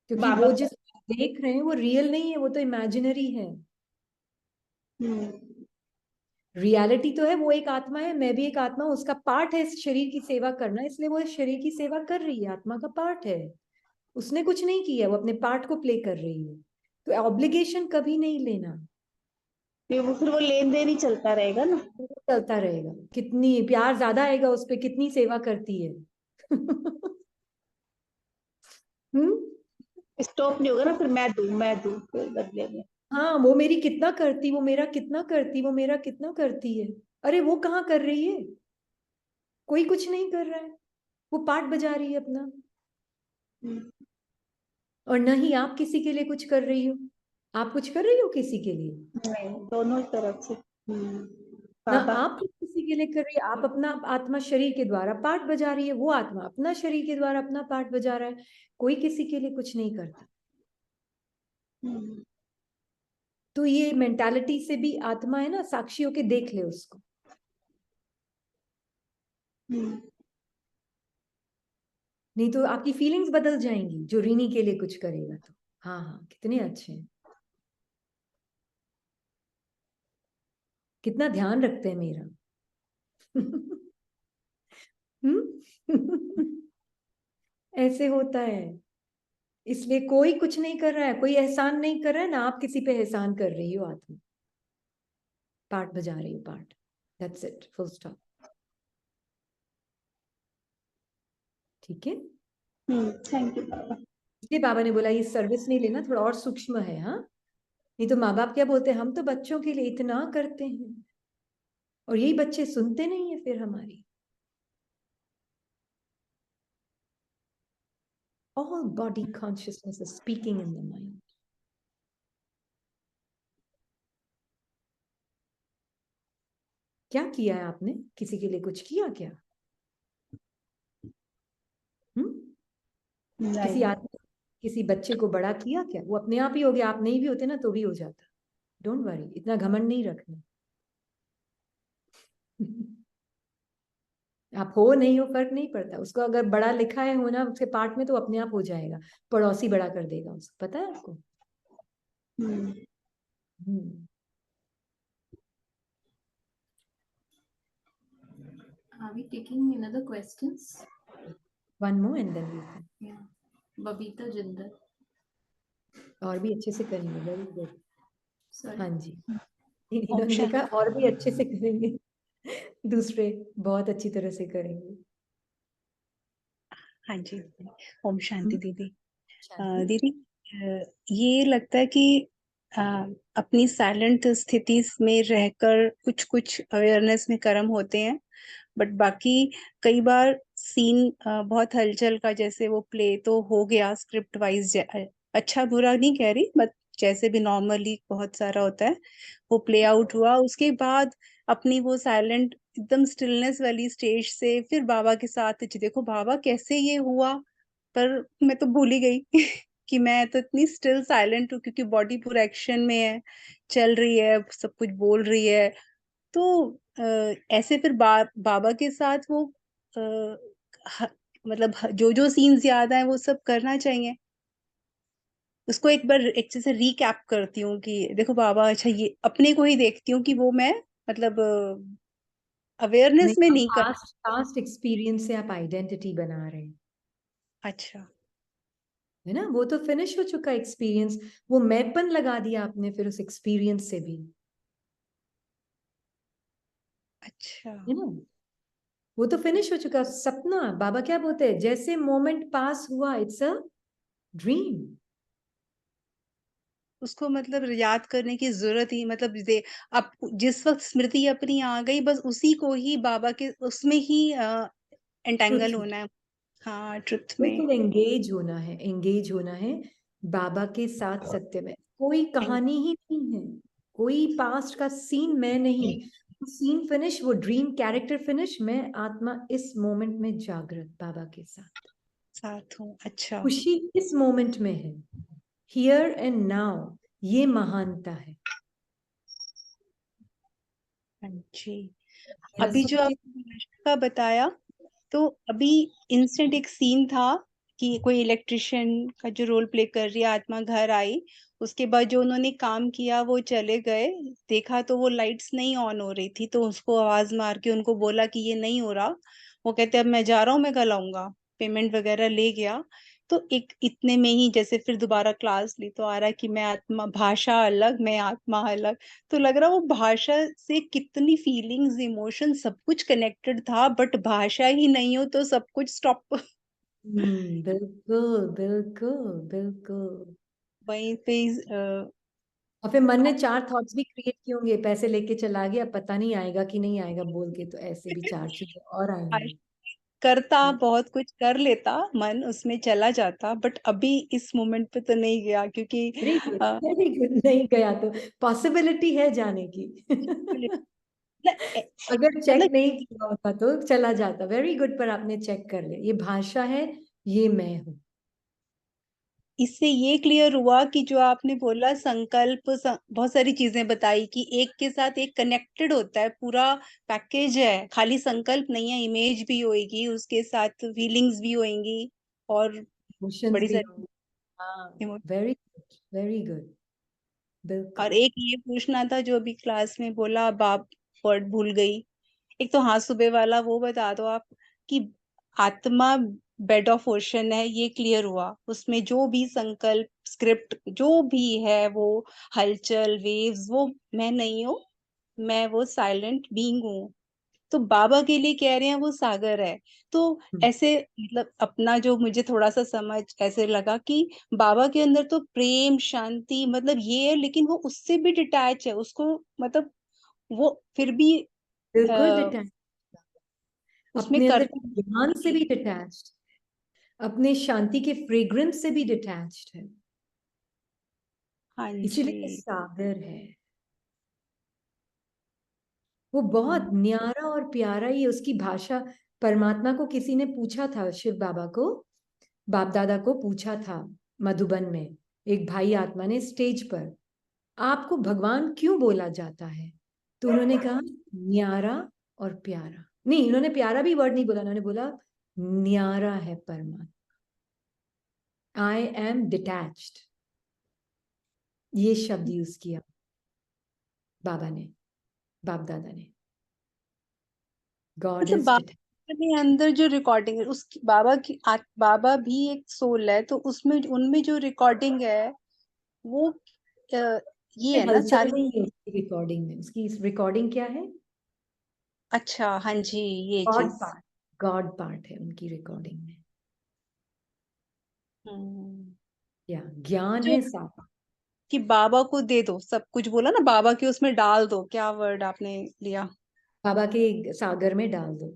[SPEAKER 1] क्योंकि
[SPEAKER 6] बाबा।
[SPEAKER 1] वो जिस देख रहे हैं वो रियल नहीं है, वो तो इमेजिनरी है। रियलिटी तो है, वो एक आत्मा है, मैं भी एक आत्मा हूं, उसका पार्ट है इस शरीर की सेवा करना, इसलिए वो इस शरीर की सेवा कर रही है, आत्मा का पार्ट है। उसने कुछ नहीं किया, वो अपने पार्ट को प्ले कर रही है, तो ऑब्लिगेशन कभी नहीं लेना।
[SPEAKER 6] फिर वो लेन देन ही चलता रहेगा ना।
[SPEAKER 1] चलता रहेगा, कितनी प्यार ज्यादा आएगा उस पे, कितनी सेवा करती है।
[SPEAKER 6] स्टॉप नहीं होगा ना, फिर मैं दूं फिर बदले में।
[SPEAKER 1] हाँ, वो मेरी कितना करती, वो मेरा कितना करती, वो मेरा कितना करती है। अरे वो कहाँ कर रही है, कोई कुछ नहीं कर रहा है, वो पार्ट बजा रही है अपना। और न ही आप किसी के लिए कुछ कर रही हो, आप कुछ कर रही हो किसी के लिए?
[SPEAKER 6] नहीं, दोनों ही तरफ से।
[SPEAKER 1] ना
[SPEAKER 6] बाबा
[SPEAKER 1] आप किसी के लिए कर रही है, आप अपना आत्मा शरीर के द्वारा पार्ट बजा रही है, वो आत्मा अपना शरीर के द्वारा अपना पार्ट बजा रहा है। कोई किसी के लिए कुछ नहीं करता। तो ये मेंटालिटी से भी आत्मा है ना, साक्षी होके देख ले उसको। नहीं तो आपकी फीलिंग्स बदल जाएंगी जो रीनी के लिए कुछ करेगा तो। हाँ हाँ, कितने अच्छे हैं, कितना ध्यान रखते हैं मेरा। ऐसे होता है। इसलिए कोई कुछ नहीं कर रहा है, कोई एहसान नहीं कर रहा है ना, आप किसी पे एहसान कर रही हो, आत्मा पार्ट बजा रही हो, part. That's it, full stop. ठीक है,
[SPEAKER 6] थैंक यू बाबा।
[SPEAKER 1] इसलिए बाबा ने बोला ये सर्विस नहीं लेना, थोड़ा और सूक्ष्म है। हाँ, नहीं तो माँ बाप क्या बोलते हैं, हम तो बच्चों के लिए इतना करते हैं, और यही बच्चे सुनते नहीं है फिर हमारी। All body consciousness is speaking in the mind. क्या किया है आपने, किसी के लिए कुछ किया क्या? किसी
[SPEAKER 6] नहीं।
[SPEAKER 1] आदमी, किसी बच्चे को बड़ा किया क्या? वो अपने आप ही हो गया, आप नहीं भी होते ना तो भी हो जाता। डोंट वरी, इतना घमंड नहीं रखना। आप हो नहीं हो फर्क नहीं पड़ता, उसको अगर बड़ा लिखा है होना उसके पार्ट में तो अपने आप हो जाएगा। पड़ोसी बड़ा कर देगा उसको, पता है आपको?
[SPEAKER 3] Are we taking another questions?
[SPEAKER 1] One more and then we can.
[SPEAKER 3] Yeah. Babita Jindal.
[SPEAKER 1] और भी अच्छे से करेंगे, वेरी गुड।
[SPEAKER 3] Sorry.
[SPEAKER 1] हाँ जी, इन्होंने देखा और भी अच्छे से करेंगे, दूसरे बहुत अच्छी तरह से करेंगे।
[SPEAKER 7] हाँ जी, ओम शांति दीदी।
[SPEAKER 1] शांति।
[SPEAKER 7] दीदी, ये लगता है कि अपनी साइलेंट स्थिति में रहकर कुछ कुछ अवेयरनेस में कर्म होते हैं, बट बाकी कई बार सीन बहुत हलचल का, जैसे वो प्ले तो हो गया स्क्रिप्ट वाइज, अच्छा बुरा नहीं कह रही, बट जैसे भी नॉर्मली बहुत सारा होता है वो प्ले आउट हुआ, उसके बाद अपनी वो साइलेंट एकदम स्टिलनेस वाली स्टेज से फिर बाबा के साथ, देखो बाबा कैसे ये हुआ, पर मैं तो भूल ही गई कि मैं तो इतनी स्टिल साइलेंट हूँ, क्योंकि बॉडी पूरा एक्शन में है, चल रही है, सब कुछ बोल रही है। तो ऐसे फिर बाबा के साथ वो मतलब जो जो सीन्स याद आए वो सब करना चाहिए। उसको एक बार एक से रीकैप करती हूँ कि देखो बाबा, अच्छा ये अपने को ही देखती हूँ कि वो मैं मतलब अवेयरनेस में नहीं कर।
[SPEAKER 1] पास्ट एक्सपीरियंस से आप आइडेंटिटी बना रहे हैं,
[SPEAKER 7] अच्छा,
[SPEAKER 1] है ना? वो तो फिनिश हो चुका एक्सपीरियंस, वो मैपन लगा दिया आपने फिर उस एक्सपीरियंस से भी,
[SPEAKER 7] अच्छा,
[SPEAKER 1] है ना? वो तो फिनिश हो चुका सपना। बाबा क्या बोलते हैं, जैसे मोमेंट पास हुआ इट्स अ ड्रीम।
[SPEAKER 7] उसको मतलब याद करने की जरूरत ही, मतलब अब जिस वक्त स्मृति अपनी आ गई, बस उसी को ही बाबा के उसमें ही एंटेंगल होना है। हाँ, ट्रुथ में।
[SPEAKER 1] बिल्कुल एंगेज होना है, एंगेज होना है बाबा के साथ सत्य में। कोई कहानी ही नहीं है, कोई पास्ट का सीन मैं नहीं, सीन फिनिश, वो ड्रीम कैरेक्टर फिनिश, मैं आत्मा इस मोमेंट में जागृत बाबा के
[SPEAKER 7] साथ हूँ। अच्छा,
[SPEAKER 1] खुशी इस मोमेंट में है, हियर एंड नाउ। ये महानता है।
[SPEAKER 7] हाँ जी।
[SPEAKER 1] मेरा
[SPEAKER 7] अभी जो
[SPEAKER 1] सुख
[SPEAKER 7] आपने का बताया, तो अभी इंस्टेंट एक सीन था कि कोई इलेक्ट्रिशियन का जो रोल प्ले कर रही है आत्मा घर आई, उसके बाद जो उन्होंने काम किया वो चले गए, देखा तो वो लाइट्स नहीं ऑन हो रही थी, तो उसको आवाज मार के उनको बोला कि ये नहीं हो रहा। वो कहते अब मैं जा रहा हूँ, मैं कल आऊंगा। पेमेंट वगैरह ले गया, तो एक इतने में ही जैसे फिर दोबारा क्लास ली तो आ रहा है कि मैं आत्मा, भाषा अलग, मैं आत्मा अलग। तो लग रहा वो भाषा से कितनी फीलिंग्स, इमोशन सब कुछ कनेक्टेड था, बट भाषा ही नहीं हो तो सब कुछ स्टॉप।
[SPEAKER 1] बिल्कुल बिल्कुल बिल्कुल।
[SPEAKER 7] वहीं पे
[SPEAKER 1] और फिर मन ने 4 थॉट्स भी क्रिएट किए होंगे, पैसे लेके चला गया, पता नहीं आएगा कि नहीं आएगा बोल के, तो ऐसे भी 4 चीजें और आएंगी।
[SPEAKER 7] करता, बहुत कुछ कर लेता, मन उसमें चला जाता, बट अभी इस मोमेंट पे तो नहीं गया क्योंकि
[SPEAKER 1] वेरी गुड वेरी गुड। नहीं गया तो पॉसिबिलिटी है जाने की। अगर चेक
[SPEAKER 7] मतलब
[SPEAKER 1] नहीं किया होता तो चला जाता। वेरी गुड, पर आपने चेक कर लिया, ये भाषा है, ये मैं हूँ।
[SPEAKER 7] इससे ये क्लियर हुआ कि जो आपने बोला संकल्प, बहुत सारी चीजें बताई कि एक के साथ एक कनेक्टेड होता है, पूरा पैकेज है, खाली संकल्प नहीं है, इमेज भी होएगी उसके साथ, फीलिंग्स भी होएंगी और
[SPEAKER 1] इमोशंस
[SPEAKER 7] बड़ी
[SPEAKER 1] भी।
[SPEAKER 7] सारी
[SPEAKER 1] हाँ,
[SPEAKER 7] emo-
[SPEAKER 1] very good very good. बिल्कुल।
[SPEAKER 7] और एक ये पूछना था जो अभी क्लास में बोला, बाप वर्ड भूल गई, एक तो हाँ सुबह वाला वो बता दो आप, कि आत्मा बेड ऑफ ओशन है, ये क्लियर हुआ, उसमें जो भी संकल्प, स्क्रिप्ट जो भी है, वो हलचल, वेव्स, वो मैं नहीं हूँ, मैं वो साइलेंट बीइंग हूँ। तो बाबा के लिए कह रहे हैं वो सागर है। तो ऐसे मतलब अपना जो मुझे थोड़ा सा समझ ऐसे लगा कि बाबा के अंदर तो प्रेम, शांति, मतलब ये है, लेकिन वो उससे भी डिटैच है, उसको मतलब वो फिर भी
[SPEAKER 1] बिल्कुल
[SPEAKER 7] आ,
[SPEAKER 1] डिटैच,
[SPEAKER 7] उसमें
[SPEAKER 1] अपने अंदर
[SPEAKER 7] करता
[SPEAKER 1] ज्ञान से भी डिटैच्ड, अपने शांति के फ्रेग्रेंस से भी डिटैच्ड है,
[SPEAKER 7] हाँ
[SPEAKER 1] इसीलिए
[SPEAKER 7] जी।
[SPEAKER 1] सागर है। वो बहुत न्यारा और प्यारा ही है, उसकी भाषा। परमात्मा को किसी ने पूछा था, शिव बाबा को, बाप दादा को पूछा था मधुबन में, एक भाई आत्मा ने स्टेज पर, आपको भगवान क्यों बोला जाता है? तो उन्होंने कहा न्यारा और प्यारा। नहीं, उन्होंने प्यारा भी वर्ड नहीं बोला, उन्होंने बोला न्यारा है परमात्मा, आई एम डिटैच्ड, ये शब्द यूज किया बाबा ने, बाप दादा ने। गॉड
[SPEAKER 7] मतलब
[SPEAKER 1] इज
[SPEAKER 7] बाबा
[SPEAKER 1] डिटैच्ड।
[SPEAKER 7] के अंदर जो रिकॉर्डिंग है उसकी, बाबा की बाबा भी एक सोल है, तो उसमें उनमें जो रिकॉर्डिंग है वो ये है ना
[SPEAKER 1] हलचल
[SPEAKER 7] सारी।
[SPEAKER 1] नहीं है उसकी रिकॉर्डिंग में, उसकी रिकॉर्डिंग क्या है?
[SPEAKER 7] अच्छा, हाँ जी, ये
[SPEAKER 1] गॉड
[SPEAKER 7] चीज।
[SPEAKER 1] पार्ट, गॉड पार्ट है उनकी रिकॉर्डिंग में,
[SPEAKER 7] हम्म।
[SPEAKER 1] या ज्ञान
[SPEAKER 7] जो
[SPEAKER 1] है सारा।
[SPEAKER 7] कि बाबा को दे दो सब कुछ, बोला ना, बाबा के उसमें डाल दो, क्या वर्ड आपने लिया?
[SPEAKER 1] बाबा के सागर में डाल दो,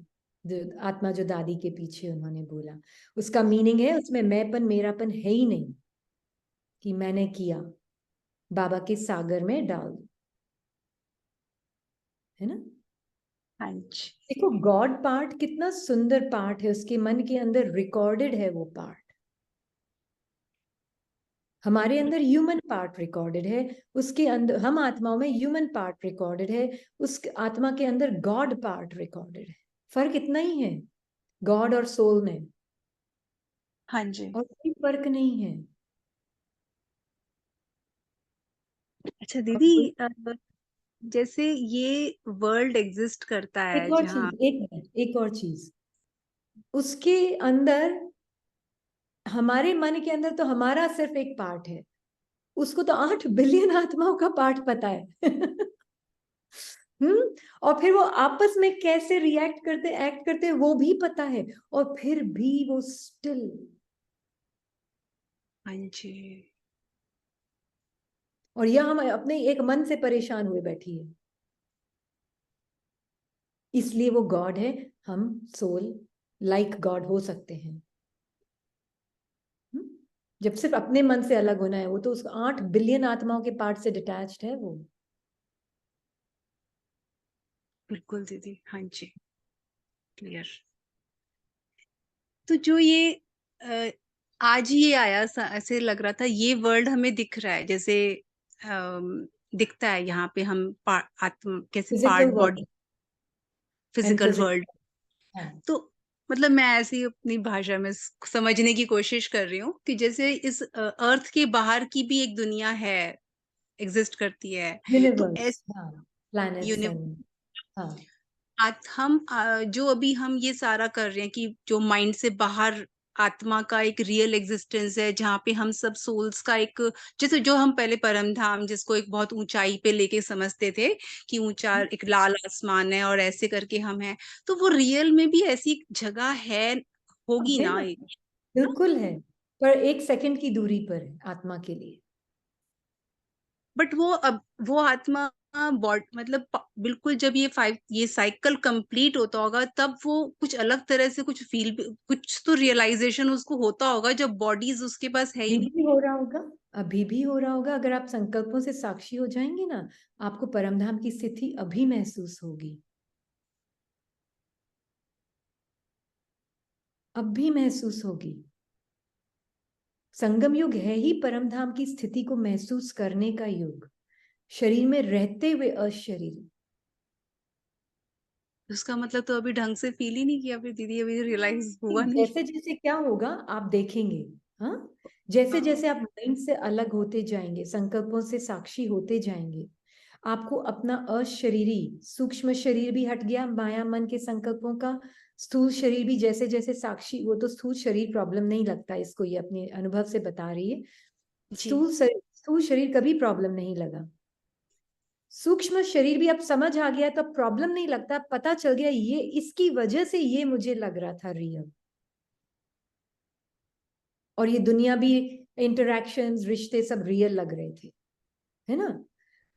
[SPEAKER 1] जो आत्मा, जो दादी के पीछे उन्होंने बोला, उसका मीनिंग है उसमें मैंपन मेरापन है ही नहीं कि मैंने किया, बाबा के सागर में डाल दो, है ना।
[SPEAKER 7] हाँ जी।
[SPEAKER 1] देखो गॉड पार्ट कितना सुंदर पार्ट है, उसके मन के अंदर रिकॉर्डेड है वो पार्ट। हमारे अंदर ह्यूमन पार्ट रिकॉर्डेड है, उसके अंदर, हम आत्माओं में ह्यूमन पार्ट रिकॉर्डेड है, उस आत्मा के अंदर गॉड पार्ट रिकॉर्डेड है। फर्क इतना ही है गॉड और सोल में,
[SPEAKER 7] हाँ जी।
[SPEAKER 1] और कोई फर्क नहीं है।
[SPEAKER 7] अच्छा
[SPEAKER 1] और
[SPEAKER 7] दीदी,
[SPEAKER 1] कोई
[SPEAKER 7] जैसे ये वर्ल्ड एग्जिस्ट करता
[SPEAKER 1] एक
[SPEAKER 7] है
[SPEAKER 1] और
[SPEAKER 7] जहाँ,
[SPEAKER 1] चीज, एक मिनट, एक और चीज, उसके अंदर, हमारे मन के अंदर तो हमारा सिर्फ एक पार्ट है, उसको तो 8 बिलियन आत्माओं का पार्ट पता है। और फिर वो आपस में कैसे रिएक्ट करते, एक्ट करते, वो भी पता है, और फिर भी वो स्टिल।
[SPEAKER 7] हाँ जी,
[SPEAKER 1] और यह हम अपने एक मन से परेशान हुए बैठी है, इसलिए वो गॉड है, हम सोल लाइक गॉड हो सकते हैं। जब सिर्फ अपने मन से अलग होना है, वो तो उस 8 बिलियन आत्माओं के पार्ट से डिटैच्ड है वो।
[SPEAKER 7] बिल्कुल दीदी, हाँ जी, क्लियर। तो जो ये आज ये आया, ऐसे लग रहा था ये वर्ल्ड हमें दिख रहा है, जैसे दिखता है यहाँ पे, हम आत्म कैसे
[SPEAKER 1] physical
[SPEAKER 7] part
[SPEAKER 1] world
[SPEAKER 7] body,
[SPEAKER 1] and
[SPEAKER 7] physical
[SPEAKER 1] physical.
[SPEAKER 7] World.
[SPEAKER 1] हाँ।
[SPEAKER 7] तो मतलब मैं ऐसे ही अपनी भाषा में समझने की कोशिश कर रही हूँ कि जैसे इस अर्थ के बाहर की भी एक दुनिया है, एग्जिस्ट करती है। तो
[SPEAKER 1] यूनिवर्स,
[SPEAKER 7] ऐसे
[SPEAKER 1] हाँ, प्लैनेट्स एंड, हाँ।
[SPEAKER 7] हम जो अभी हम ये सारा कर रहे हैं कि जो माइंड से बाहर आत्मा का एक रियल एग्जिस्टेंस है, जहाँ पे हम सब सोल्स का एक, जैसे जो हम पहले परम धाम जिसको एक बहुत ऊंचाई पे लेके समझते थे कि ऊंचा एक लाल आसमान है और ऐसे करके हम हैं, तो वो रियल में भी ऐसी एक जगह है, होगी
[SPEAKER 1] है
[SPEAKER 7] ना
[SPEAKER 1] ना,
[SPEAKER 7] एक,
[SPEAKER 1] बिल्कुल है, पर 1 सेकंड की दूरी पर है आत्मा के लिए।
[SPEAKER 7] बट वो अब वो आत्मा बॉड मतलब बिल्कुल जब ये साइकिल कंप्लीट होता होगा तब वो कुछ अलग तरह से कुछ फील, कुछ तो रियलाइजेशन उसको होता होगा जब बॉडीज उसके पास है ही
[SPEAKER 1] अभी
[SPEAKER 7] नहीं।
[SPEAKER 1] भी हो रहा होगा, अभी भी हो रहा होगा। अगर आप संकल्पों से साक्षी हो जाएंगे ना, आपको परमधाम की स्थिति अभी महसूस होगी, अब भी महसूस होगी। संगम युग है ही परमधाम की स्थिति को महसूस करने का युग, शरीर में रहते हुए अशरीर।
[SPEAKER 7] उसका मतलब तो अभी ढंग से फील ही नहीं किया अभी दीदी, अभी रियलाइज हुआ नहीं।
[SPEAKER 1] जैसे जैसे क्या होगा आप देखेंगे। हाँ, जैसे
[SPEAKER 7] हाँ।
[SPEAKER 1] जैसे आप माइंड से अलग होते जाएंगे, संकल्पों से साक्षी होते जाएंगे, आपको अपना अशरीरी सूक्ष्म शरीर भी हट गया, माया मन के संकल्पों का, स्थूल शरीर भी जैसे जैसे साक्षी, वो तो स्थूल शरीर प्रॉब्लम नहीं लगता इसको, ये अपने अनुभव से बता रही है।
[SPEAKER 7] जी।
[SPEAKER 1] स्थूल शरीर कभी प्रॉब्लम नहीं लगा, सूक्ष्म शरीर भी अब समझ आ गया तो प्रॉब्लम नहीं लगता, पता चल गया ये इसकी वजह से ये मुझे लग रहा था रियल। और ये दुनिया भी, इंटरैक्शंस, रिश्ते सब रियल लग रहे थे, है ना।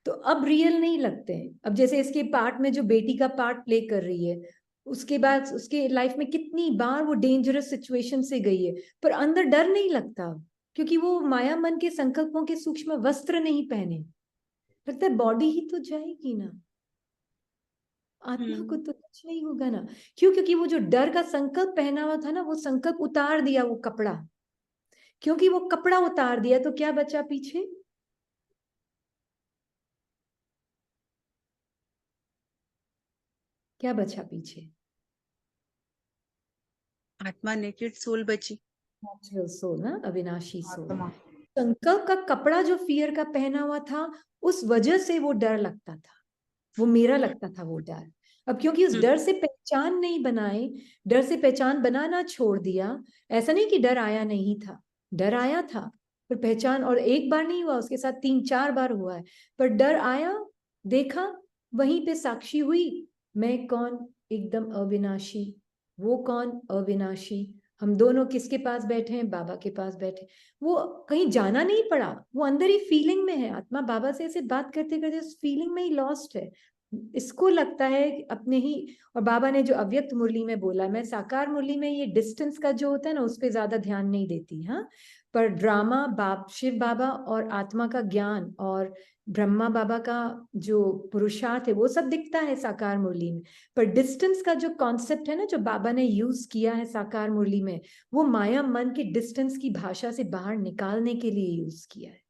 [SPEAKER 1] तो अब रियल नहीं लगते हैं। अब जैसे इसके पार्ट में जो बेटी का पार्ट प्ले कर रही है, उसके बाद उसके लाइफ में कितनी बार वो डेंजरस सिचुएशन से गई है, पर अंदर डर नहीं लगता, क्योंकि वो माया मन के संकल्पों के सूक्ष्म वस्त्र नहीं पहने। लगता है बॉडी ही तो जाएगी ना, आत्मा को तो कुछ नहीं होगा ना। क्यों? क्योंकि वो जो डर का संकल्प पहना हुआ था ना, वो संकल्प उतार दिया, वो कपड़ा, क्योंकि वो कपड़ा उतार दिया तो क्या बचा पीछे? क्या बचा पीछे?
[SPEAKER 7] आत्मा, नेकेड सोल बची।
[SPEAKER 1] नेचुरल सोल ना, अविनाशी सोल।
[SPEAKER 4] आत्मा।
[SPEAKER 1] संकल्प का कपड़ा जो फियर का पहना हुआ था, उस वजह से वो डर लगता था, वो मेरा लगता था वो डर। अब क्योंकि उस डर से पहचान नहीं बनाए, डर से पहचान बनाना छोड़ दिया। ऐसा नहीं कि डर आया नहीं था, डर आया था, पर पहचान, और एक बार नहीं हुआ, उसके साथ 3-4 बार हुआ है। पर डर आया, देखा, वहीं पे साक्षी हुई, मैं कौन, एकदम अविनाशी, वो कौन, अविनाशी। हम दोनों किसके पास बैठे हैं? बाबा के पास बैठे। वो कहीं जाना नहीं पड़ा, वो अंदर ही फीलिंग में है। आत्मा बाबा से ऐसे बात करते करते उस फीलिंग में ही लॉस्ट है। इसको लगता है कि अपने ही, और बाबा ने जो अव्यक्त मुरली में बोला, मैं साकार मुरली में ये डिस्टेंस का जो होता है ना, उस पर ज्यादा ध्यान नहीं देती। हाँ, पर ड्रामा शिव बाबा और आत्मा का ज्ञान और ब्रह्मा बाबा का जो पुरुषार्थ है, वो सब दिखता है साकार मुरली में। पर डिस्टेंस का जो कॉन्सेप्ट है ना, जो बाबा ने यूज किया है साकार मुरली में, वो माया मन के डिस्टेंस की भाषा से बाहर निकालने के लिए यूज किया है।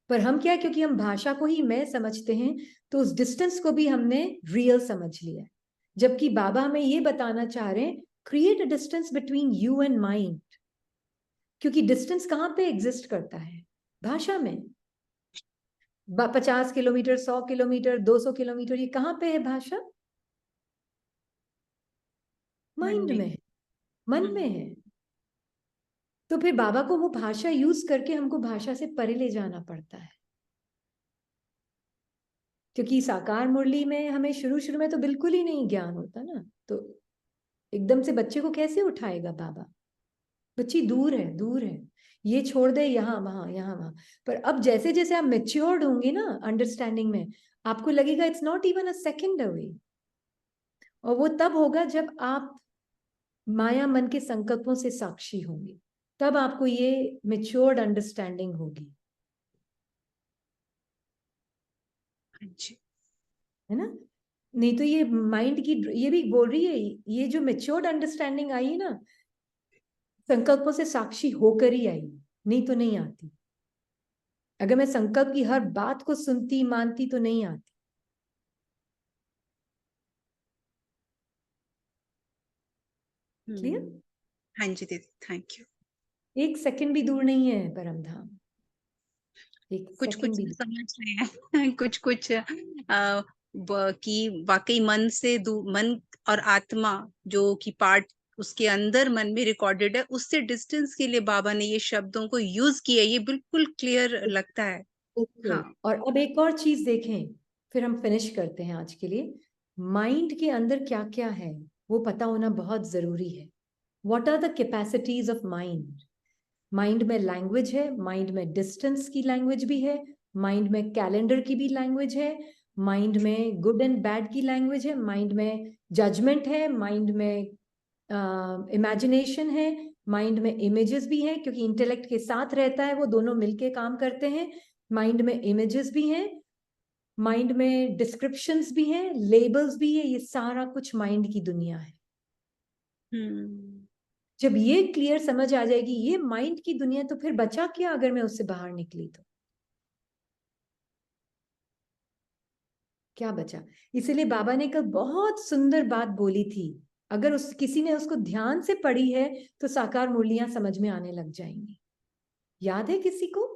[SPEAKER 1] पर हम क्या, क्योंकि हम भाषा को ही मैं समझते हैं, तो उस डिस्टेंस को भी हमने रियल समझ लिया। जबकि बाबा हमें ये बताना चाह रहे हैं, create a distance between you and mind. क्योंकि डिस्टेंस कहाँ पे एग्जिस्ट करता है? भाषा में। 50 किलोमीटर, 100 किलोमीटर, 200 किलोमीटर, ये कहाँ पे है भाषा? माइंड में है, मन में है। तो फिर बाबा को वो भाषा यूज करके हमको भाषा से परे ले जाना पड़ता है। क्योंकि साकार मुरली में हमें शुरू शुरू में तो बिल्कुल ही नहीं ज्ञान होता ना, तो एकदम से बच्चे को कैसे उठाएगा बाबा? बच्ची दूर है, दूर है, ये छोड़ दे, यहाँ वहां, यहाँ वहां। पर अब जैसे जैसे आप मेच्योर्ड होंगे ना अंडरस्टैंडिंग में, आपको लगेगा it's not even a second away. और वो तब होगा जब आप माया मन के संकल्पों से साक्षी होंगे, तब आपको ये मेच्योर्ड अंडरस्टैंडिंग होगी, है ना। नहीं तो ये माइंड की, ये भी बोल रही है, ये जो मेच्योर्ड अंडरस्टैंडिंग आई है ना, संकल्पों से साक्षी होकर ही आई, नहीं तो नहीं आती। अगर मैं संकल्प की हर बात को सुनती मानती तो नहीं आती। क्लियर?
[SPEAKER 7] हाँ जी दीदी, थैंक यू।
[SPEAKER 1] 1 सेकंड भी दूर नहीं है परम धाम, एक
[SPEAKER 7] कुछ
[SPEAKER 1] सेकंड
[SPEAKER 7] कुछ
[SPEAKER 1] भी।
[SPEAKER 7] समझ रहे हैं कुछ कुछ कि वाकई मन से मन और आत्मा जो कि पार्ट उसके अंदर मन में रिकॉर्डेड है, उससे डिस्टेंस के लिए बाबा ने ये शब्दों को यूज किया, ये बिल्कुल क्लियर लगता है। हाँ,
[SPEAKER 1] और अब एक और चीज देखें, फिर हम फिनिश करते हैं आज के लिए। माइंड के अंदर क्या क्या है वो पता होना बहुत जरूरी है। What are the capacities of mind? Mind में लैंग्वेज है, माइंड में डिस्टेंस की लैंग्वेज भी है, माइंड में कैलेंडर की भी लैंग्वेज है, माइंड में गुड एंड बैड की लैंग्वेज है, माइंड में जजमेंट है, माइंड में इमेजिनेशन है, माइंड में इमेजेस भी हैं, क्योंकि इंटेलेक्ट के साथ रहता है, वो दोनों मिलके काम करते हैं। माइंड में इमेजेस भी हैं, माइंड में डिस्क्रिप्शंस भी हैं, लेबल्स भी है, ये सारा कुछ माइंड की दुनिया है। जब ये क्लियर समझ आ जाएगी ये माइंड की दुनिया, तो फिर बचा क्या अगर मैं उससे बाहर निकली तो क्या बचा? इसीलिए बाबा ने कल बहुत सुंदर बात बोली थी, अगर उस किसी ने उसको ध्यान से पढ़ी है तो साकार मुरलियां समझ में आने लग जाएंगी। याद है किसी को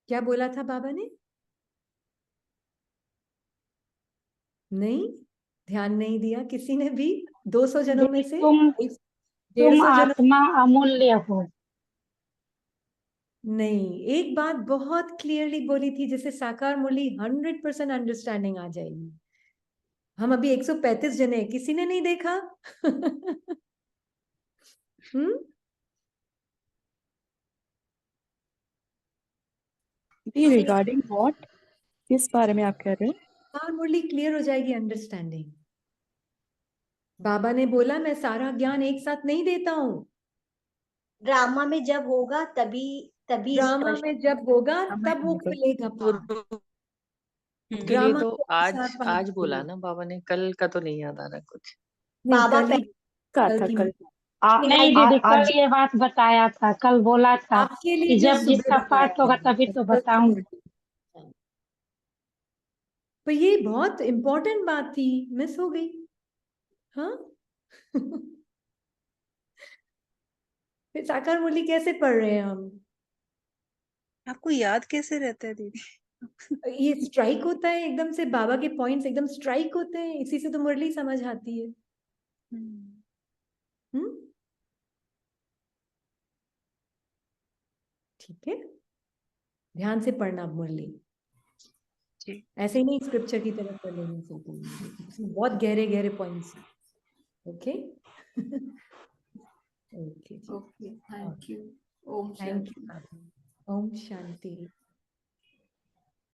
[SPEAKER 1] क्या बोला था बाबा ने? नहीं, ध्यान नहीं दिया किसी ने भी? 200 जनों में से
[SPEAKER 8] तुम
[SPEAKER 1] 150 जनों?
[SPEAKER 8] आत्मा अमूल्य हो।
[SPEAKER 1] नहीं, एक बात बहुत क्लियरली बोली थी जिसे साकार मुरली 100% अंडरस्टैंडिंग आ जाएगी। हम अभी 135 जने, किसी ने नहीं देखा?
[SPEAKER 9] रिगार्डिंग व्हाट, किस बारे में आप कह रहे हो?
[SPEAKER 1] साकार मुरली क्लियर हो जाएगी अंडरस्टैंडिंग। बाबा ने बोला मैं सारा ज्ञान एक साथ नहीं देता हूं।
[SPEAKER 10] ड्रामा में जब होगा तभी तभी
[SPEAKER 1] ड्रामा
[SPEAKER 10] स्पष्ट
[SPEAKER 1] में जब होगा तब वो खुलेगा पाठ।
[SPEAKER 4] के लिए तो
[SPEAKER 1] ड्रामा
[SPEAKER 4] आज बोला ना बाबा ने, कल का तो नहीं याद आ रहा कुछ।
[SPEAKER 1] नहीं,
[SPEAKER 10] बाबा
[SPEAKER 1] कल ही
[SPEAKER 9] कल
[SPEAKER 1] की
[SPEAKER 9] कल
[SPEAKER 8] नहीं दीदी, कल ये बात बताया था, कल बोला था
[SPEAKER 1] आपके लिए
[SPEAKER 8] कि
[SPEAKER 1] जो
[SPEAKER 8] जब जिसका
[SPEAKER 1] सुबह
[SPEAKER 8] पाठ होगा तभी तो बताऊंगी।
[SPEAKER 1] पर ये बहुत इंपॉर्टेंट बात थी, मिस हो गई। हाँ। फिर साकार मुरली कैसे पढ़ रहे हैं हम?
[SPEAKER 7] आपको याद कैसे रहता है दीदी?
[SPEAKER 1] ये स्ट्राइक होता है एकदम से, बाबा के पॉइंट्स एकदम स्ट्राइक होते हैं, इसी से तो मुरली समझ आती है। ठीक है, ध्यान से पढ़ना मुरली, ऐसे ही नहीं स्क्रिप्चर की तरफ पढ़ लेने से, बहुत गहरे गहरे points. Okay. Okay,
[SPEAKER 3] okay, thank you. Om
[SPEAKER 1] thank
[SPEAKER 3] Shanti.
[SPEAKER 1] You. Om Shanti.